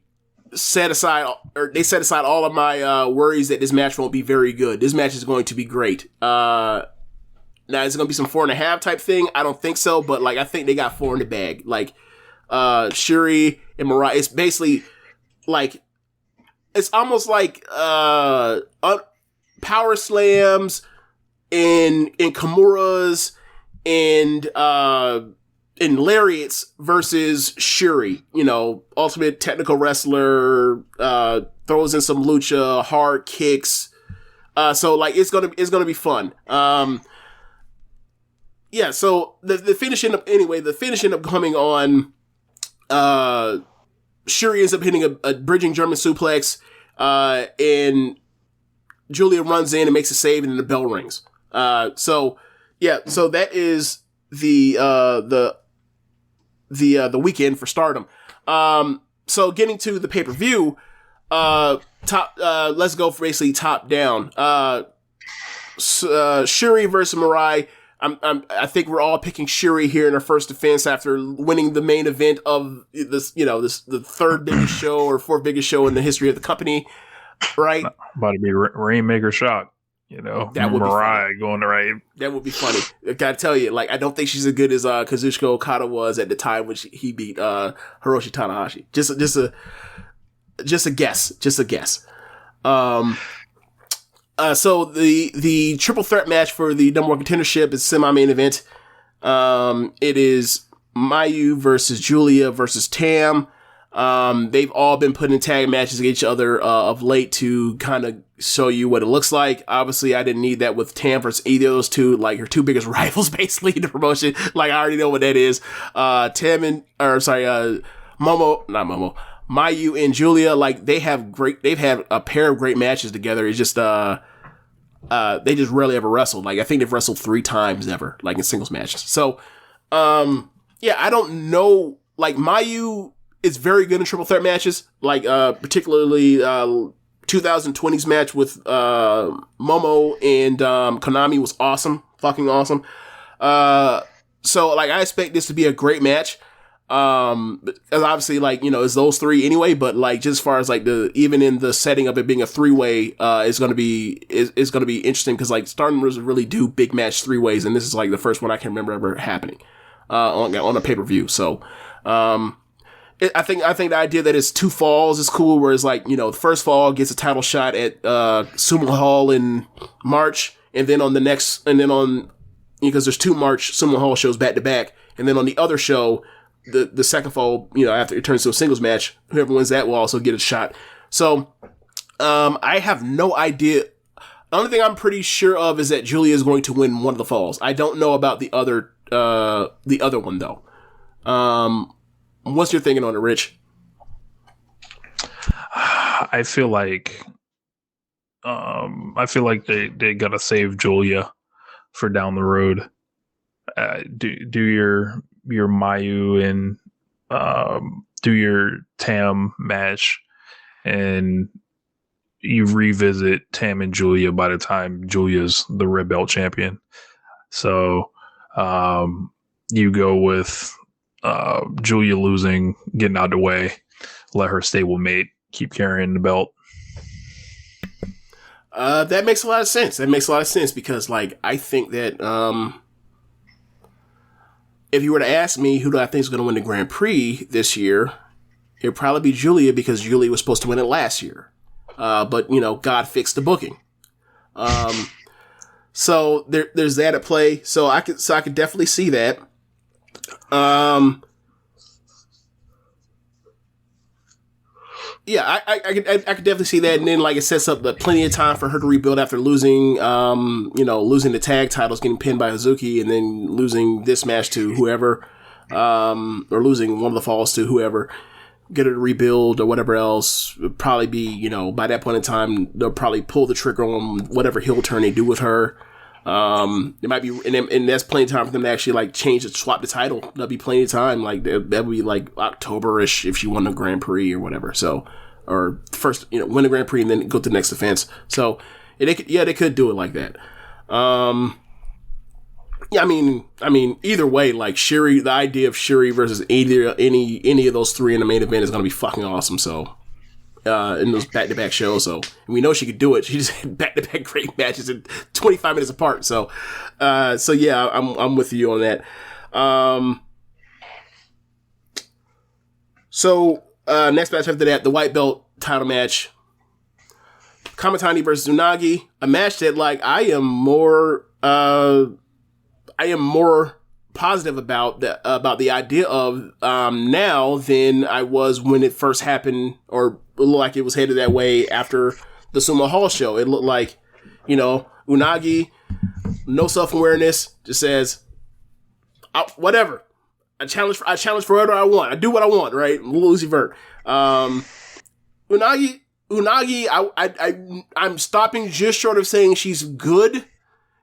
Speaker 8: set aside all of my worries that this match won't be very good. This match is going to be great. Now, is it going to be some 4.5 type thing? I don't think so, but like, I think they got 4 in the bag. Like, Shuri and Mirai, it's basically like, it's almost like power slams and Kimuras and lariats versus Shuri. You know, ultimate technical wrestler, throws in some lucha, hard kicks. So like it's gonna be fun. Yeah. So the finish ended up coming on. Shuri ends up hitting a bridging German suplex, and Julia runs in and makes a save, and then the bell rings. So that is the weekend for Stardom. So getting to the pay-per-view, let's go for basically top down. Shuri versus Mirai. I think we're all picking Shuri here in her first defense after winning the main event of the third biggest show or fourth biggest show in the history of the company, right?
Speaker 9: About to be Rainmaker shock, that would Mirai going to right.
Speaker 8: That would be funny. I gotta tell you, like, I don't think she's as good as Kazuchika Okada was at the time when he beat Hiroshi Tanahashi. Just a guess. So the triple threat match for the number one contendership is semi-main event. It is Mayu versus Julia versus Tam. They've all been put in tag matches against each other of late to kind of show you what it looks like. Obviously, I didn't need that with Tam versus either of those two, like her two biggest rivals, basically, in the promotion. Like, I already know what that is. Mayu and Julia, like, they've had a pair of great matches together. It's just, they just rarely ever wrestled. Like, I think they've wrestled 3 times ever, like in singles matches. So, I don't know. Like, Mayu is very good in triple threat matches. Like, particularly, 2020's match with, Momo and, Konami was awesome. Fucking awesome. So, like, I expect this to be a great match. Obviously, like, it's those 3 anyway, but like, just as far as like even in the setting of it being a 3-way, it's going to be interesting because like Stardom really do big match 3-ways, and this is like the first one I can remember ever happening, on a pay-per-view. So, I think the idea that it's 2 falls is cool, where it's like, the first fall gets a title shot at, Sumo Hall in March, and then because there's 2 March Sumo Hall shows back to back, and then on the other show, the second fall, after it turns to a singles match, whoever wins that will also get a shot. So, I have no idea. The only thing I'm pretty sure of is that Julia is going to win one of the falls. I don't know about the other one though. What's your thinking on it, Rich?
Speaker 9: I feel like they gotta save Julia for down the road. Do your Mayu and do your Tam match, and you revisit Tam and Julia by the time Julia's the red belt champion. So you go with Julia losing, getting out of the way, let her stablemate keep carrying the belt.
Speaker 8: That makes a lot of sense. Because, like, I think that if you were to ask me who do I think is going to win the Grand Prix this year, it'd probably be Julia, because Julia was supposed to win it last year. But, God fixed the booking. So there's that at play. So I could definitely see that. Yeah, I could definitely see that, and then like it sets up plenty of time for her to rebuild after losing the tag titles, getting pinned by Hazuki, and then losing this match to whoever, or losing one of the falls to whoever, get her to rebuild or whatever else. It'd probably be, by that point in time, they'll probably pull the trigger on whatever heel turn they do with her. It might be, and that's plenty of time for them to actually like swap the title. That'll be plenty of time. Like that would be like October-ish if she won the Grand Prix or whatever. So, or first, win the Grand Prix and then go to the next defense. So, they could do it like that. Yeah, I mean, either way, like Shuri, the idea of Shuri versus any of those three in the main event is going to be fucking awesome. So, in those back-to-back shows, so we know she could do it. She just had back-to-back great matches in 25 minutes apart. So yeah, I'm with you on that. Next match after that, the white belt title match, Kamitani versus Unagi, a match that like I am more positive about the idea of now than I was when it first happened, or it looked like it was headed that way after the Sumo Hall show. It looked like, Unagi, no self-awareness, just says, whatever. I challenge for whatever I want. I do what I want, right? Lil Uzi Vert. Unagi, I'm stopping just short of saying she's good,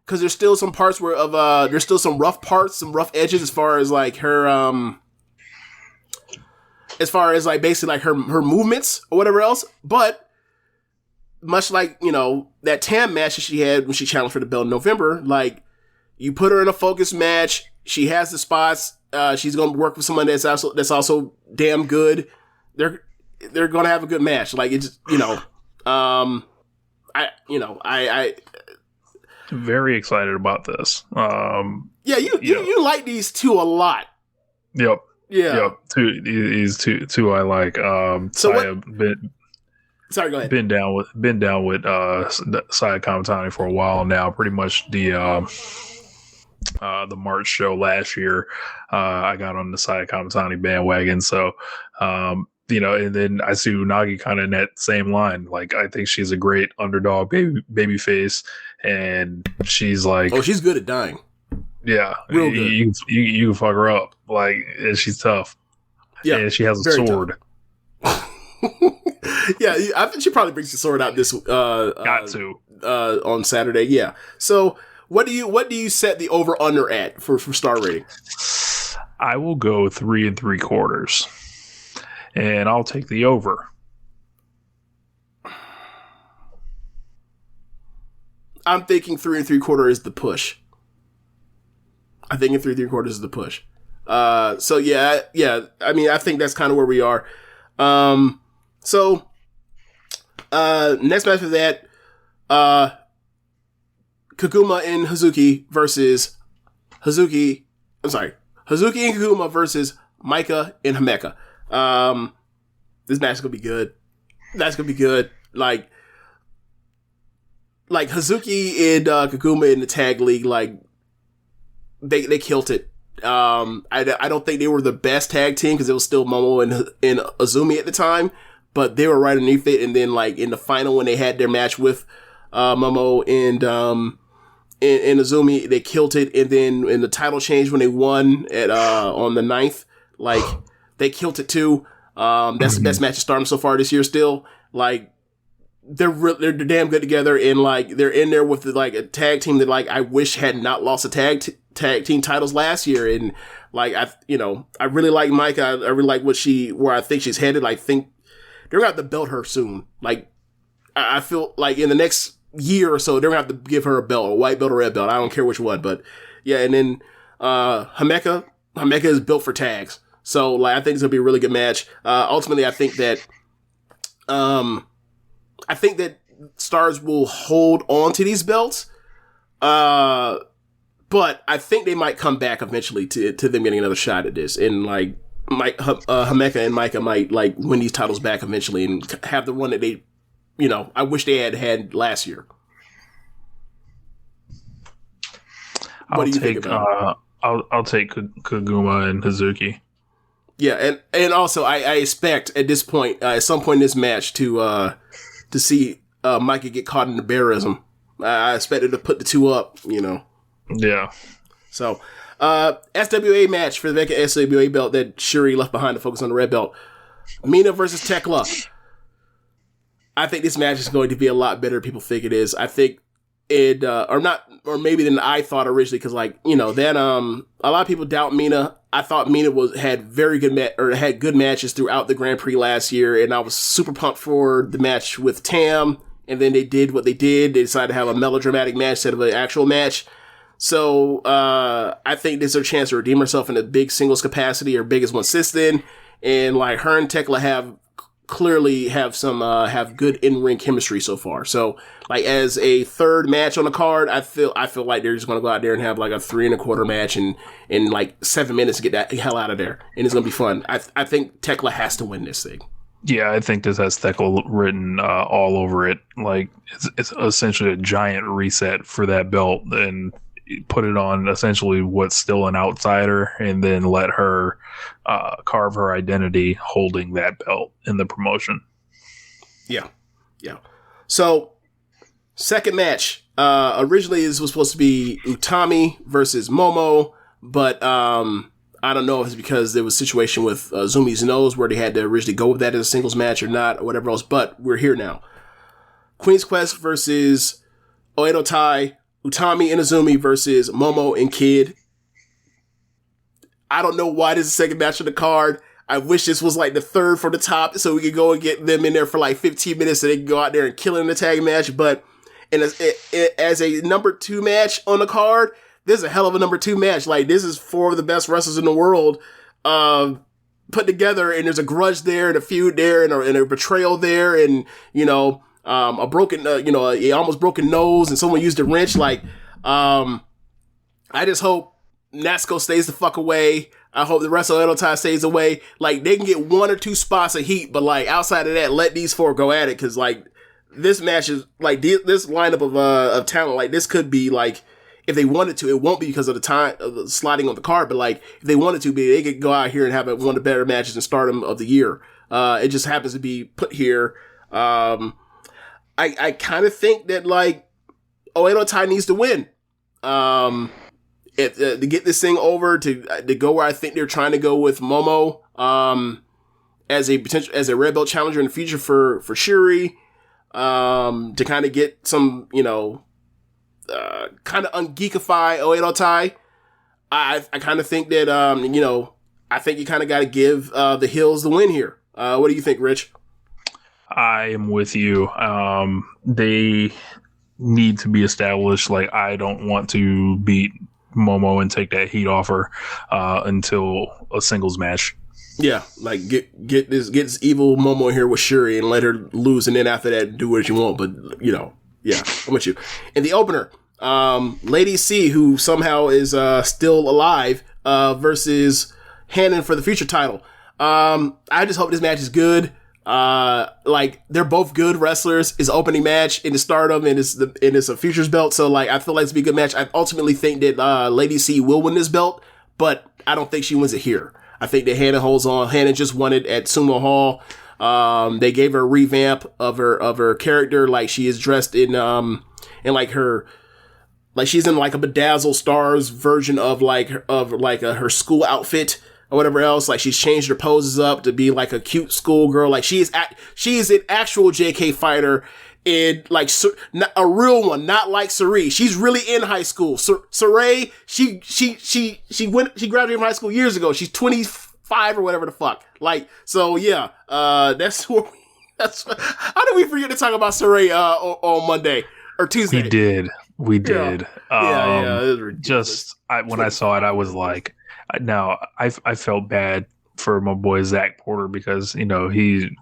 Speaker 8: because there's still some parts there's still some rough parts, some rough edges as far as like her, as far as like basically like her movements or whatever else. But much like, that TAM match that she had when she challenged for the belt in November, like you put her in a focus match, she has the spots, she's going to work with someone that's also damn good. They're going to have a good match. Like it's, I
Speaker 9: very excited about this.
Speaker 8: Yeah, you like these two a lot.
Speaker 9: Yep.
Speaker 8: Yeah.
Speaker 9: Yep. These two I like.
Speaker 8: So
Speaker 9: Saya
Speaker 8: sorry, go ahead.
Speaker 9: Been down with Saya Kamitani for a while now. Pretty much the March show last year, I got on the Saya Kamitani bandwagon. So, and then I see Unagi kind of in that same line. Like, I think she's a great underdog baby face, and she's like,
Speaker 8: oh, she's good at dying.
Speaker 9: Yeah,
Speaker 8: real good.
Speaker 9: You can fuck her up, like, and she's tough.
Speaker 8: Yeah,
Speaker 9: and she has a sword.
Speaker 8: Yeah, I think she probably brings the sword out this on Saturday. Yeah. So, what do you set the over under at for star rating?
Speaker 9: I will go 3 3/4. And I'll take the over.
Speaker 8: I'm thinking 3 3/4 is the push. I think 3 3/4 is the push. So yeah. I mean, I think that's kind of where we are. Next match for that, Kaguma and Hazuki versus Hazuki and Kaguma versus Maika and Himeka. This match is gonna be good. That's gonna be good. Like Hazuki and Kaguma in the tag league, like they killed it. I don't think they were the best tag team because it was still Momo and Azumi at the time, but they were right underneath it. And then like in the final when they had their match with Momo and Azumi, they killed it. And then in the title change when they won at on the 9th, like they killed it too. That's the best match of Stardom so far this year. Still, like they're damn good together, and like they're in there with like a tag team that like I wish had not lost a tag team titles last year. And like I really like Maika. I really like where I think she's headed. I think they're gonna have to belt her soon. Like I feel like in the next year or so they're gonna have to give her a belt, a white belt or red belt. I don't care which one, but yeah. And then Himeka is built for tags. So, like, I think it's gonna be a really good match. Ultimately, I think that stars will hold on to these belts. But I think they might come back eventually to them getting another shot at this. And, like, Himeka and Maika might, like, win these titles back eventually and have the one that they, I wish they had last year. What do you think about it?
Speaker 9: I'll take Koguma and Hazuki.
Speaker 8: Yeah, and also I expect at this point, at some point in this match, to see Micah get caught in the bearism. I expected to put the two up,
Speaker 9: Yeah.
Speaker 8: So, SWA match for the vacant SWA belt that Shuri left behind to focus on the red belt. Mina versus Tekla. I think this match is going to be a lot better than people think it is. I think it, or maybe than I thought originally, because a lot of people doubt Mina. I thought Mina had very good had good matches throughout the Grand Prix last year, and I was super pumped for the match with Tam. And then they did what they did. They decided to have a melodramatic match instead of an actual match. So I think this is her chance to redeem herself in a big singles capacity, or big as one assistant. And like her and Tekla clearly have good in-ring chemistry so far. So like as a third match on the card, I feel like they're just gonna go out there and have like a 3 1/4 match in like 7 minutes to get that hell out of there, and it's gonna be fun. I think Tekla has to win this thing.
Speaker 9: Yeah, I think this has Tekla written all over it. Like it's essentially a giant reset for that belt, and put it on essentially what's still an outsider, and then let her carve her identity holding that belt in the promotion.
Speaker 8: Yeah. So, second match. Originally, this was supposed to be Utami versus Momo, but I don't know if it's because there was a situation with Zumi's nose where they had to originally go with that as a singles match or not, or whatever else, but we're here now. Queen's Quest versus Oedo Tai, Utami and Azumi versus Momo and Kid. I don't know why this is the second match on the card. I wish this was like the third from the top so we could go and get them in there for like 15 minutes so they can go out there and kill it in the tag match. But as a number 2 match on the card, this is a hell of a number 2 match. Like, this is 4 of the best wrestlers in the world put together, and there's a grudge there, and a feud there, and a betrayal there, and, a broken, a almost broken nose, and someone used a wrench. Like, I just hope Natsuko stays the fuck away. I hope the rest of Oedo Tai stays away. Like, they can get 1 or 2 spots of heat, but, like, outside of that, let these 4 go at it, because, like, this match is, like, this lineup of talent, like, this could be, like, if they wanted to, it won't be because of the time of the sliding on the card, but like if they wanted to be, they could go out here and have one of the better matches in Stardom of the year. It just happens to be put here. I kind of think that like Oedo Tai needs to win. To get this thing over to go where I think they're trying to go with Momo as a red belt challenger in the future for Shuri, to kind of get some kind of ungeekify Oedo Tai. I kind of think that, I think you kind of got to give the heels the win here. What do you think, Rich?
Speaker 9: I am with you. They need to be established. Like, I don't want to beat Momo and take that heat off her until a singles match.
Speaker 8: Yeah, like get this evil Momo here with Shuri and let her lose, and then after that do what you want. But yeah, I'm with you. In the opener, Lady C, who somehow is still alive, versus Hannon for the future title. I just hope this match is good. Like, they're both good wrestlers. It's an opening match in the Stardom, and it's a futures belt. So like, I feel like it's gonna be a good match. I ultimately think that Lady C will win this belt, but I don't think she wins it here. I think that Hannon holds on. Hannon just won it at Sumo Hall. They gave her a revamp of her character. Like, she is dressed in like her, like she's in like a Bedazzled Stars version of her school outfit or whatever else. Like, she's changed her poses up to be like a cute schoolgirl. Like, she is an actual JK fighter, in like a real one, not like Sarai. She's really in high school. Sarai, she graduated from high school years ago. She's 25 or whatever the fuck. Like, so yeah, how did we forget to talk about Sarai on Monday or Tuesday?
Speaker 9: We did.
Speaker 8: Yeah, it was ridiculous.
Speaker 9: When I saw it, I was like, now I felt bad for my boy Zach Porter, because he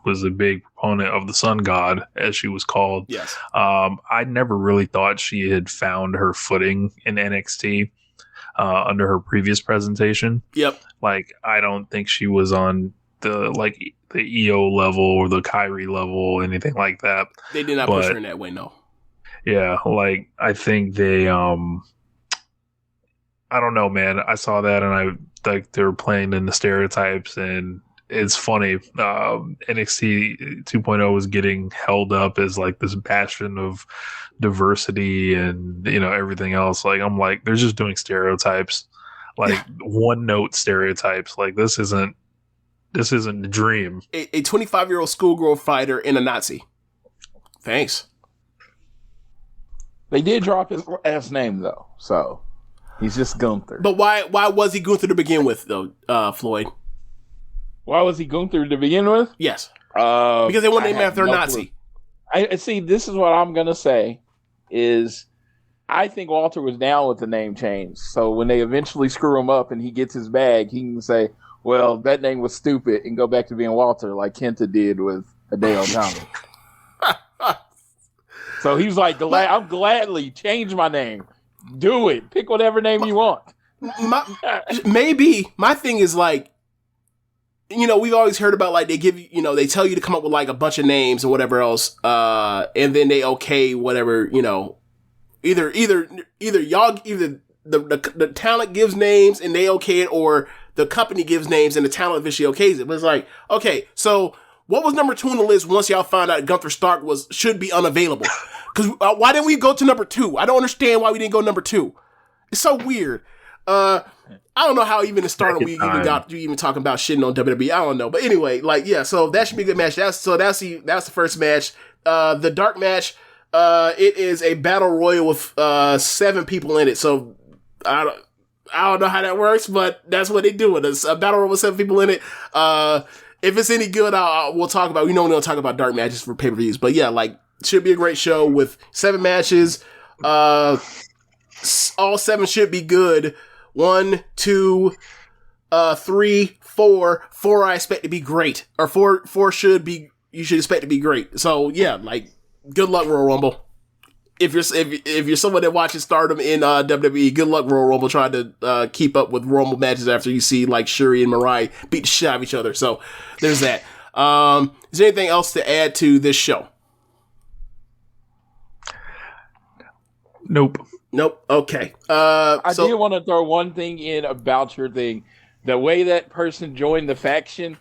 Speaker 9: was a big proponent of the Sun God, as she was called.
Speaker 8: Yes.
Speaker 9: I never really thought she had found her footing in NXT under her previous presentation.
Speaker 8: Yep.
Speaker 9: Like, I don't think she was on the EO level or the Kyrie level, anything like that.
Speaker 8: They did not push her in that way, no.
Speaker 9: Yeah, like, I think they I don't know, man. I saw that and I like they were playing in the stereotypes, and it's funny. NXT 2.0 was getting held up as like this bastion of diversity and everything else. Like I'm like they're just doing stereotypes, like one note stereotypes. Like this isn't the dream.
Speaker 8: A 25-year-old schoolgirl fighter and a Nazi. Thanks.
Speaker 10: They did drop his last name though, so he's just Gunther.
Speaker 8: But why was he Gunther to begin with though, Floyd?
Speaker 10: Why was he Gunther to begin with?
Speaker 8: Yes. Because they want to name after a Nazi.
Speaker 10: I see. This is what I'm gonna say. Is I think Walter was down with the name change. So when they eventually screw him up and he gets his bag, he can say, "Well, that name was stupid," and go back to being Walter, like Kenta did with Hideo Itami. So he was like, "I'm gladly change my name. Do it. Pick whatever name you want."
Speaker 8: Maybe my thing is like, we've always heard about like they give you, they tell you to come up with like a bunch of names and whatever else, and then they okay whatever, either the talent gives names and they okay it, or the company gives names and the talent eventually okays it. But it's like, okay, so what was number 2 on the list once y'all found out Gunther Stark should be unavailable? Because why didn't we go to number 2? I don't understand why we didn't go number 2. It's so weird. I don't know how even in Stardom we even talking about shitting on WWE. I don't know, but anyway, like so that should be a good match. That's the first match. The dark match. It is a battle royal with 7 people in it. So I don't know how that works, but that's what they do. It's a battle royal with 7 people in it. If it's any good, we'll talk about. We know we'll talk about dark matches for pay-per-views, but yeah, like should be a great show with 7 matches. All 7 should be good. 1, 2, 3, 4. 4 I expect to be great, or 4 should be. You should expect to be great. So yeah, like good luck Royal Rumble. If you're someone that watches Stardom in WWE, good luck Royal Rumble trying to keep up with Rumble matches after you see like Shuri and Mariah beat the shit out of each other. So there's that. Is there anything else to add to this show?
Speaker 9: Nope.
Speaker 8: Okay.
Speaker 10: I did want to throw one thing in about your thing. The way that person joined the faction,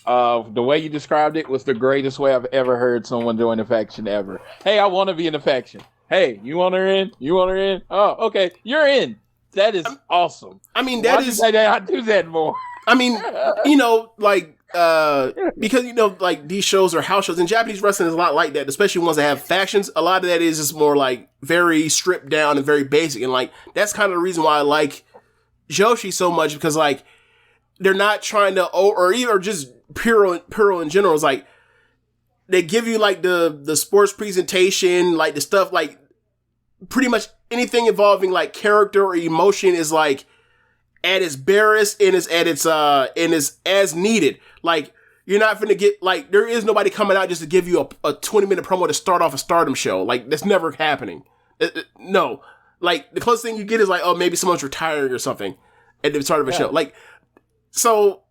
Speaker 10: the way you described it was the greatest way I've ever heard someone join a faction ever. Hey, I want to be in a faction. Hey, you want her in? You want her in? Oh, okay. You're in. That is awesome.
Speaker 8: I mean,
Speaker 10: I do that more.
Speaker 8: I mean, like, because, like these shows are house shows, and Japanese wrestling is a lot like that, especially ones that have factions. A lot of that is just more like very stripped down and very basic. And like, that's kind of the reason why I like Joshi so much, because like, they're not trying to, or just pure in general. It's like, they give you like the sports presentation, like the stuff, like pretty much anything involving like character or emotion is like at its barest and is as needed. Like you're not gonna get like there is nobody coming out just to give you a 20-minute promo to start off a Stardom show. Like that's never happening. No, like the closest thing you get is like, oh, maybe someone's retiring or something at the start of a show. Like so,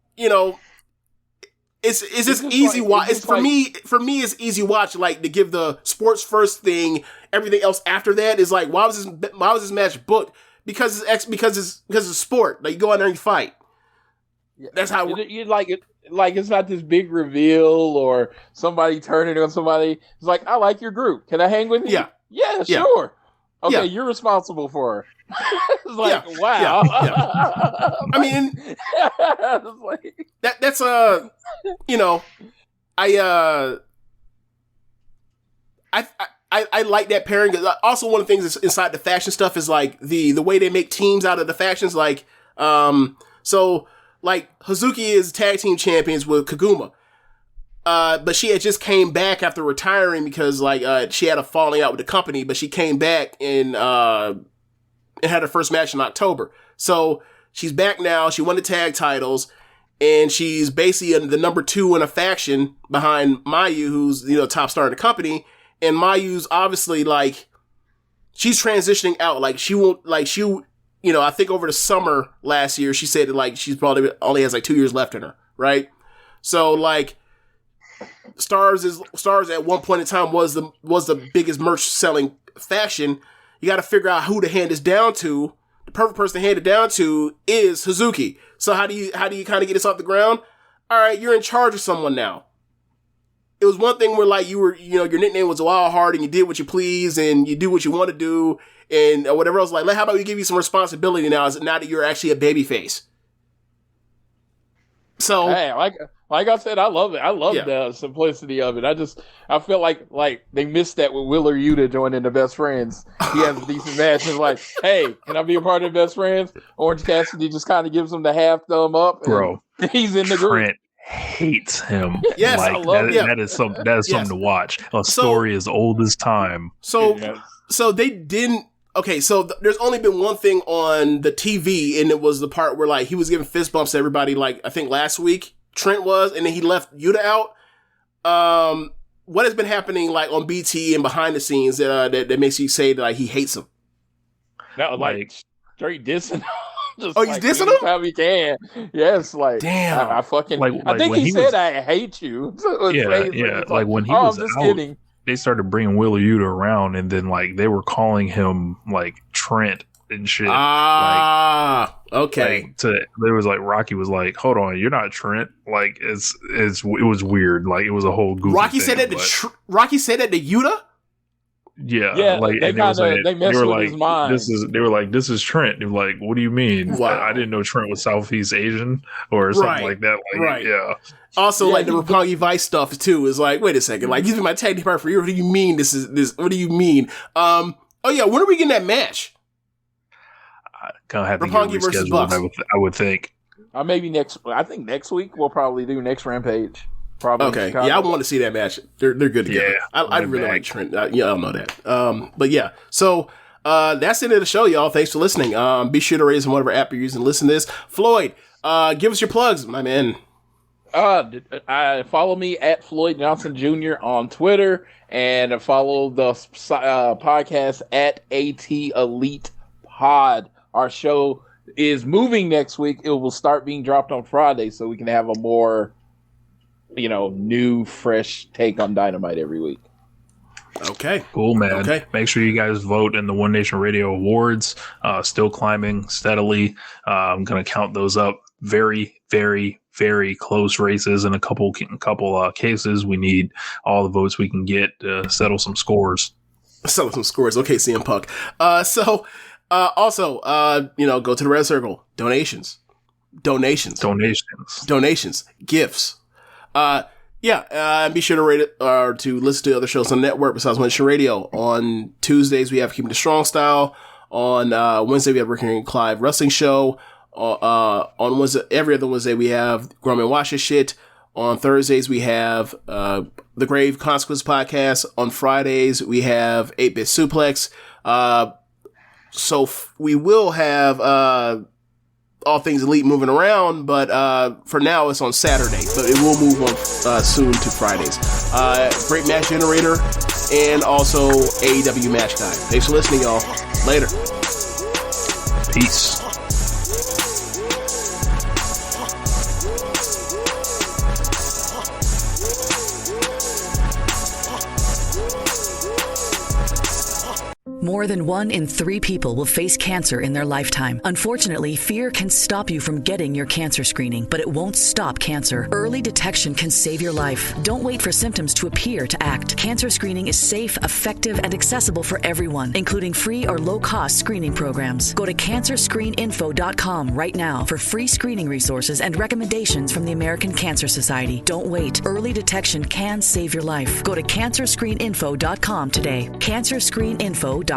Speaker 8: It's just easy watch. It's for me. It's easy watch. Like to give the sports first thing, everything else after that is like, why was this match booked? Because it's sport. Like you go out there and you fight. That's how
Speaker 10: you like it. Like it's not this big reveal or somebody turning on somebody. It's like, I like your group. Can I hang with you? Yeah, sure. Okay, you're responsible for her. It's like, wow.
Speaker 8: Yeah. I mean, that's I like that pairing. Also, one of the things that's inside the faction stuff is like the way they make teams out of the factions. Like, so like Hazuki is tag team champions with Kaguma. But she had just came back after retiring because like she had a falling out with the company, but she came back and had her first match in October. So she's back now. She won the tag titles, and she's basically the number 2 in a faction behind Mayu, who's top star in the company. And Mayu's obviously like she's transitioning out. Like she won't like I think over the summer last year she said that like she's probably only has like 2 years left in her, right? So like. Stars at one point in time was the biggest merch selling faction. You got to figure out who to hand this down to the perfect person to hand it down to is Hazuki. So how do you kind of get this off the ground? All right, you're in charge of someone now. It was one thing where like you were, your nickname was Wild Heart and you did what you please and you do what you want to do and whatever else. Like, how about we give you some responsibility now that you're actually a babyface? So,
Speaker 10: hey, like I said, I love it. I love the simplicity of it. I feel like they missed that with Wheeler Yuta joining the Best Friends. He has a decent match and like, hey, can I be a part of the Best Friends? Orange Cassidy just kind of gives him the half thumb up.
Speaker 9: Bro,
Speaker 10: he's in the group.
Speaker 9: Trent hates him.
Speaker 8: Yes,
Speaker 9: like,
Speaker 8: I love
Speaker 9: that. That is something to watch. A story as old as time.
Speaker 8: So they didn't. Okay, so there's only been one thing on the TV, and it was the part where like he was giving fist bumps to everybody. Like I think last week Trent was, and then he left Yuta out. What has been happening like on BT and behind the scenes that makes you say that like he hates him?
Speaker 10: No, like straight dissing.
Speaker 8: He's dissing him?
Speaker 10: How he can. Yes, like
Speaker 8: damn.
Speaker 10: I fucking.
Speaker 9: Like
Speaker 10: I think he said I hate you.
Speaker 9: Yeah. Like when he was
Speaker 10: just
Speaker 9: out,
Speaker 10: kidding.
Speaker 9: they started bringing Wheeler Yuta around, and then like they were calling him like Trent and shit.
Speaker 8: Okay.
Speaker 9: Like, there was like Rocky was like, "Hold on, you're not Trent." Like it was weird. Like it was a whole goofy
Speaker 8: Rocky
Speaker 9: thing,
Speaker 8: said that. Rocky said that to Yuta.
Speaker 9: Yeah, like
Speaker 10: they messed with his mind.
Speaker 9: They were like, "This is Trent." They were like, "What do you mean?"
Speaker 8: Wow.
Speaker 9: I didn't know Trent was Southeast Asian or something like that. Like,
Speaker 8: right.
Speaker 9: Yeah.
Speaker 8: Also, like the Roppongi Vice stuff too is like, wait a second, like he's been my tag team partner for years. What do you mean this is this? What do you mean? Oh yeah, when are we getting that match?
Speaker 9: Gonna have to
Speaker 8: Roppongi
Speaker 9: get
Speaker 8: versus
Speaker 9: rescheduled.
Speaker 8: Bucks.
Speaker 9: I would think.
Speaker 10: Maybe I think next week we'll probably do next Rampage. Probably.
Speaker 8: Okay. Yeah, I want to see that match. They're good together.
Speaker 9: Yeah,
Speaker 8: I really like Trent. Yeah, I don't know that. But yeah, so that's the end of the show, y'all. Thanks for listening. Be sure to rate us on whatever app you're using to listen to this. Floyd, give us your plugs, my man.
Speaker 10: Follow me at Floyd Johnson Jr. on Twitter and follow the podcast at AT Elite Pod. Our show is moving next week. It will start being dropped on Friday so we can have a more new, fresh take on Dynamite every week.
Speaker 8: Okay.
Speaker 9: Cool, man.
Speaker 8: Okay.
Speaker 9: Make sure you guys vote in the One Nation Radio Awards. Still climbing steadily. I'm going to count those up. Very, very, very close races in a couple cases. We need all the votes we can get to settle some scores.
Speaker 8: Settle some scores. Okay, CM Punk. Also, go to the Red Circle. Donations. Gifts. Be sure to rate it or to listen to other shows on the network besides One Nation Radio. On Tuesdays, we have Keepin It Strong Style. On Wednesday, we have Ricky Clive Wrestling Show. On Wednesday, every other Wednesday, we have Grumman Watch This Shit. On Thursdays, we have the Grave Consequence Podcast. On Fridays, we have 8-Bit Suplex. So we will have All Things Elite moving around, but for now it's on Saturday, but it will move on soon to Fridays. Great Match Generator and also AEW Match Guide. Thanks for listening, y'all. Later.
Speaker 9: Peace.
Speaker 12: More than 1 in 3 people will face cancer in their lifetime. Unfortunately, fear can stop you from getting your cancer screening, but it won't stop cancer. Early detection can save your life. Don't wait for symptoms to appear to act. Cancer screening is safe, effective, and accessible for everyone, including free or low-cost screening programs. Go to cancerscreeninfo.com right now for free screening resources and recommendations from the American Cancer Society. Don't wait. Early detection can save your life. Go to cancerscreeninfo.com today. Cancerscreeninfo.com.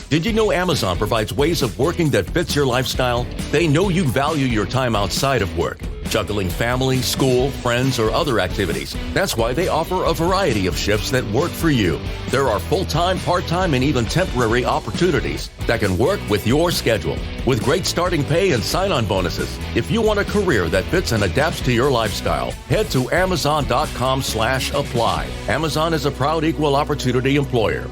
Speaker 1: Did you know Amazon provides ways of working that fits your lifestyle? They know you value your time outside of work, juggling family, school, friends, or other activities. That's why they offer a variety of shifts that work for you. There are full-time, part-time, and even temporary opportunities that can work with your schedule. With great starting pay and sign-on bonuses, if you want a career that fits and adapts to your lifestyle, head to Amazon.com/apply. Amazon is a proud equal opportunity employer.